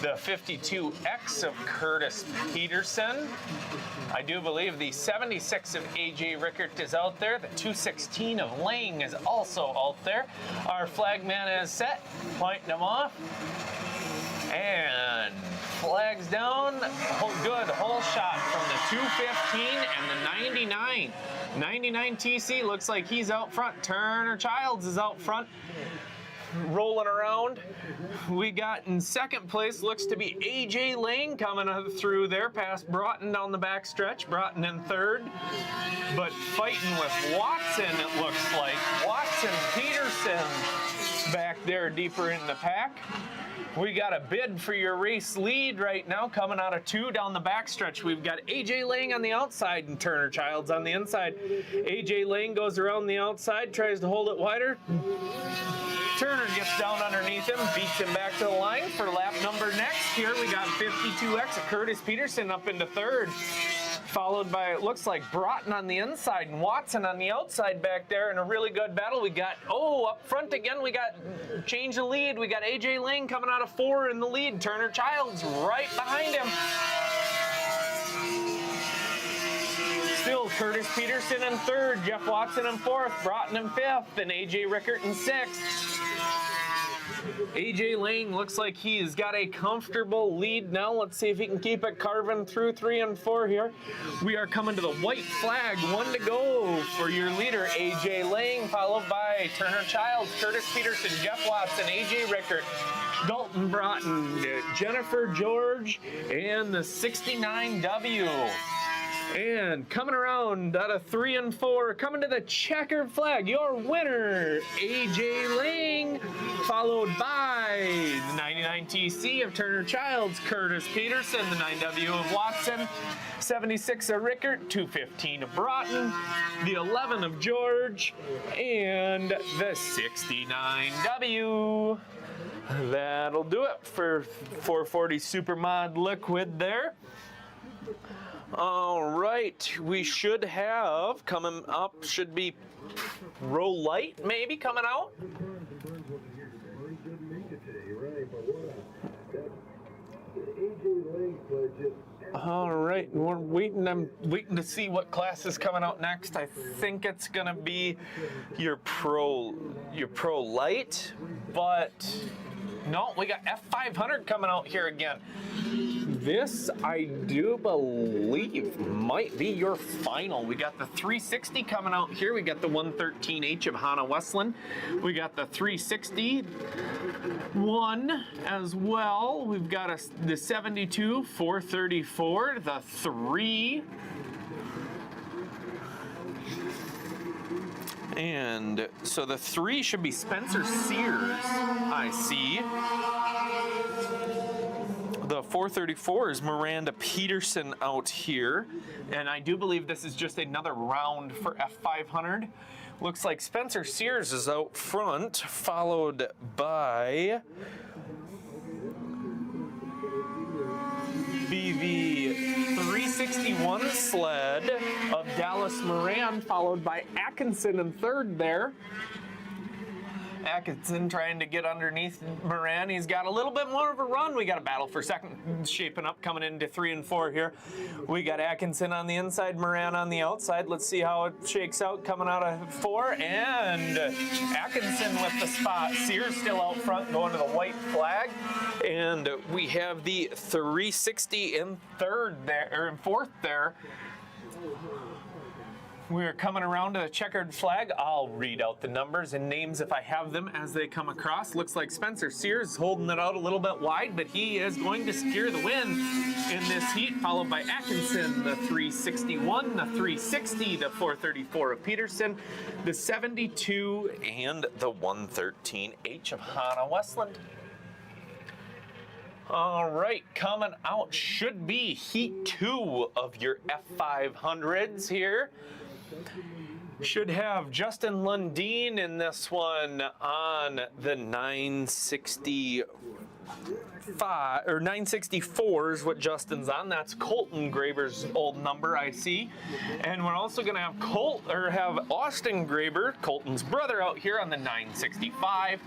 The 52X of Curtis Peterson. I do believe the 76 of AJ Rickert is out there. The 216 of Lang is also out there. Our flagman is set, pointing them off. And flags down. Good hole shot from the 215 and the 99. 99 TC looks like he's out front. Turner Childs is out front, rolling around. We got in second place, looks to be AJ Lang coming through there past Broughton down the back stretch. Broughton in third, but fighting with Watson, it looks like. Watson Peterson back there deeper in the pack. We got a bid for your race lead right now coming out of 2 down the backstretch. We've got AJ Lang on the outside and Turner Childs on the inside. AJ Lang goes around the outside, tries to hold it wider. Turner gets down underneath him, beats him back to the line for lap number next. Here we got 52X of Curtis Peterson up into third, followed by, it looks like, Broughton on the inside and Watson on the outside back there in a really good battle. We got, up front again, we got change the lead. We got AJ Lang coming out of 4 in the lead. Turner Childs right behind him. Still Curtis Peterson in third, Jeff Watson in fourth, Broughton in fifth, and AJ Rickert in sixth. AJ Lang looks like he's got a comfortable lead now. Let's see if he can keep it carving through 3 and 4 here. We are coming to the white flag, 1 to go for your leader, AJ Lang, followed by Turner Childs, Curtis Peterson, Jeff Watson, AJ Rickert, Dalton Broughton, Jennifer George, and the 69W. And coming around out of 3 and 4, coming to the checkered flag, your winner, AJ Lang, followed by the 99 TC of Turner Childs, Curtis Peterson, the 9W of Watson, 76 of Rickert, 215 of Broughton, the 11 of George, and the 69W. That'll do it for 440 Supermod Liquid there. All right, we should have coming up, should be Pro Light maybe coming out. All right, we're waiting. I'm waiting to see what class is coming out next. I think it's gonna be your Pro Light, but no, we got F500 coming out here again. This, I do believe, might be your final. We got the 360 coming out here. We got the 113H of Hannah Westland. We got the 361 as well. We've got the 72, 434, the 3. And so the 3 should be Spencer Sears, I see. The 434 is Miranda Peterson out here. And I do believe this is just another round for F500. Looks like Spencer Sears is out front, followed by the 361 sled of Dallas Moran, followed by Atkinson in third there. Atkinson trying to get underneath Moran. He's got a little bit more of a run. We got a battle for second shaping up coming into 3 and 4 here. We got Atkinson on the inside, Moran on the outside. Let's see how it shakes out coming out of 4. And Atkinson with the spot. Sears still out front going to the white flag. And we have the 360 in third there, or in fourth there. We're coming around to the checkered flag. I'll read out the numbers and names if I have them as they come across. Looks like Spencer Sears is holding it out a little bit wide, but he is going to secure the win. in this heat, followed by Atkinson, the 361, the 360, the 434 of Peterson, the 72, and the 113H of Hannah Westland. All right, coming out should be Heat 2 of your F500s here. Should have Justin Lundeen in this one on the 964 is what Justin's on. That's Colton Graber's old number, I see. And we're also going to have Austin Graber, Colton's brother, out here on the 965.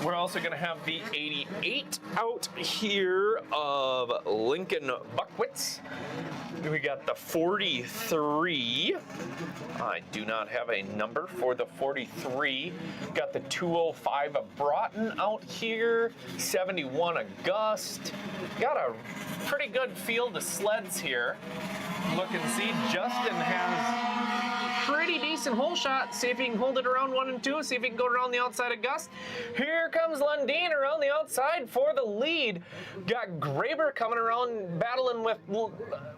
We're also going to have the 88 out here of Lincoln Buckwitz. We got the 43. I do not have a number for the 43. Got the 205 of Broughton out here. 71 of Gust. Got a pretty good field of sleds here. Look and see, Justin has pretty decent hole shot. See if he can hold it around 1 and 2. See if he can go around the outside of Gust. Here comes Lundeen around the outside for the lead. Got Graber coming around battling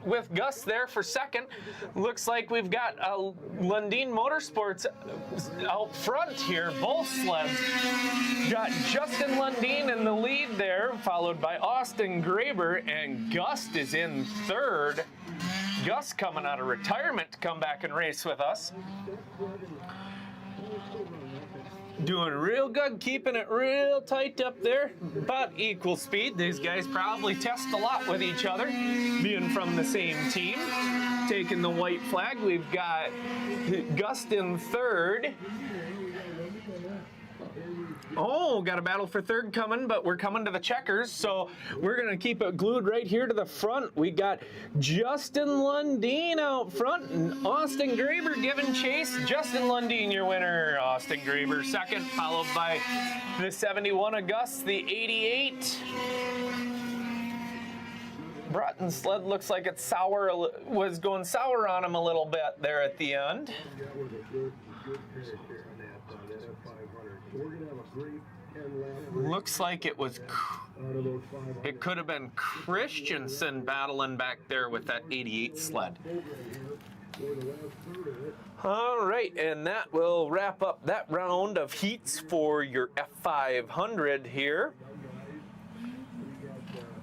with Gust there for second. Looks like we've got Lundeen Motorsports out front here, both sleds. Got Justin Lundeen in the lead there, followed by Austin Graber, and Gust is in third. Gus coming out of retirement to come back and race with us. Doing real good, keeping it real tight up there. About equal speed. These guys probably test a lot with each other, being from the same team. Taking the white flag, we've got Gus in third. Oh, got a battle for third coming, but we're coming to the checkers, so we're going to keep it glued right here to the front. We got Justin Lundeen out front and Austin Graber giving chase. Justin Lundeen, your winner. Austin Graber second, followed by the 71 of Gus, the 88. Broughton's sled looks like it's was going sour on him a little bit there at the end. Looks like it could have been Christensen battling back there with that 88 sled. All right, and that will wrap up that round of heats for your F500 here.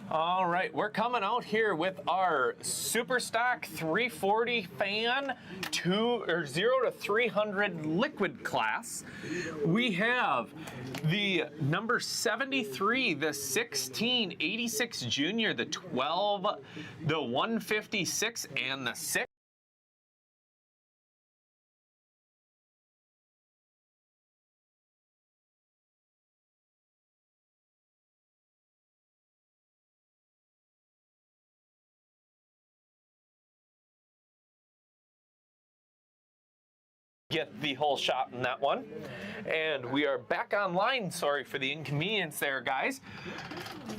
All right, we're coming out here with our Superstock 340 fan 0 to 300 liquid class. We have the number 73, the 1686 Junior, the 12, the 156, and the 6. Get the whole shot in that one. And we are back online. Sorry for the inconvenience there, guys.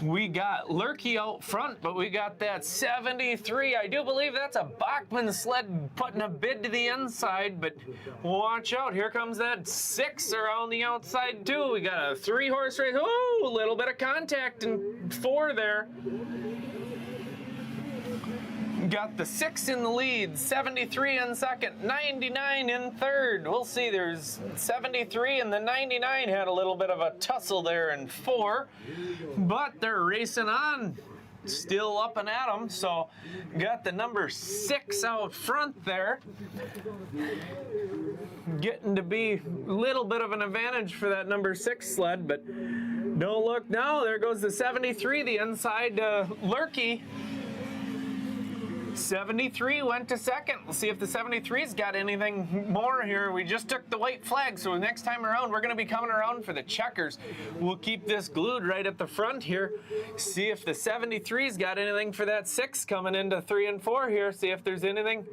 We got Lurkey out front, but we got that 73. I do believe that's a Bachmann sled putting a bid to the inside, but watch out. Here comes that 6 around the outside, too. We got a 3-horse race. Oh, a little bit of contact in 4 there. Got the 6 in the lead, 73 in second, 99 in third. We'll see, there's 73 and the 99 had a little bit of a tussle there in 4, but they're racing on, still up and at them. So got the number 6 out front there, getting to be a little bit of an advantage for that number 6 sled, but don't look now, there goes the 73, the inside Lurkey. 73 went to second. We'll see if the 73's got anything more here. We just took the white flag, so next time around, we're going to be coming around for the checkers. We'll keep this glued right at the front here. See if the 73's got anything for that 6 coming into 3 and 4 here. See if there's anything.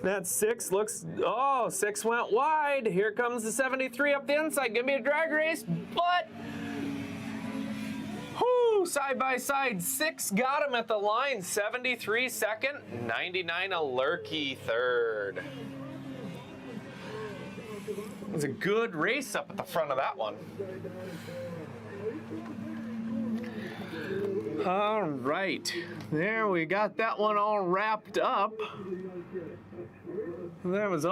That 6 looks, oh, 6 went wide. Here comes the 73 up the inside. Give me a drag race, but side by side, 6 got him at the line, 73 second, 99 a Lurkey third. It was a good race up at the front of that one. All right, there we got that one all wrapped up. That was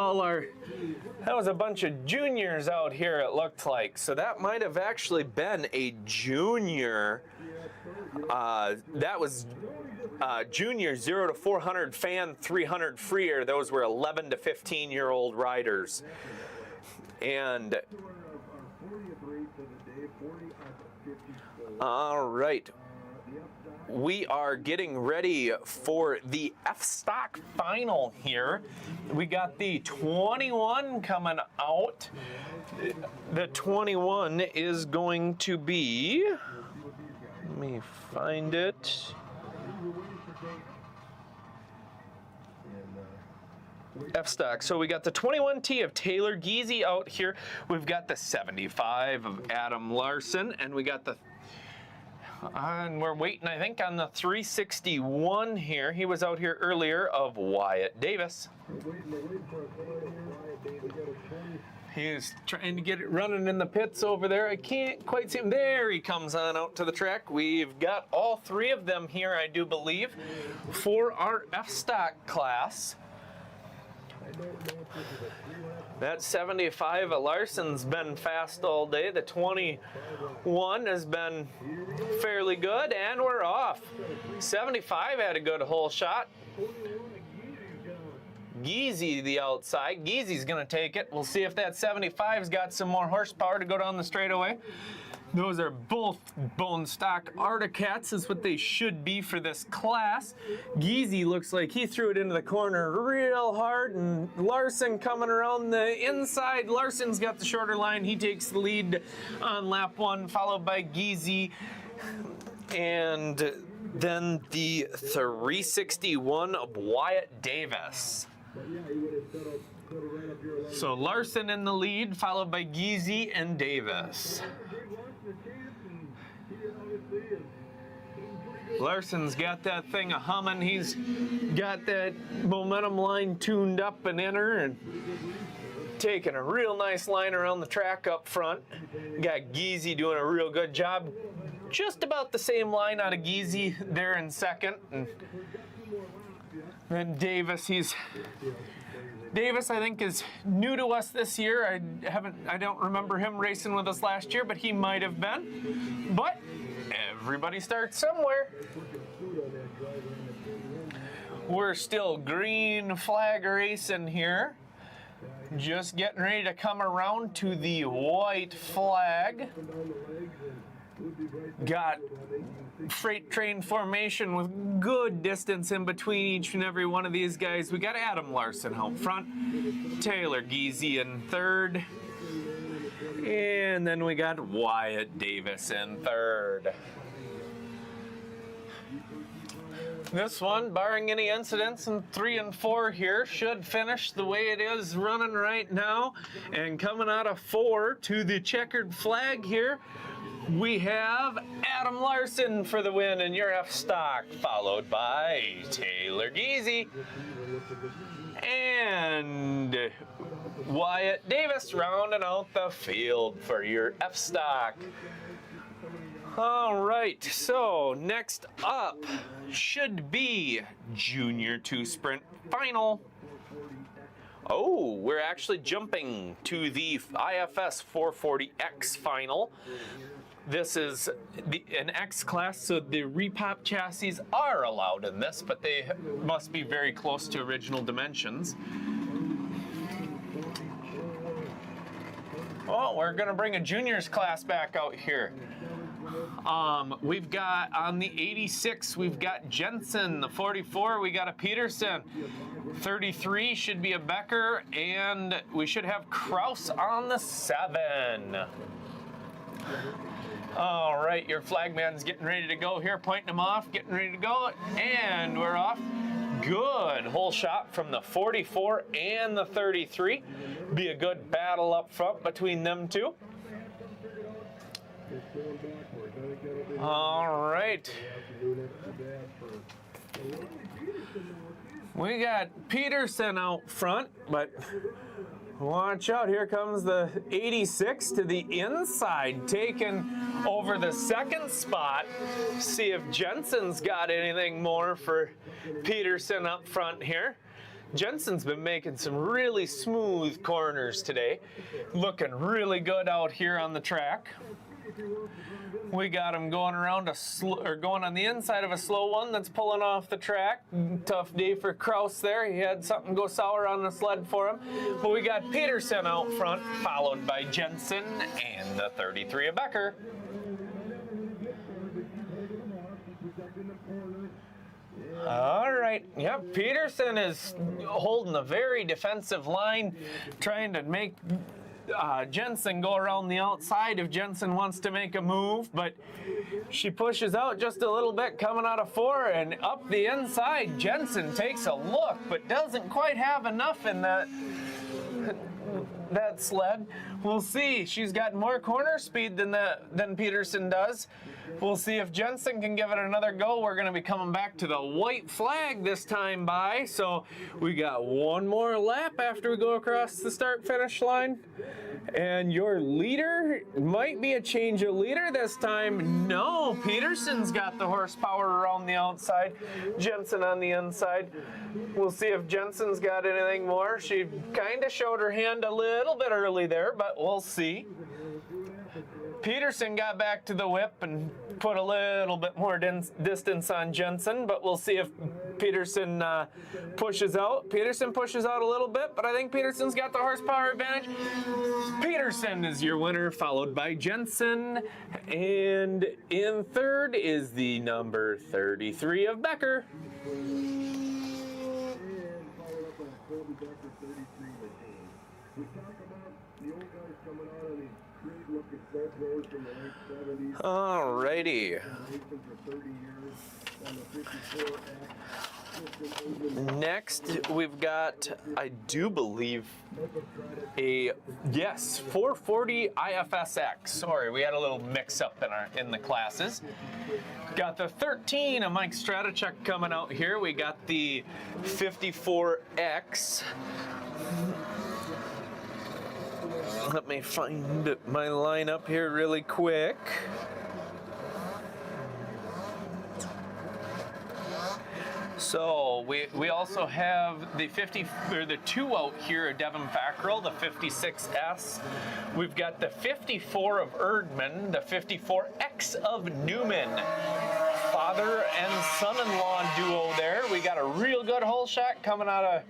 a bunch of juniors out here, it looked like. So that might have actually been a junior. That was junior 0 to 400 fan 300 freer. Those were 11 to 15-year-old riders. And all right, we are getting ready for the F-Stock final here. We got the 21 coming out. The 21 is going to be, let me find it. F-Stock. So we got the 21T of Taylor Giese out here. We've got the 75 of Adam Larson, and we got the and we're waiting, I think, on the 361 here. He was out here earlier of Wyatt Davis. He's trying to get it running in the pits over there. I can't quite see him. There he comes on out to the track. We've got all three of them here, I do believe, for our F-Stock class. That 75 of Larson's been fast all day. The 21 has been fairly good, and we're off. 75 had a good hole shot. Giese the outside. Giese's gonna take it. We'll see if that 75's got some more horsepower to go down the straightaway. Those are both bone stock Articats, is what they should be for this class. Giese looks like he threw it into the corner real hard, and Larson coming around the inside. Larson's got the shorter line. He takes the lead on lap 1, followed by Giese. And then the 361 of Wyatt Davis. So Larson in the lead, followed by Giese and Davis. Larson's got that thing a humming. He's got that momentum line tuned up and in her, and taking a real nice line around the track up front. Got Giese doing a real good job. Just about the same line out of Giese there in second. And then Davis, Davis, I think, is new to us this year. I don't remember him racing with us last year, but he might have been. But everybody starts somewhere. We're still green flag racing here. Just getting ready to come around to the white flag. Got freight train formation with good distance in between each and every one of these guys. We got Adam Larson out front, Taylor Giese in third, and then we got Wyatt Davis in third. This one, barring any incidents in 3 and 4 here, should finish the way it is running right now. And coming out of 4 to the checkered flag here, we have Adam Larson for the win in your F-Stock, followed by Taylor Giese and Wyatt Davis rounding out the field for your F-Stock. All right, so next up should be Junior 2 Sprint Final. Oh, we're actually jumping to the IFS 440X Final. This is an X class, so the repop chassis are allowed in this, but they must be very close to original dimensions. Oh, we're gonna bring a juniors class back out here. We've got on the 86, we've got Jensen. The 44, we got a Peterson. 33 should be a Becker, and we should have Kraus on the 7. All right, your flagman's getting ready to go here, pointing them off, getting ready to go, and we're off. Good whole shot from the 44 and the 33. Be a good battle up front between them two. All right. We got Peterson out front, but Watch out, here comes the 86 to the inside, taking over the second spot. See if Jensen's got anything more for Peterson up front here. Jensen's been making some really smooth corners today. Looking really good out here on the track. We got him going around going on the inside of a slow one that's pulling off the track. Tough day for Kraus there. He had something go sour on the sled for him. But we got Peterson out front, followed by Jensen and the 33 of Becker. All right. Yep, Peterson is holding a very defensive line, trying to make Jensen go around the outside if Jensen wants to make a move, but she pushes out just a little bit coming out of 4 and up the inside. Jensen takes a look, but doesn't quite have enough in that sled. We'll see. She's got more corner speed than Peterson does. We'll see if Jensen can give it another go. We're going to be coming back to the white flag this time by. So we got one more lap after we go across the start-finish line. And your leader might be a change of leader this time. No, Peterson's got the horsepower around the outside. Jensen on the inside. We'll see if Jensen's got anything more. She kind of showed her hand a little bit early there, but we'll see. Peterson got back to the whip and put a little bit more distance on Jensen, but we'll see if Peterson pushes out. Peterson pushes out a little bit, but I think Peterson's got the horsepower advantage. Peterson is your winner, followed by Jensen. And in third is the number 33 of Becker. Alrighty. Next, we've got, I do believe, a 440 IFSX. Sorry, we had a little mix-up in the classes. Got the 13 of Mike Stratichuk coming out here. We got the 54X. Let me find my lineup here really quick. So we also have the 2 out here of Devin Fackrell, the 56S. We've got the 54 of Erdman, the 54X of Newman. Father and son-in-law duo there. We got a real good hole shot coming out of,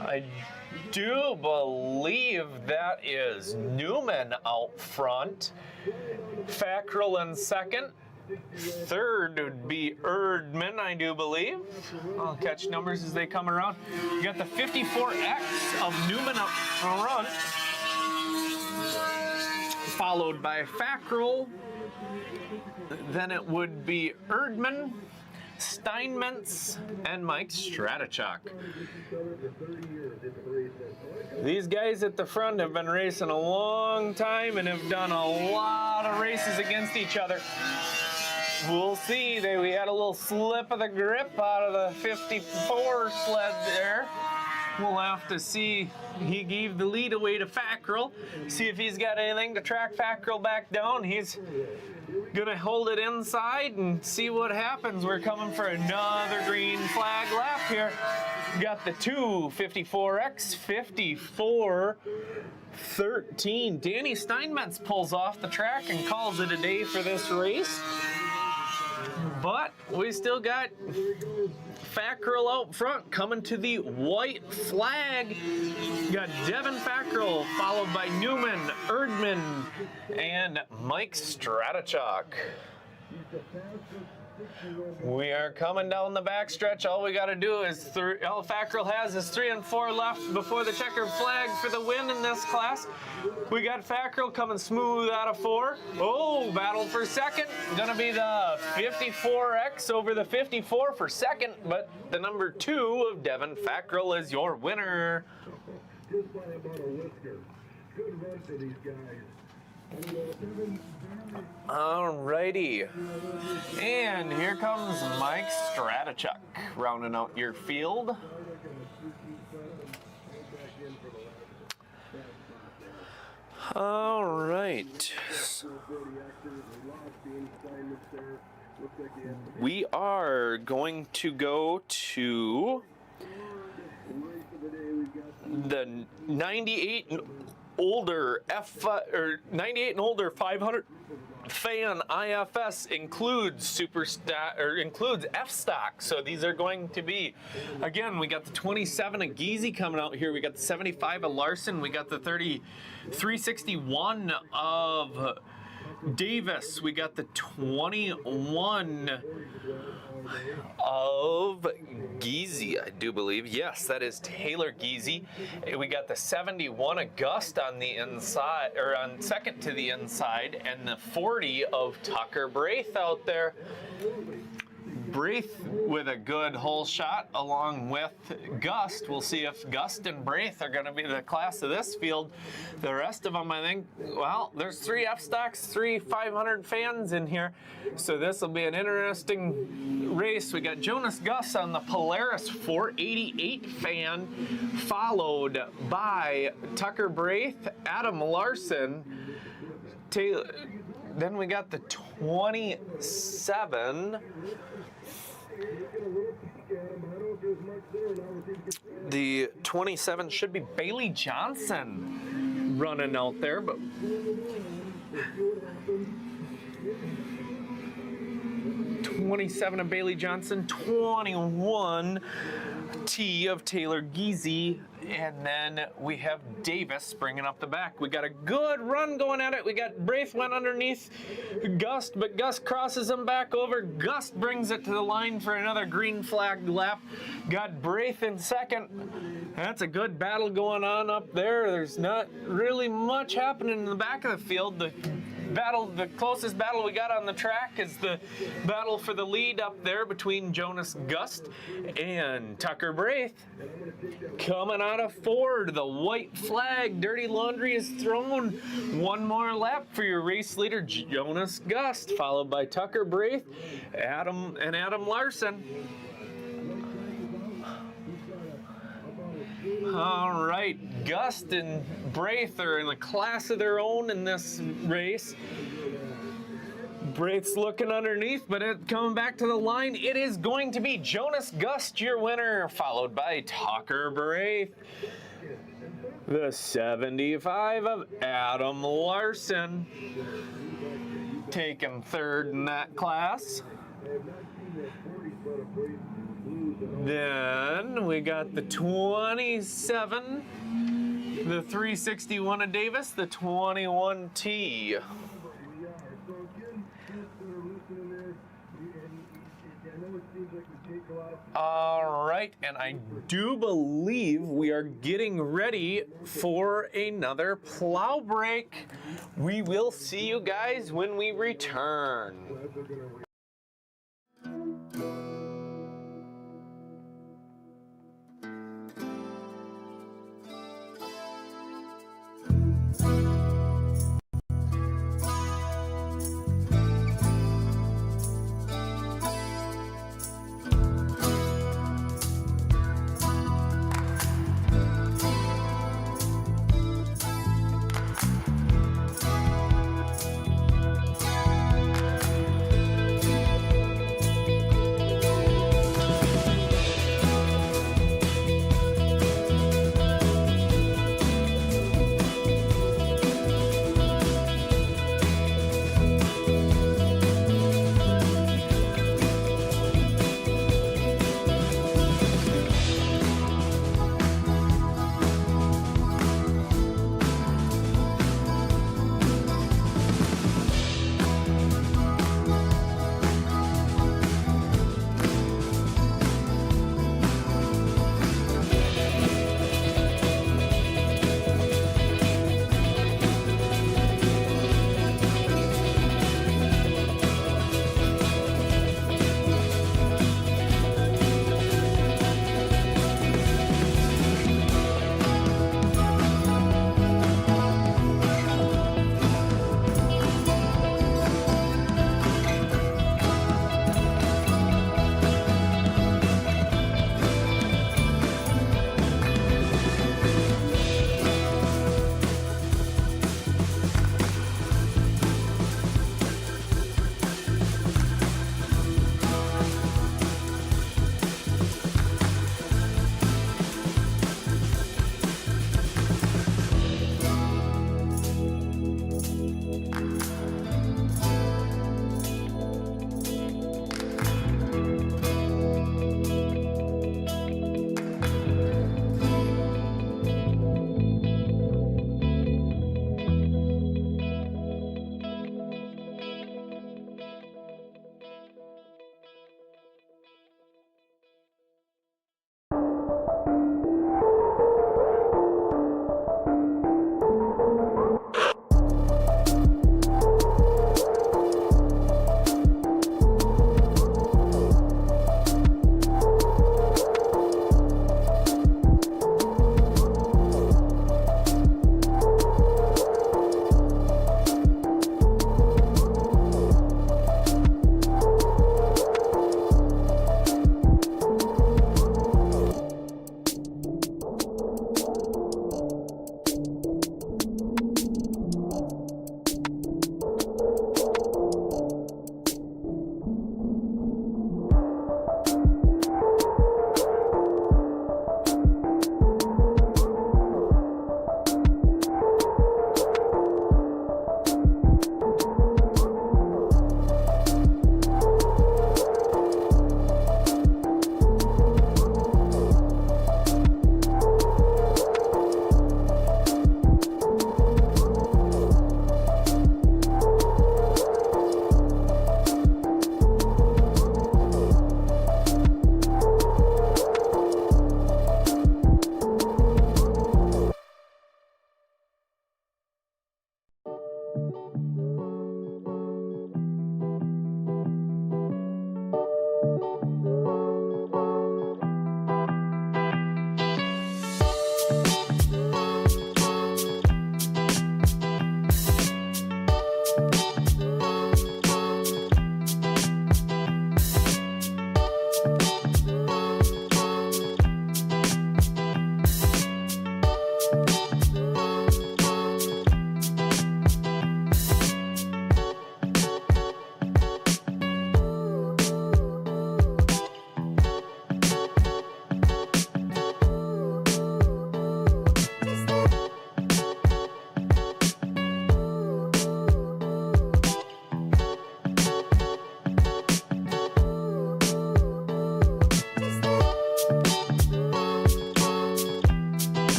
I do believe that is Newman out front. Fackrell in second. Third would be Erdman, I do believe. I'll catch numbers as they come around. You got the 54X of Newman up front, followed by Fackrell. Then it would be Erdman, Steinmetz, and Mike Stratichuk. These guys at the front have been racing a long time and have done a lot of races against each other. We'll see. We had a little slip of the grip out of the 54 sled there. We'll have to see. He gave the lead away to Fackrell. See if he's got anything to track Fackrell back down. He's gonna hold it inside and see what happens. We're coming for another green flag lap here. Got the 2 54X 54-13. Danny Steinmetz pulls off the track and calls it a day for this race. But we still got Fackrell out front coming to the white flag. You got Devin Fackrell followed by Newman, Erdman, and Mike Stratichuk. We are coming down the backstretch. All we got to do is, all Fackrell has is 3 and 4 left before the checkered flag for the win in this class. We got Fackrell coming smooth out of 4. Oh, battle for second. Gonna be the 54X over the 54 for second, but the number 2 of Devin Fackrell is your winner. Just by about a whisker. Good run for these guys. Alrighty, and here comes Mike Stratichuk rounding out your field. All right. We are going to go to the 98 and older 98 and older 500 fan IFS includes includes F stock. So these are going to be, again, we got the 27 of Geezy coming out here. We got the 75 of Larson. We got the 361 of Davis. We got the 21 of Geezy, I do believe. Yes, that is Taylor Geezy. We got the 71 of Gust on the inside, or on second to the inside, and the 40 of Tucker Braith out there. Braith with a good hole shot along with Gust. We'll see if Gust and Braith are going to be the class of this field. The rest of them, I think, well, there's 3 F-stocks, 3 500 fans in here. So this will be an interesting race. We got Jonas Gust on the Polaris 488 fan, followed by Tucker Braith, Adam Larson, Taylor. Then we got the 27. The 27 should be Bailey Johnson running out there, but 27 of Bailey Johnson, 21 T of Taylor Geezy, and then we have Davis bringing up the back. We got a good run going at it. We got Braith went underneath Gust, but Gust crosses him back over. Gust brings it to the line for another green flag lap. Got Braith in second. That's a good battle going on up there. There's not really much happening in the back of the field. The closest battle we got on the track is the battle for the lead up there between Jonas Gust and Tucker Braith. Coming out of Ford, the white flag, dirty laundry is thrown. One more lap for your race leader, Jonas Gust, followed by Tucker Braith, Adam Larson. All right, Gust and Braith are in a class of their own in this race. Braith's looking underneath, but coming back to the line, it is going to be Jonas Gust, your winner, followed by Tucker Braith. The 75 of Adam Larson, taking third in that class. Then we got the 27, the 361 of Davis, the 21T. All right, and I do believe we are getting ready for another plow break. We will see you guys when we return.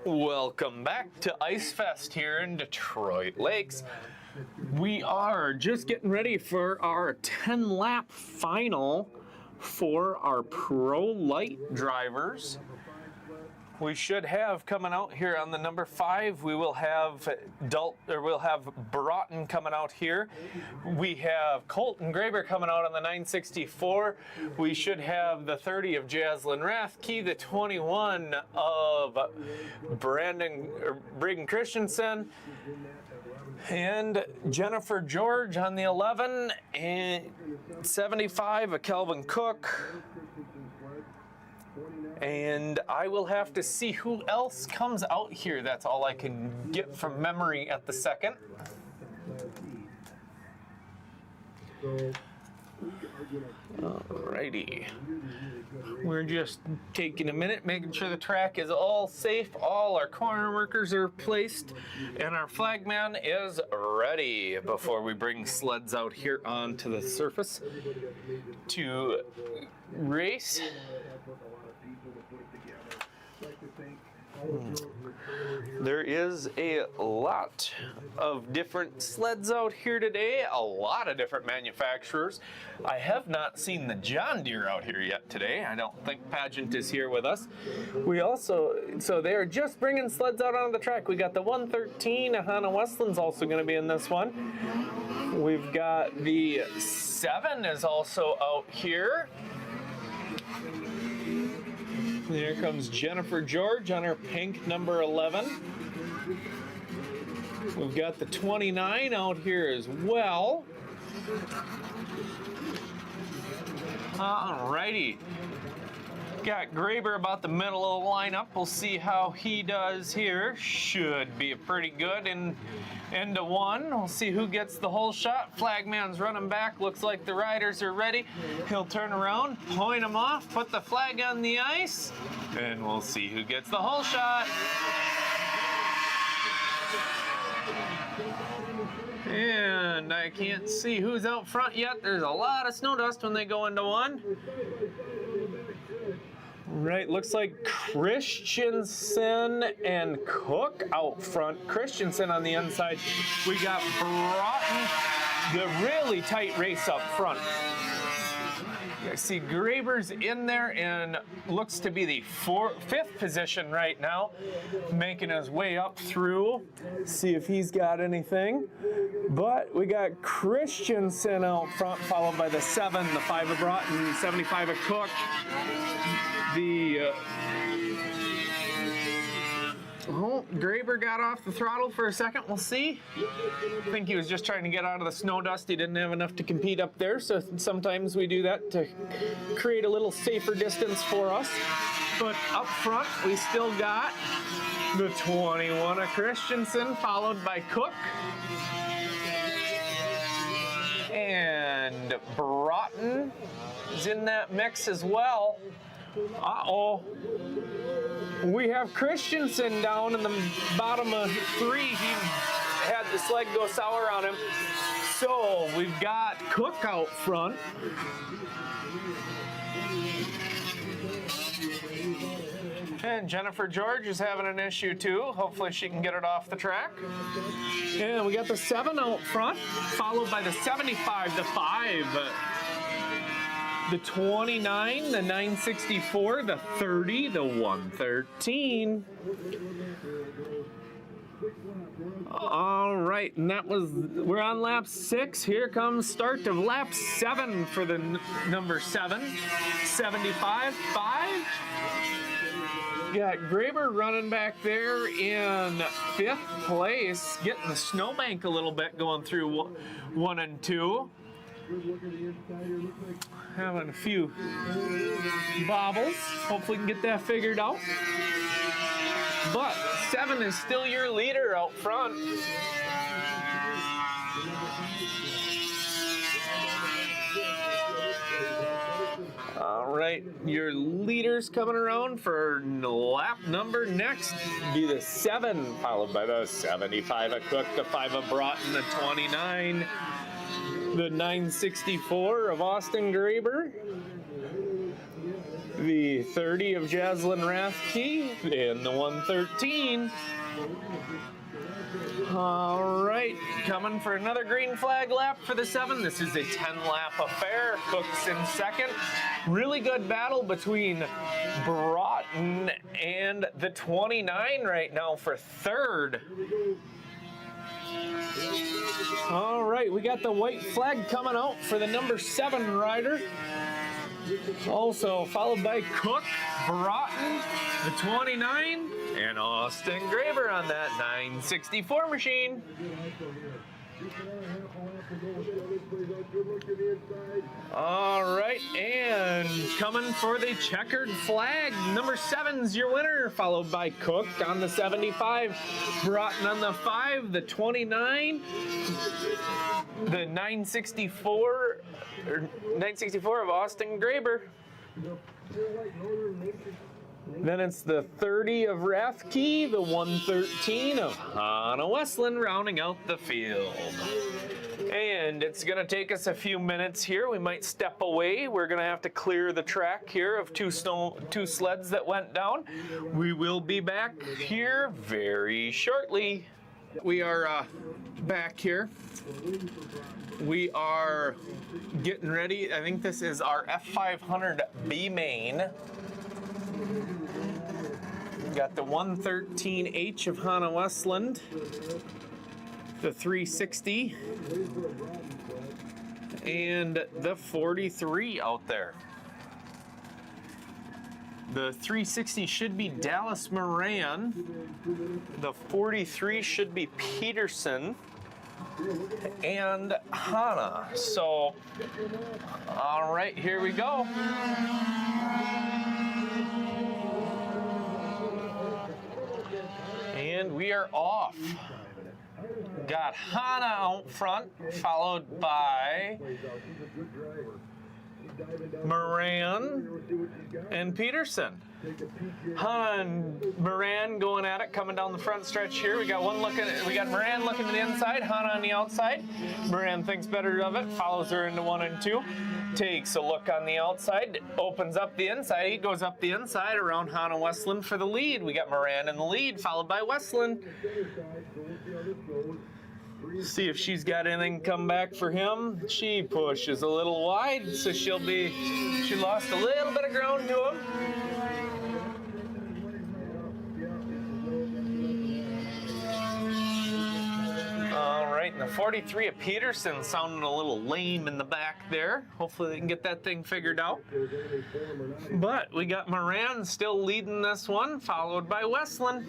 Welcome back to Ice Fest here in Detroit Lakes. We are just getting ready for our 10-lap final for our Pro Light drivers. We should have coming out here on the number 5. We will have we'll have Broughton coming out here. We have Colton Graber coming out on the 964. We should have the 30 of Jaslyn Rathke, the 21 of Braden Christensen, and Jennifer George on the 11, and 75 of Kelvin Cook. And I will have to see who else comes out here. That's all I can get from memory at the second. Alrighty. We're just taking a minute, making sure the track is all safe. All our corner markers are placed, and our flagman is ready before we bring sleds out here onto the surface to race. There is a lot of different sleds out here today, a lot of different manufacturers. I have not seen the John Deere out here yet today. I don't think Pageant is here with us. So they're just bringing sleds out on the track. We got the 113, Hannah Westland's also going to be in this one. We've got the 7 is also out here. Here comes Jennifer George on her pink number 11. We've got the 29 out here as well. Alrighty. Got Graber about the middle of the lineup. We'll see how he does here. Should be a pretty good into one. We'll see who gets the whole shot. Flagman's running back. Looks like the riders are ready. He'll turn around, point them off, put the flag on the ice, and we'll see who gets the whole shot. And I can't see who's out front yet. There's a lot of snow dust when they go into one. Right, looks like Christensen and Cook out front. Christensen on the inside. We got Broughton, the really tight race up front. I see Graber's in there and looks to be the 5th position right now, making his way up through. See if he's got anything. But we got Christensen out front, followed by the 7, the 5 of Broughton, 75 of Cook. Graber got off the throttle for a second. We'll see. I think he was just trying to get out of the snow dust. He didn't have enough to compete up there, so sometimes we do that to create a little safer distance for us. But up front, we still got the 21 of Christensen, followed by Cook. And And Broughton is in that mix as well. Uh-oh. We have Christensen down in the bottom of 3. He had the sled go sour on him. So we've got Cook out front. And Jennifer George is having an issue too. Hopefully she can get it off the track. And we got the 7 out front, followed by the 75, the 5, the 29, the 964, the 30, the 113. All right, and we're on lap 6. Here comes start of lap 7 for the number 7, 75, 5. Got Graber running back there in 5th place, getting the snowbank a little bit going through 1 and 2. Having a few bobbles. Hopefully we can get that figured out. But 7 is still your leader out front. All right, your leaders coming around for lap number next. Be the 7, followed by the 75 of Cook, the 5 of Broughton, the 29, the 964 of Austin Graber, the 30 of Jaslyn Rathke, and the 113. All right, coming for another green flag lap for the 7. This is a 10-lap affair. Cook's in 2nd. Really good battle between Broughton and the 29 right now for 3rd. All right, we got the white flag coming out for the number 7 rider. Also followed by Cook, Broughton, the 29, and Austin Graber on that 964 machine. All right, and coming for the checkered flag, number 7's your winner, followed by Cook on the 75, Broughton on the 5, the 29, the 964 of Austin Graber. Then it's the 30 of Rathke, the 113 of Hannah Westland rounding out the field. And it's going to take us a few minutes here. We might step away. We're going to have to clear the track here of two sleds that went down. We will be back here very shortly. We are back here. We are getting ready. I think this is our F500 B main. Got the 113H of Hannah Westland, the 360, and the 43 out there. The 360 should be Dallas Moran. The 43 should be Peterson and Hannah. So, all right, here we go. And we are off. Got Hannah out front, followed by Moran and Peterson. Hannah and Moran going at it, coming down the front stretch here. We got Moran looking to the inside, Hannah on the outside. Moran thinks better of it, follows her into 1 and 2. Takes a look on the outside, opens up the inside. He goes up the inside around Hannah Westland for the lead. We got Moran in the lead, followed by Westland. See if she's got anything come back for him. She pushes a little wide, so she lost a little bit of ground to him. All right, and the 43 of Peterson sounding a little lame in the back there. Hopefully they can get that thing figured out. But we got Moran still leading this one, followed by Westland.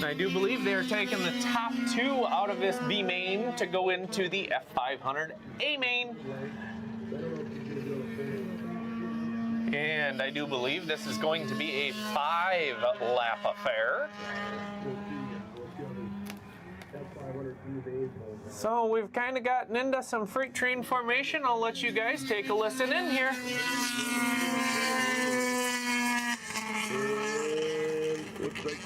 I do believe they are taking the top 2 out of this B main to go into the F500 A main. And I do believe this is going to be a 5-lap affair. So we've kind of gotten into some freight train formation. I'll let you guys take a listen in here. Looks like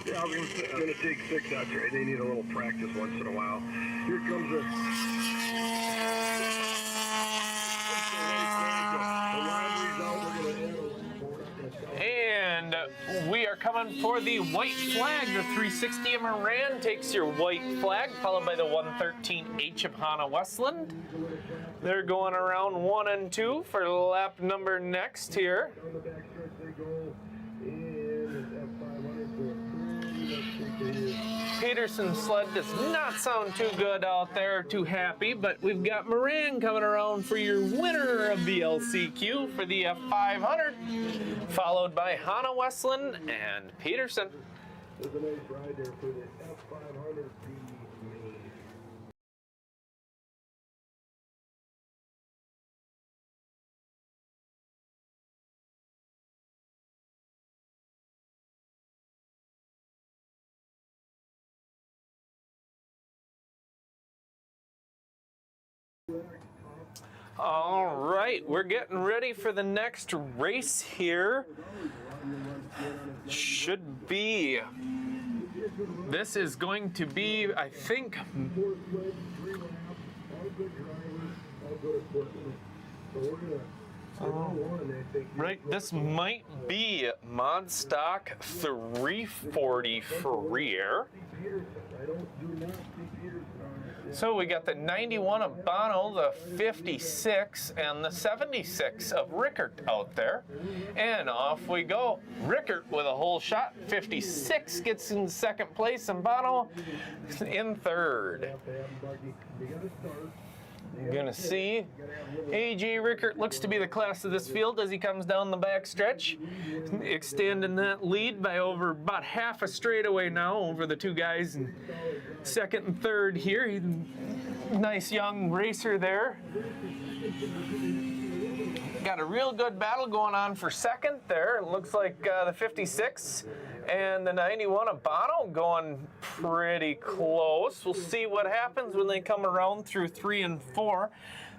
yeah, I'm gonna take 6 out there. They need a little practice once in a while. Here comes the laundry's out. We're gonna add And we are coming for the white flag. The 360 of Moran takes your white flag, followed by the 113H of Hannah Westland. They're going around 1 and 2 for lap number next here. on the back stretch they go. And it's F500 for 3. Let's take it here. Peterson's sled does not sound too good out there, too happy, but we've got Moran coming around for your winner of the LCQ for the F500, followed by Hannah Westland and Peterson. There's a nice ride there for the F500 B main. All right, we're getting ready for the next race here. Should be. This is going to be, I think, 4 sleds, 3 laps, all good drivers, all good equipment. So we're gonna I think. right, this might be Mod Stock 340 Freer. I do not see Peterson on it. So we got the 91 of Bono, the 56, and the 76 of Rickert out there. And off we go. Rickert with a whole shot. 56 gets in second place, and Bono in third. You gotta start. You're gonna see A.J. Rickert looks to be the class of this field as he comes down the back stretch, extending that lead by over about half a straightaway now over the two guys in second and third here. He's a nice young racer there. Got a real good battle going on for second there. It looks like the 56 and the 91 of Bono going pretty close. We'll see what happens when they come around through 3 and 4.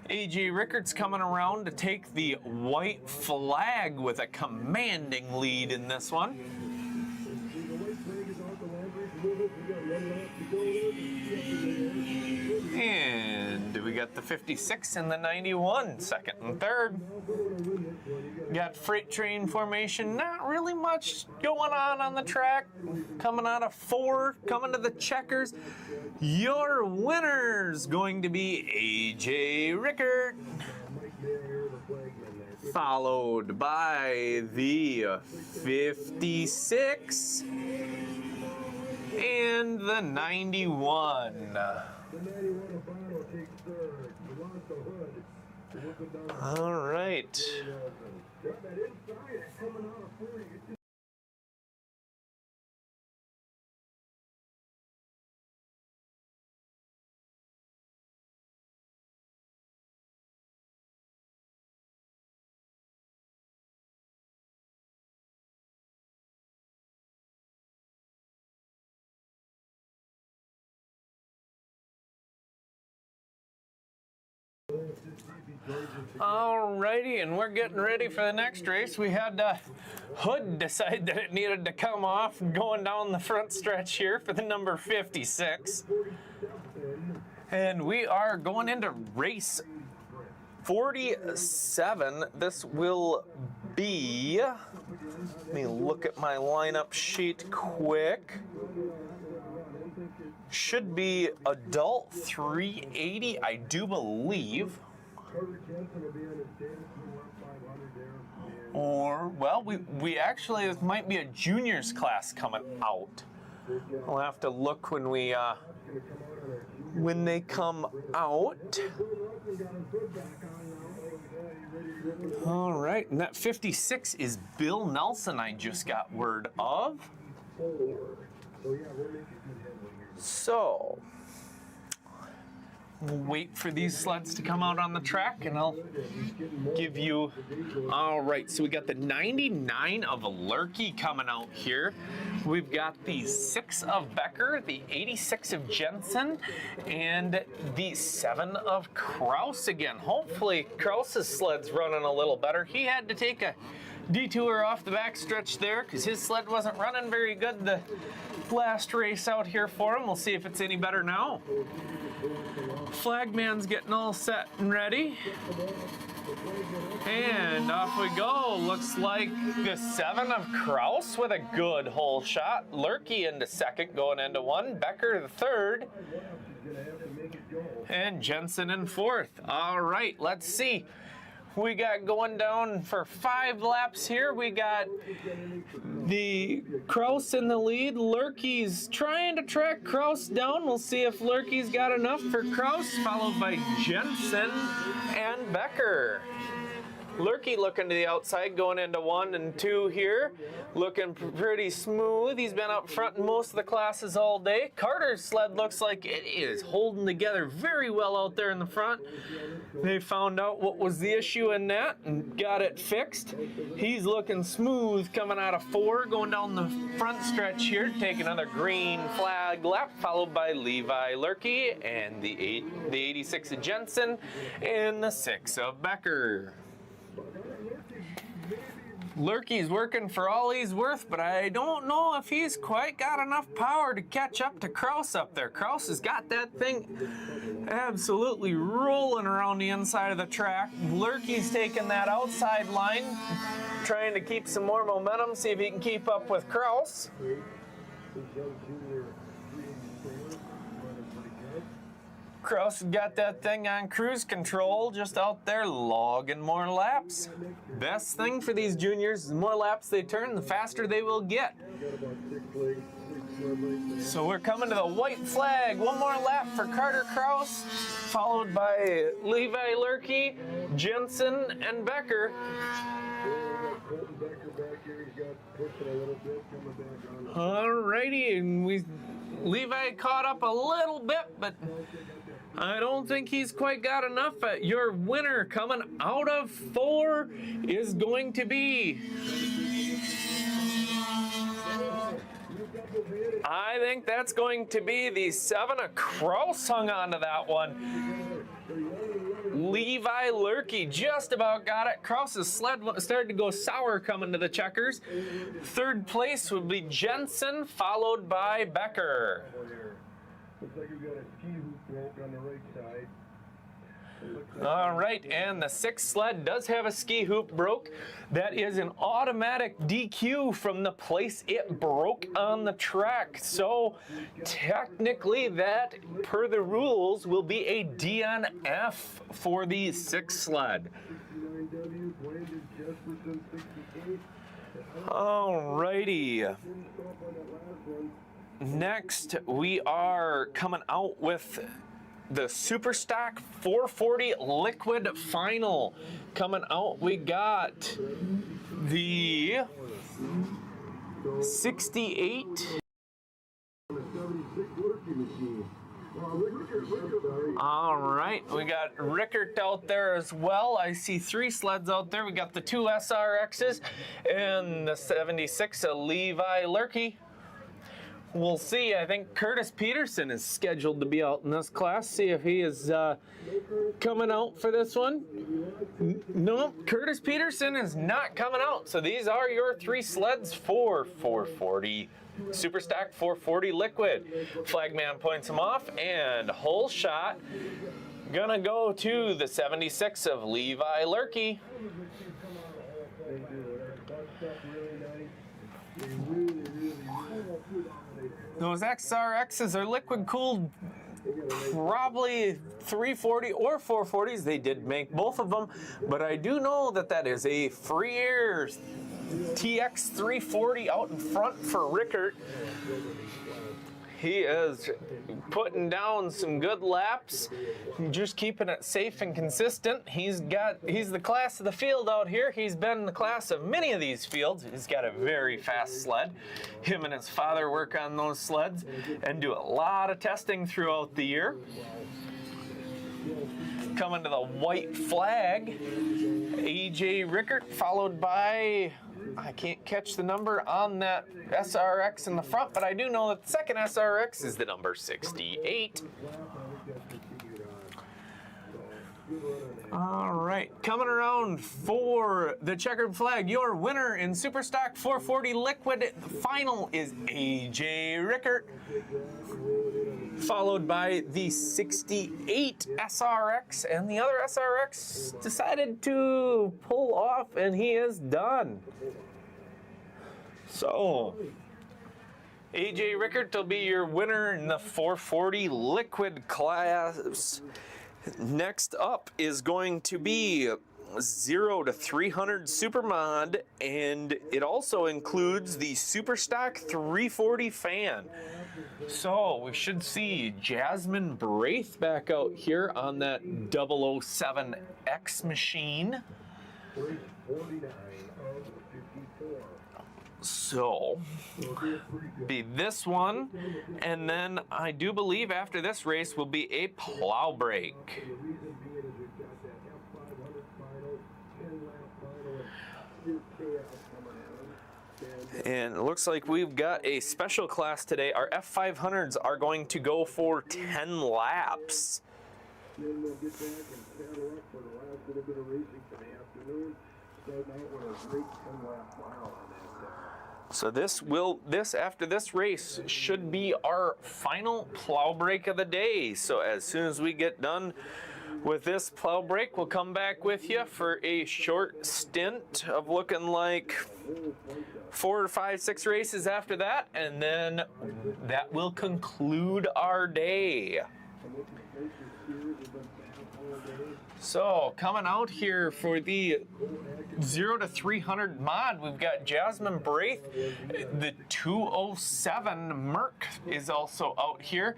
A.J. Rickart's coming around to take the white flag with a commanding lead in this one. And we got the 56 and the 91, second and third. Got freight train formation, not really much going on the track. Coming out of 4, coming to the checkers. Your winner's going to be A.J. Rickert, followed by the 56 and the 91. The 91 of Bono takes third. You lost the hood. All right. That inside coming out of 40. Alrighty, and we're getting ready for the next race. We had Hood decide that it needed to come off and going down the front stretch here for the number 56. And we are going into race 47. This will be, let me look at my lineup sheet quick. Should be adult 380, I do believe. Or, well, we actually, this might be a juniors class coming out. I'll have to look when they come out. All right, and that 56 is Bill Nelson, I just got word of. So, we'll wait for these sleds to come out on the track and I'll give you, all right, so we got the 99 of Lurkey coming out here. We've got the 6 of Becker, the 86 of Jensen, and the 7 of Kraus again. Hopefully Kraus's sled's running a little better. He had to take a detour off the backstretch there because his sled wasn't running very good the last race out here for him. We'll see if it's any better now. Flagman's getting all set and ready. And off we go. Looks like the 7 of Kraus with a good hole shot. Lurkey into second, going into 1. Becker the third. And Jensen in fourth. All right, let's see. We got going down for 5 laps here. We got the Kraus in the lead. Lurkey's trying to track Kraus down. We'll see if Lurkey's got enough for Kraus, followed by Jensen and Becker. Lurkey looking to the outside, going into 1 and 2 here. Looking pretty smooth. He's been up front in most of the classes all day. Carter's sled looks like it is holding together very well out there in the front. They found out what was the issue in that and got it fixed. He's looking smooth coming out of 4, going down the front stretch here. Take another green flag lap, followed by Levi Lurkey and the 86 of Jensen and the 6 of Becker. Lurkey's working for all he's worth, but I don't know if he's quite got enough power to catch up to Kraus up there. Kraus has got that thing absolutely rolling around the inside of the track. Lurkey's taking that outside line, trying to keep some more momentum, see if he can keep up with Kraus. Kraus got that thing on cruise control, just out there logging more laps. Best thing for these juniors, the more laps they turn, the faster they will get. So we're coming to the white flag. 1 more lap for Carter Kraus, followed by Levi Lurkey, Jensen, and Becker. Alrighty, and Levi caught up a little bit, but I don't think he's quite got enough. Your winner coming out of 4 is going to be... I think that's going to be the 7 of Kraus. Hung on to that one. Levi Lurkey just about got it. Kraus's sled started to go sour coming to the checkers. 3rd place would be Jensen, followed by Becker. Looks like we've got a ski hoop broke on the right side. All right, and the 6th sled does have a ski hoop broke. That is an automatic DQ from the place it broke on the track. So technically that, per the rules, will be a DNF for the 6th sled. All righty. Next, we are coming out with the Superstock 440 Liquid Final. Coming out, we got the 68. All right, we got Rickert out there as well. I see 3 sleds out there. We got the 2 SRXs and the 76 of Levi Lurkey. We'll see. I think Curtis Peterson is scheduled to be out in this class. See if he is coming out for this one. No, Curtis Peterson is not coming out. So these are your 3 sleds for 440 Superstock 440 Liquid. Flagman points them off, and hole shot gonna go to the 76 of Levi Lurkey. Those XRXs are liquid cooled, probably 340 or 440s. They did make both of them, but I do know that that is a Freer TX 340 out in front for Rickert. He is putting down some good laps, just keeping it safe and consistent. He's the class of the field out here. He's been the class of many of these fields. He's got a very fast sled. Him and his father work on those sleds and do a lot of testing throughout the year. Coming to the white flag, AJ Rickert, followed by I can't catch the number on that SRX in the front, but I do know that the second SRX is the number 68. All right, coming around for the checkered flag, your winner in Superstock 440 Liquid final is AJ Rickert, followed by the 68 SRX, and the other SRX decided to pull off, and he is done. So, AJ Rickert will be your winner in the 440 Liquid class. Next up is going to be 0 to 300 Supermod, and it also includes the Superstock 340 fan. So we should see Jasmine Braith back out here on that 007X machine. So, be this one, and then I do believe after this race will be a plow break. And it looks like we've got a special class today. Our F500s are going to go for 10 laps. Then we'll get back and saddle up for the last little bit of racing for the afternoon. Starting out with a great 10-lap mile on that. So after this race should be our final plow break of the day. So as soon as we get done with this plow break, we'll come back with you for a short stint of looking like 4 or 5, 6 races after that, and then that will conclude our day. So coming out here for the 0 to 300 mod, we've got Jasmine Braith. The 207 Merc is also out here.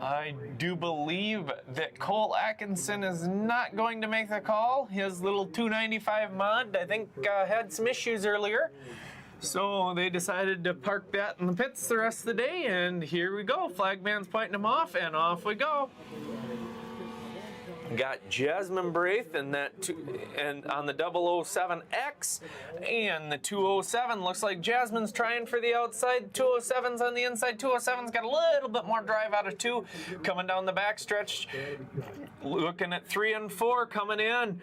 I do believe that Cole Atkinson is not going to make the call. His little 295 mod, I think, had some issues earlier. So they decided to park that in the pits the rest of the day, and here we go. Flagman's pointing him off, and off we go. Got Jasmine Braith and and on the 007X, and the 207 looks like Jasmine's trying for the outside. 207's on the inside. 207's got a little bit more drive out of 2 coming down the back stretch. Looking at 3 and 4 coming in.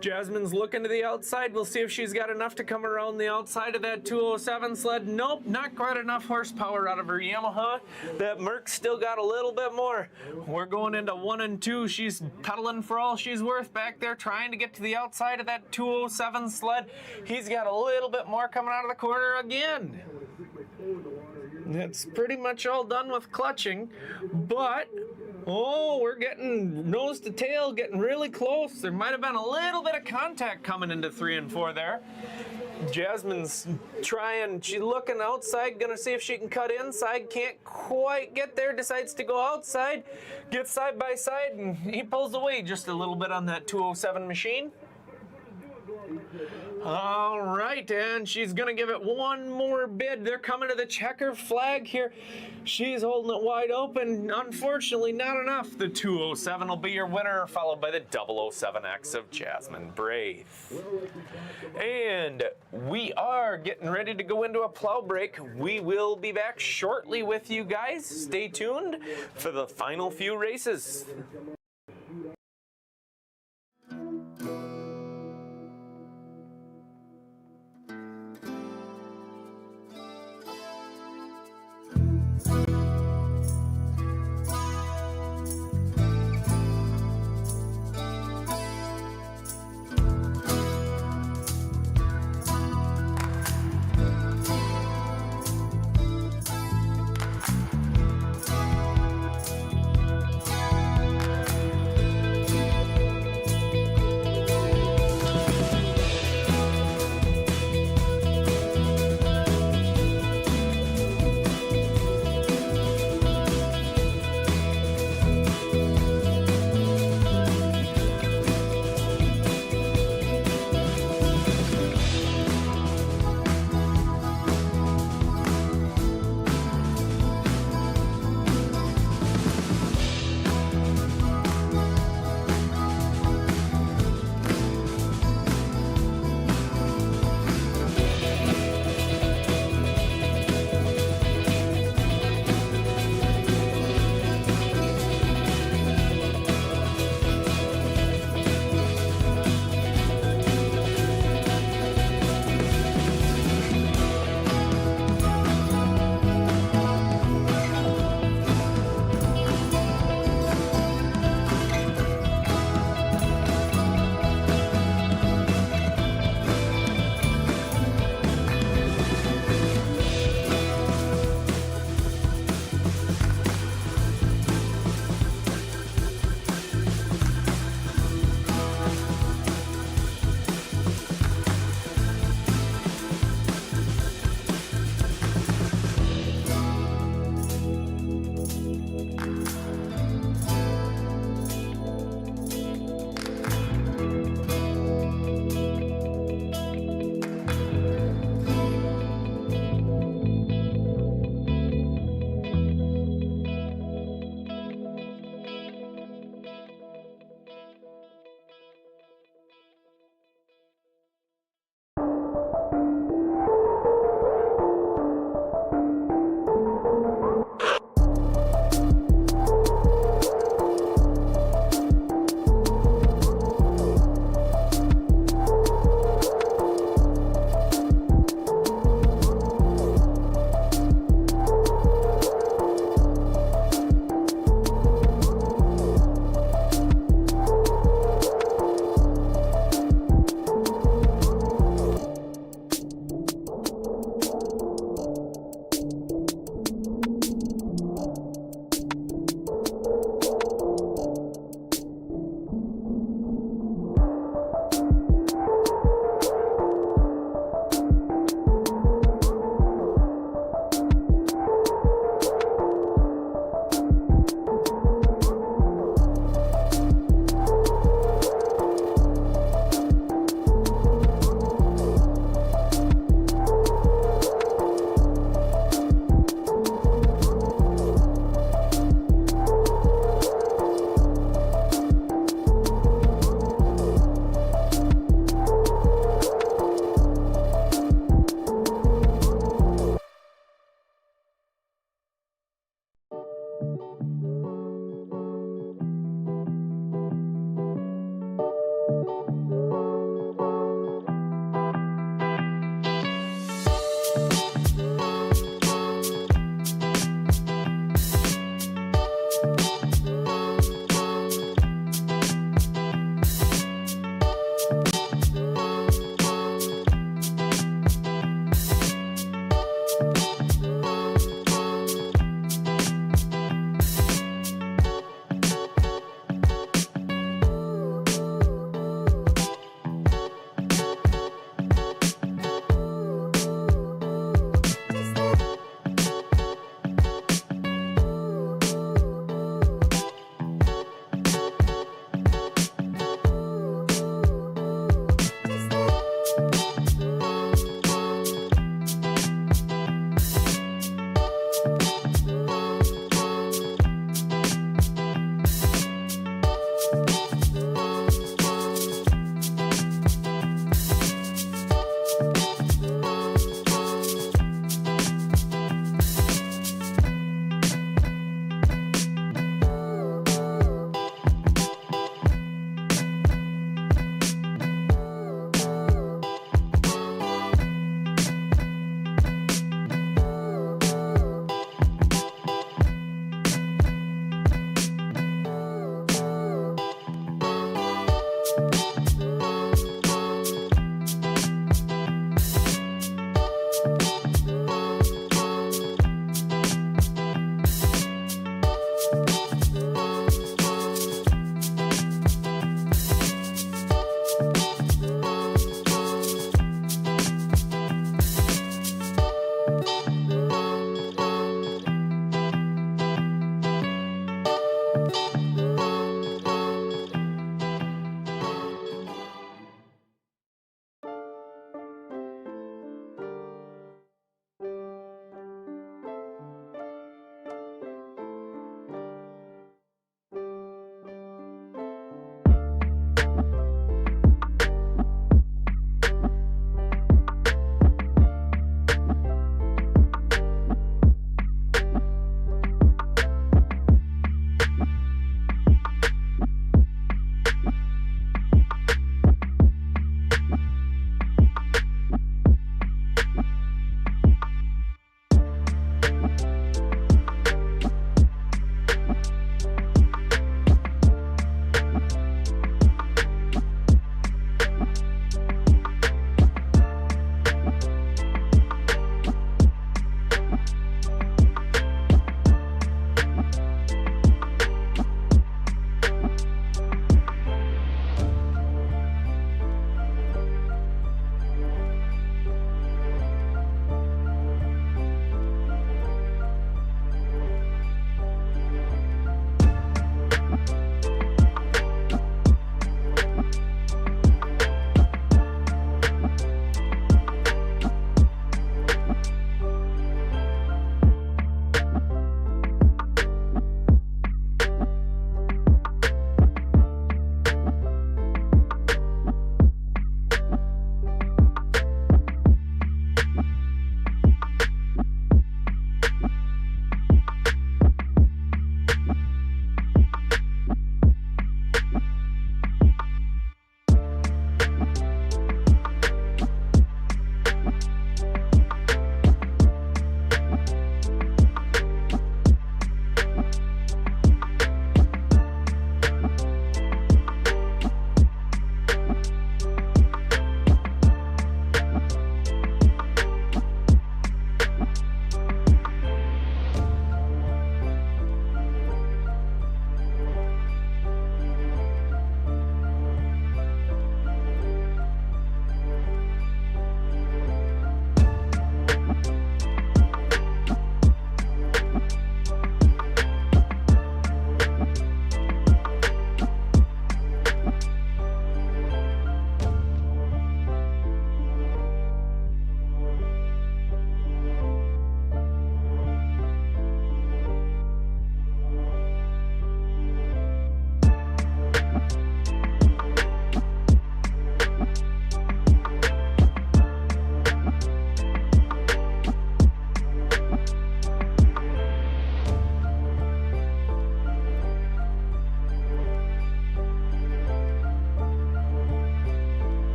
Jasmine's looking to the outside. We'll see if she's got enough to come around the outside of that 207 sled. Nope, not quite enough horsepower out of her Yamaha. That Merc's still got a little bit more. We're going into 1 and 2. She's pedaling for all she's worth back there, trying to get to the outside of that 207 sled. He's got a little bit more coming out of the corner again. That's pretty much all done with clutching, but oh, we're getting nose to tail, getting really close. There might have been a little bit of contact coming into 3 and 4 there. Jasmine's trying, she's looking outside, gonna see if she can cut inside, can't quite get there, decides to go outside, gets side by side, and he pulls away just a little bit on that 207 machine. All right, and she's gonna give it one more bid. They're coming to the checker flag here. She's holding it wide open. Unfortunately, not enough. The 207 will be your winner, followed by the 007X of Jasmine Braith. And we are getting ready to go into a plow break. We will be back shortly with you guys. Stay tuned for the final few races.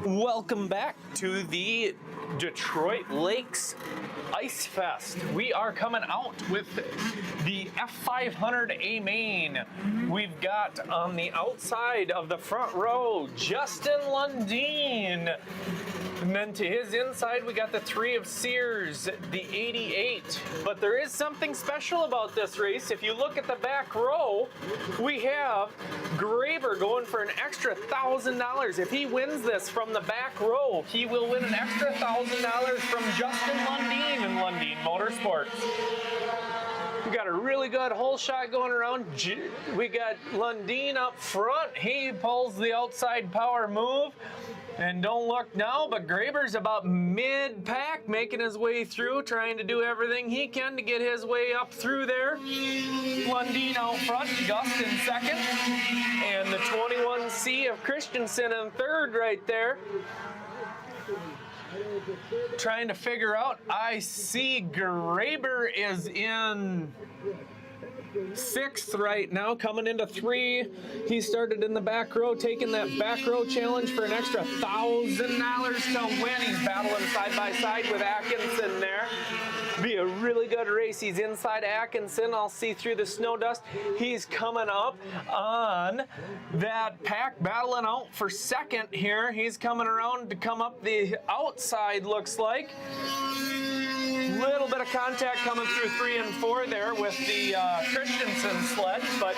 Welcome back to the Detroit Lakes Ice Fest. We are coming out with the F500A main. We've got on the outside of the front row, Justin Lundeen. And then to his inside, we got the 3 of Sears, the 88. But there is something special about this race. If you look at the back row, we have Graber going for an extra $1,000. If he wins this from the back row, he will win an extra $1,000 from Justin Lundeen in Lundeen Motorsports. We got a really good hole shot going around. We got Lundeen up front. He pulls the outside power move. And don't look now, but Graber's about mid-pack, making his way through, trying to do everything he can to get his way up through there. Lundeen out front, Gust in second, and the 21C of Christensen in third right there. Trying to figure out, I see Graber is in 6th right now, coming into 3. He started in the back row, taking that back row challenge for an extra $1,000 to win. He's battling side by side with Atkinson there. Be a really good race. He's inside Atkinson. I'll see through the snow dust. He's coming up on that pack, battling out for second here. He's coming around to come up the outside, looks like. Little bit of contact coming through 3 and 4 there with the Christensen sled, but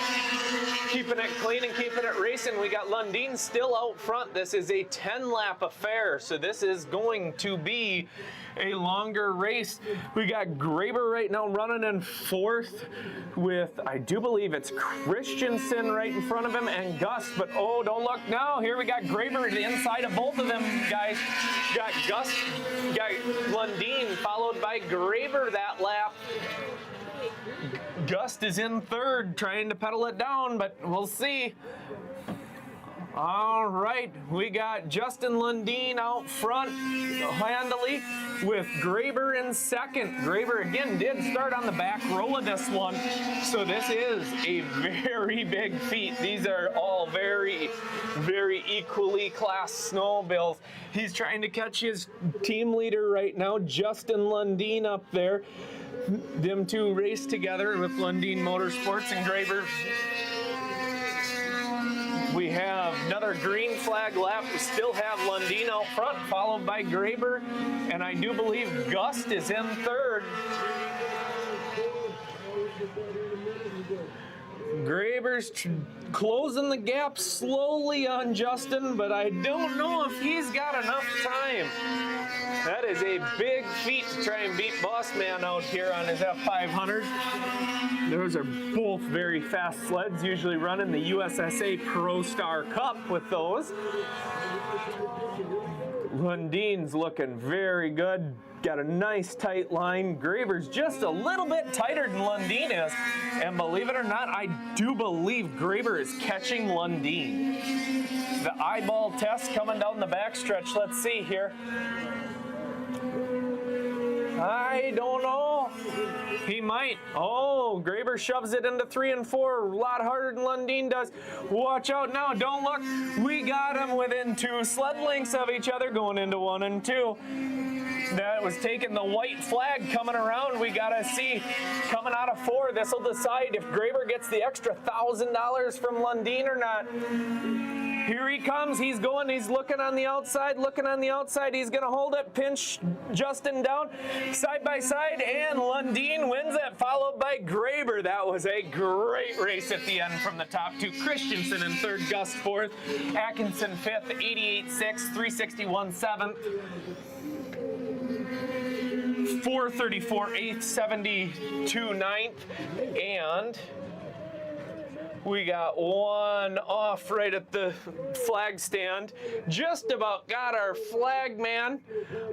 keeping it clean and keeping it racing. We got Lundeen still out front. This is a 10-lap affair, so this is going to be a longer race. We got Graber right now running in 4th with, I do believe it's Christensen right in front of him and Gust, but oh, don't look now. Here we got Graber the inside of both of them guys. Got Gust, got Lundeen, followed by Graber that lap. Gust is in 3rd, trying to pedal it down, but we'll see. All right, we got Justin Lundeen out front handily with Graber in 2nd. Graber again did start on the back row of this one, so this is a very big feat. These are all very, very equally classed snowmobiles. He's trying to catch his team leader right now, Justin Lundeen up there. Them two race together with Lundeen Motorsports and Graber. We have another green flag lap. We still have Lundeen out front, followed by Graber, and I do believe Gust is in 3rd. Graber's closing the gap slowly on Justin, but I don't know if he's got enough time. That is a big feat to try and beat Boss Man out here on his F500. Those are both very fast sleds, usually running the USSA Pro Star Cup with those. Lundeen's looking very good. Got a nice tight line. Graber's just a little bit tighter than Lundeen is. And believe it or not, I do believe Graber is catching Lundeen. The eyeball test coming down the backstretch. Let's see here. I don't know. He might. Oh, Graber shoves it into 3 and 4 a lot harder than Lundeen does. Watch out now. Don't look. We got him within 2 sled lengths of each other going into 1 and 2. That was taking the white flag coming around. We got to see coming out of 4. This will decide if Graber gets the extra $1,000 from Lundeen or not. Here he comes. He's going. He's looking on the outside, looking on the outside. He's going to hold it, pinch Justin down side by side, and Lundeen wins it, followed by Graber. That was a great race at the end from the top 2. Christensen in 3rd, Gust 4th, Atkinson 5th, 88 6th, 361 7th. 434 8th, 72 9th, and we got 1 off right at the flag stand. Just about got our flag man,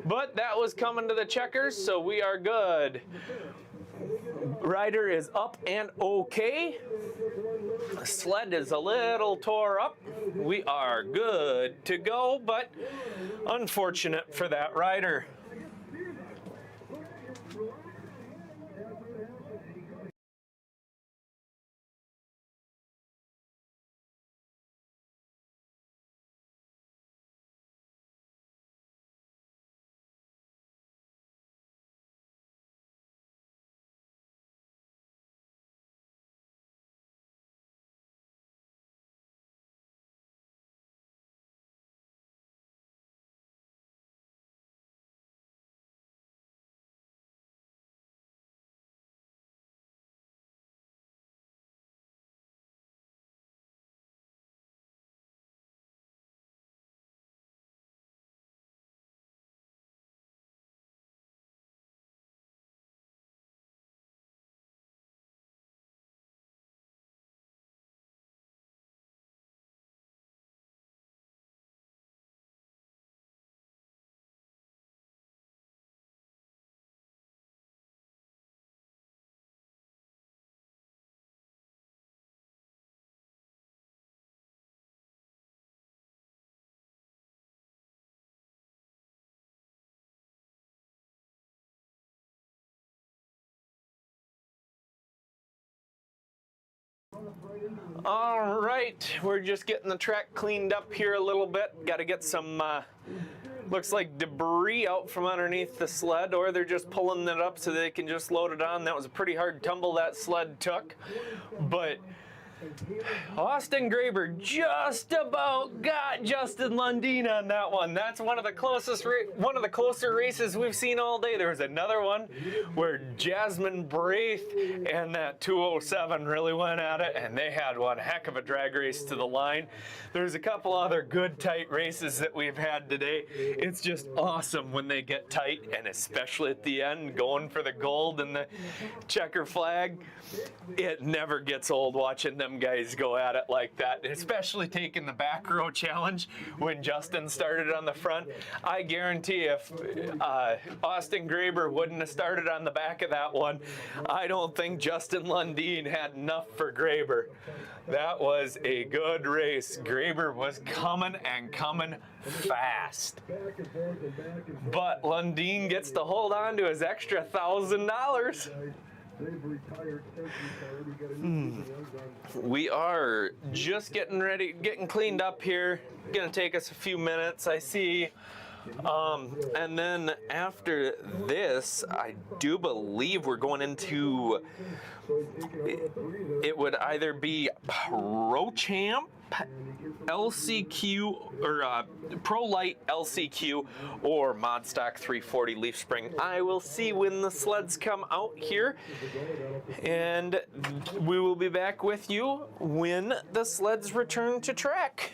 but that was coming to the checkers, so we are good. Rider is up and okay. Sled is a little tore up. We are good to go, but unfortunate for that rider. All right, we're just getting the track cleaned up here a little bit. Got to get some, looks like debris out from underneath the sled, or they're just pulling it up so they can just load it on. That was a pretty hard tumble that sled took, but Austin Graber just about got Justin Lundeen on that one. That's one of the closer races we've seen all day. There was another one where Jasmine Braith and that 207 really went at it, and they had one heck of a drag race to the line. There's a couple other good tight races that we've had today. It's just awesome when they get tight, and especially at the end, going for the gold and the checker flag. It never gets old watching them guys go at it like that, especially taking the back row challenge when Justin started on the front. I guarantee if Austin Graber wouldn't have started on the back of that one, I don't think Justin Lundeen had enough for Graber. That was a good race. Graber was coming and coming fast. But Lundeen gets to hold on to his extra $1,000. We are just getting ready, getting cleaned up here. Gonna take us a few minutes, I see. And then after this, I do believe we're going into, it would either be Pro Champ, LCQ, or Pro Light LCQ, or Modstock 340 Leaf Spring. I will see when the sleds come out here, and we will be back with you when the sleds return to track.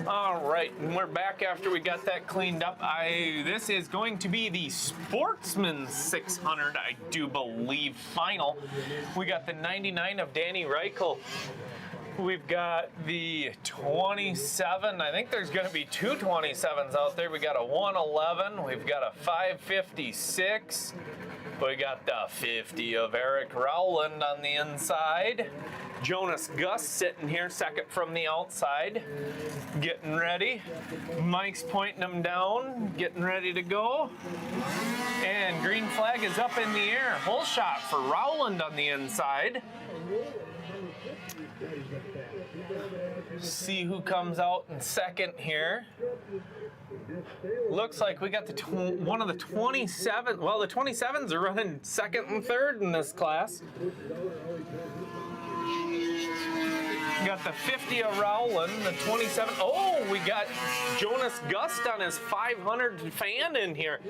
All right, and we're back after we got that cleaned up. This is going to be the Sportsman 600, I do believe, final. We got the 99 of Danny Reichel. We've got the 27. I think there's going to be two 27s out there. We got a 111. We've got a 556. We got the 50 of Eric Rowland on the inside. Jonas Gus sitting here second from the outside, getting ready. Mike's pointing them down, getting ready to go. And green flag is up in the air. Hole shot for Rowland on the inside. See who comes out in second here. Looks like we got the one of the 27. Well, the 27s are running second and third in this class. Got the 50 of Rowland, the 27. Oh, we got Jonas Gust on his 500 fan in here.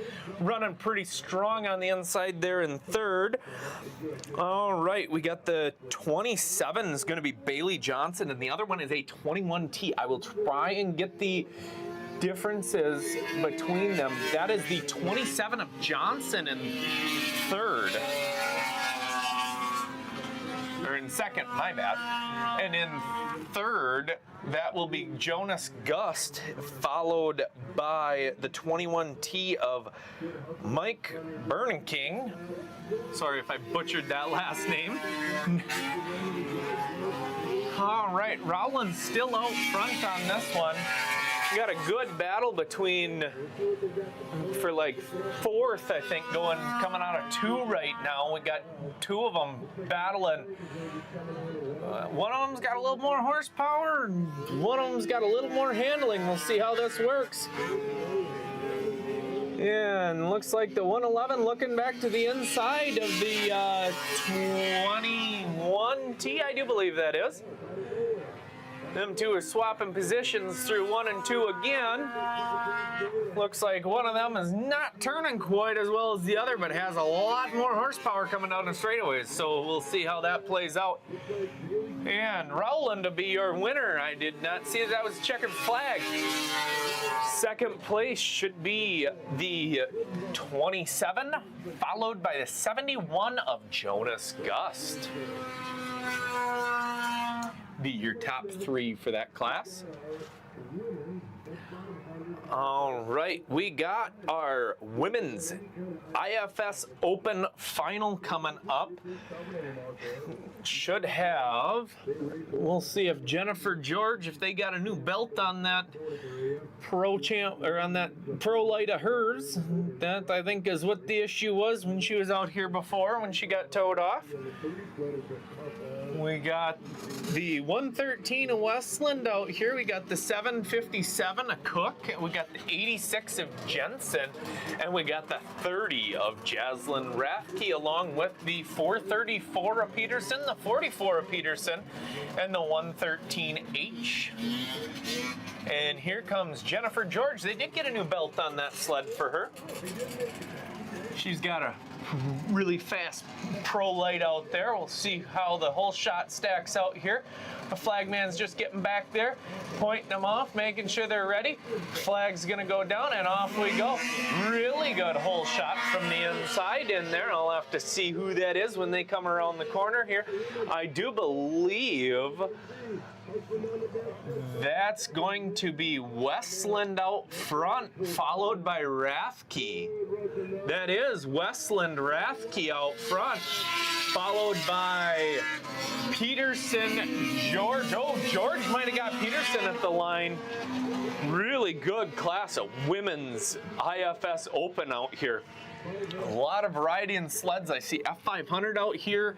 Running pretty strong on the inside there in third. All right, we got the 27 is going to be Bailey Johnson, and the other one is a 21T. I will try and get the differences between them. That is the 27 of Johnson in third. Or in second, my bad. And in third, that will be Jonas Gust, followed by the 21T of Mike Bernking. Sorry if I butchered that last name. All right, Rowland's still out front on this one. We got a good battle between, for like fourth, I think, coming out of two right now. We got two of them battling. One of them's got a little more horsepower, and one of them's got a little more handling. We'll see how this works. And looks like the 111 looking back to the inside of the 21T, I do believe that is. Them two are swapping positions through 1 and 2 again. Looks like one of them is not turning quite as well as the other, but has a lot more horsepower coming down the straightaways. So we'll see how that plays out. And Rowland to be your winner. I did not see that was a checkered flag. Second place should be the 27, followed by the 71 of Jonas Gust. Be your top three for that class. All right, we got our women's IFS Open final coming up. Should have, we'll see if Jennifer George, if they got a new belt on that pro champ or on that pro light of hers. That I think is what the issue was when she was out here before, when she got towed off. We got the 113 of Westland out here. We got the 757 of Cook. We got the 86 of Jensen. And we got the 30 of Jaslyn Rathke, along with the 434 of Peterson, the 44 of Peterson, and the 113H. And here comes Jennifer George. They did get a new belt on that sled for her. She's got a really fast pro light out there. We'll see how the whole shot stacks out here. The flagman's just getting back there, pointing them off, making sure they're ready. Flag's gonna go down and off we go. Really good whole shot from the inside in there. I'll have to see who that is when they come around the corner here. I do believe that's going to be Westland out front, followed by Rathke. That is Westland Rathke out front, followed by Peterson George. Oh, George might have got Peterson at the line. Really good class of women's IFS Open out here. A lot of variety in sleds. I see F500 out here.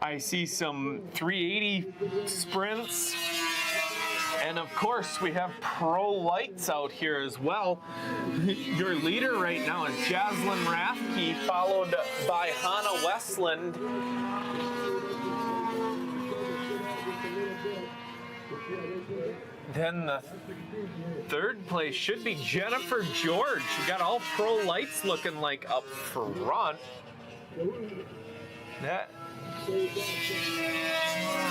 I see some 380 sprints. And of course, we have pro lights out here as well. Your leader right now is Jaslyn Rathke, followed by Hannah Westland. Then the third place should be Jennifer George. We got all pro lights looking like up front. That. All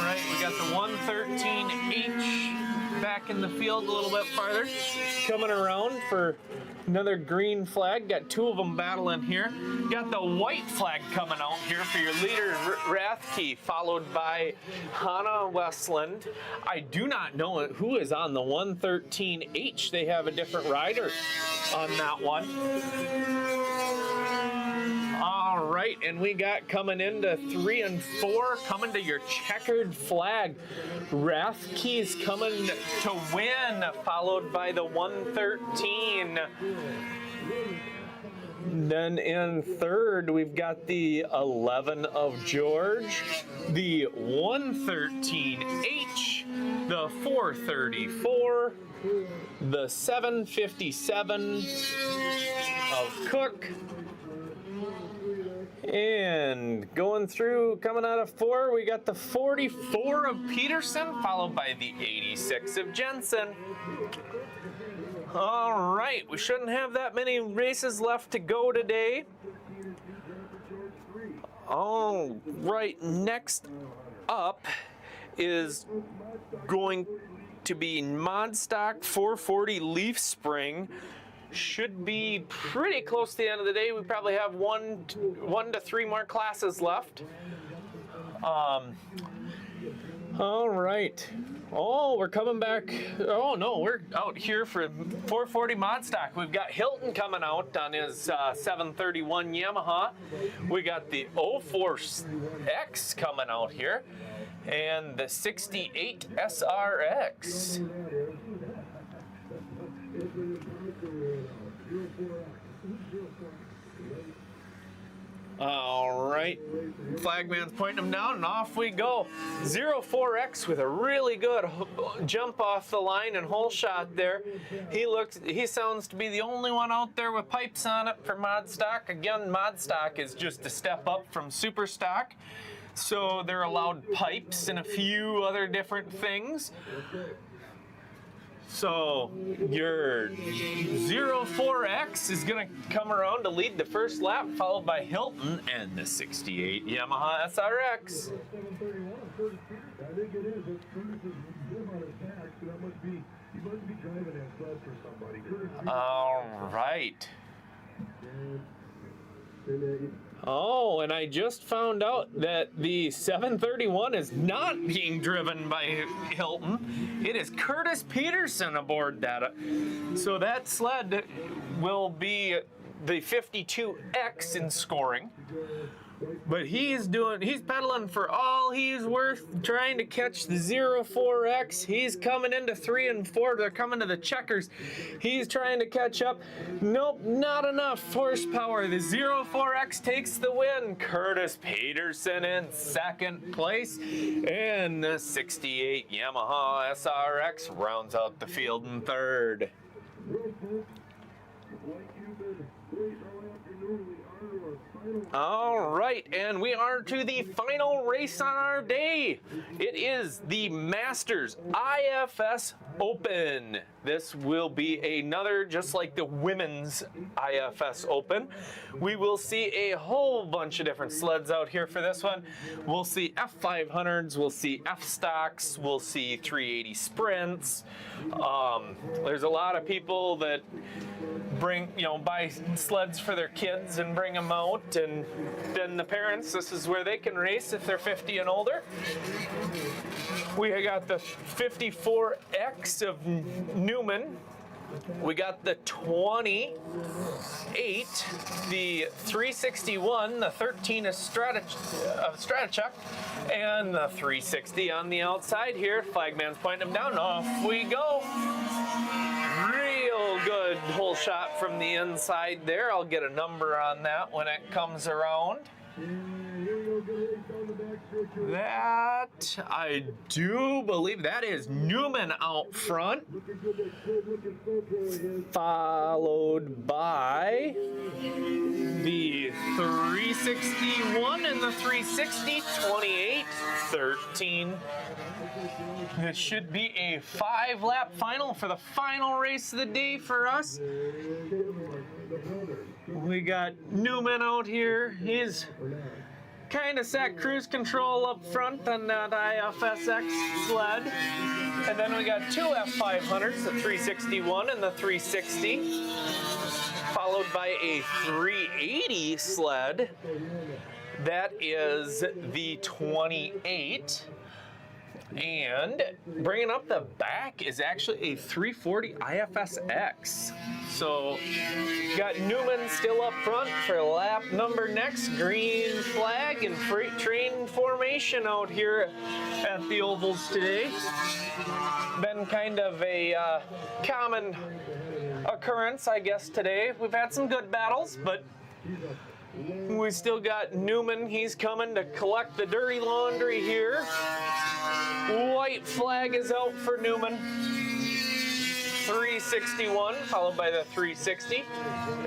right, we got the 113H back in the field a little bit farther. Coming around for another green flag. Got two of them battling here. Got the white flag coming out here for your leader, Rathke, followed by Hannah Westland. I do not know who is on the 113H. They have a different rider on that one. All right, and we got coming into 3 and 4, coming to your checkered flag. Rathke's coming to win, followed by the 113. Then in third, we've got the 11 of George, the 113H, the 434, the 757 of Cook. And going through, coming out of 4, we got the 44 of Peterson, followed by the 86 of Jensen. All right, we shouldn't have that many races left to go today. All right, next up is going to be Modstock 440 leaf spring. Should be pretty close to the end of the day. We probably have one to three more classes left. All right. Oh, we're coming back. Oh no, we're out here for 440 Modstock. We've got Hilton coming out on his 731 Yamaha. We got the 04X coming out here, and the 68 SRX. All right, flagman's pointing them down, and off we go. 04X with a really good jump off the line and hole shot there. He sounds to be the only one out there with pipes on it for Modstock. Again, Modstock is just a step up from Superstock, so they're allowed pipes and a few other different things. So your 04X is going to come around to lead the first lap, followed by Hilton and the 68 Yamaha SRX. All right. Oh, and I just found out that the 731 is not being driven by Hilton. It is Curtis Peterson aboard that. So that sled will be the 52X in scoring. But he's pedaling for all he's worth, trying to catch the 04X. He's coming into 3 and 4. They're coming to the checkers. He's trying to catch up. Nope, not enough horsepower. The 04X takes the win. Curtis Peterson in second place. And the 68 Yamaha SRX rounds out the field in third. All right, and we are to the final race on our day. It is the Masters IFS Open. This will be another, just like the Women's IFS Open. We will see a whole bunch of different sleds out here for this one. We'll see F500s, we'll see F-Stocks, we'll see 380 Sprints. There's a lot of people that buy sleds for their kids and bring them out, and then the parents, this is where they can race if they're 50 and older. We got the 54X of Newman. We got the 28, the 361, the 13 of Stratachuck, and the 360 on the outside here. Flagman's pointing them down. Off we go. Real good hole shot from the inside there. I'll get a number on that when it comes around. That, I do believe that is Newman out front, followed by the 361 and the 360, 28, 13. This should be a 5-lap final for the final race of the day for us. We got Newman out here. He's kind of set cruise control up front on that IFSX sled. And then we got two F500s, the 361 and the 360, followed by a 380 sled. That is the 28. And bringing up the back is actually a 340 IFSX. So, got Newman still up front for lap number next. Green flag and freight train formation out here at the ovals today. Been kind of a common occurrence, I guess, today. We've had some good battles, but we still got Newman. He's coming to collect the dirty laundry here. White flag is out for Newman. 361, followed by the 360,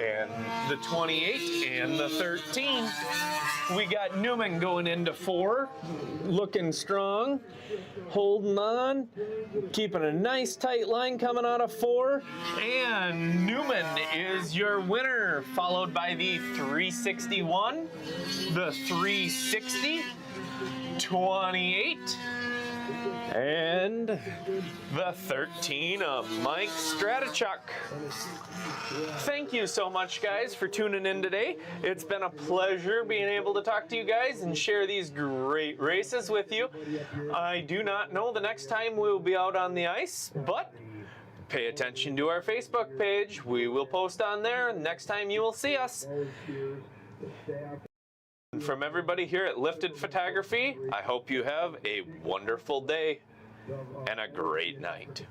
and the 28, and the 13. We got Newman going into 4, looking strong, holding on, keeping a nice tight line coming out of 4, and Newman is your winner, followed by the 361, the 360, 28, And the 13 of Mike Stratichuk. Thank you so much, guys, for tuning in today. It's been a pleasure being able to talk to you guys and share these great races with you. I do not know the next time we'll be out on the ice, but pay attention to our Facebook page. We will post on there next time you will see us. From everybody here at Lifted Photography, I hope you have a wonderful day and a great night.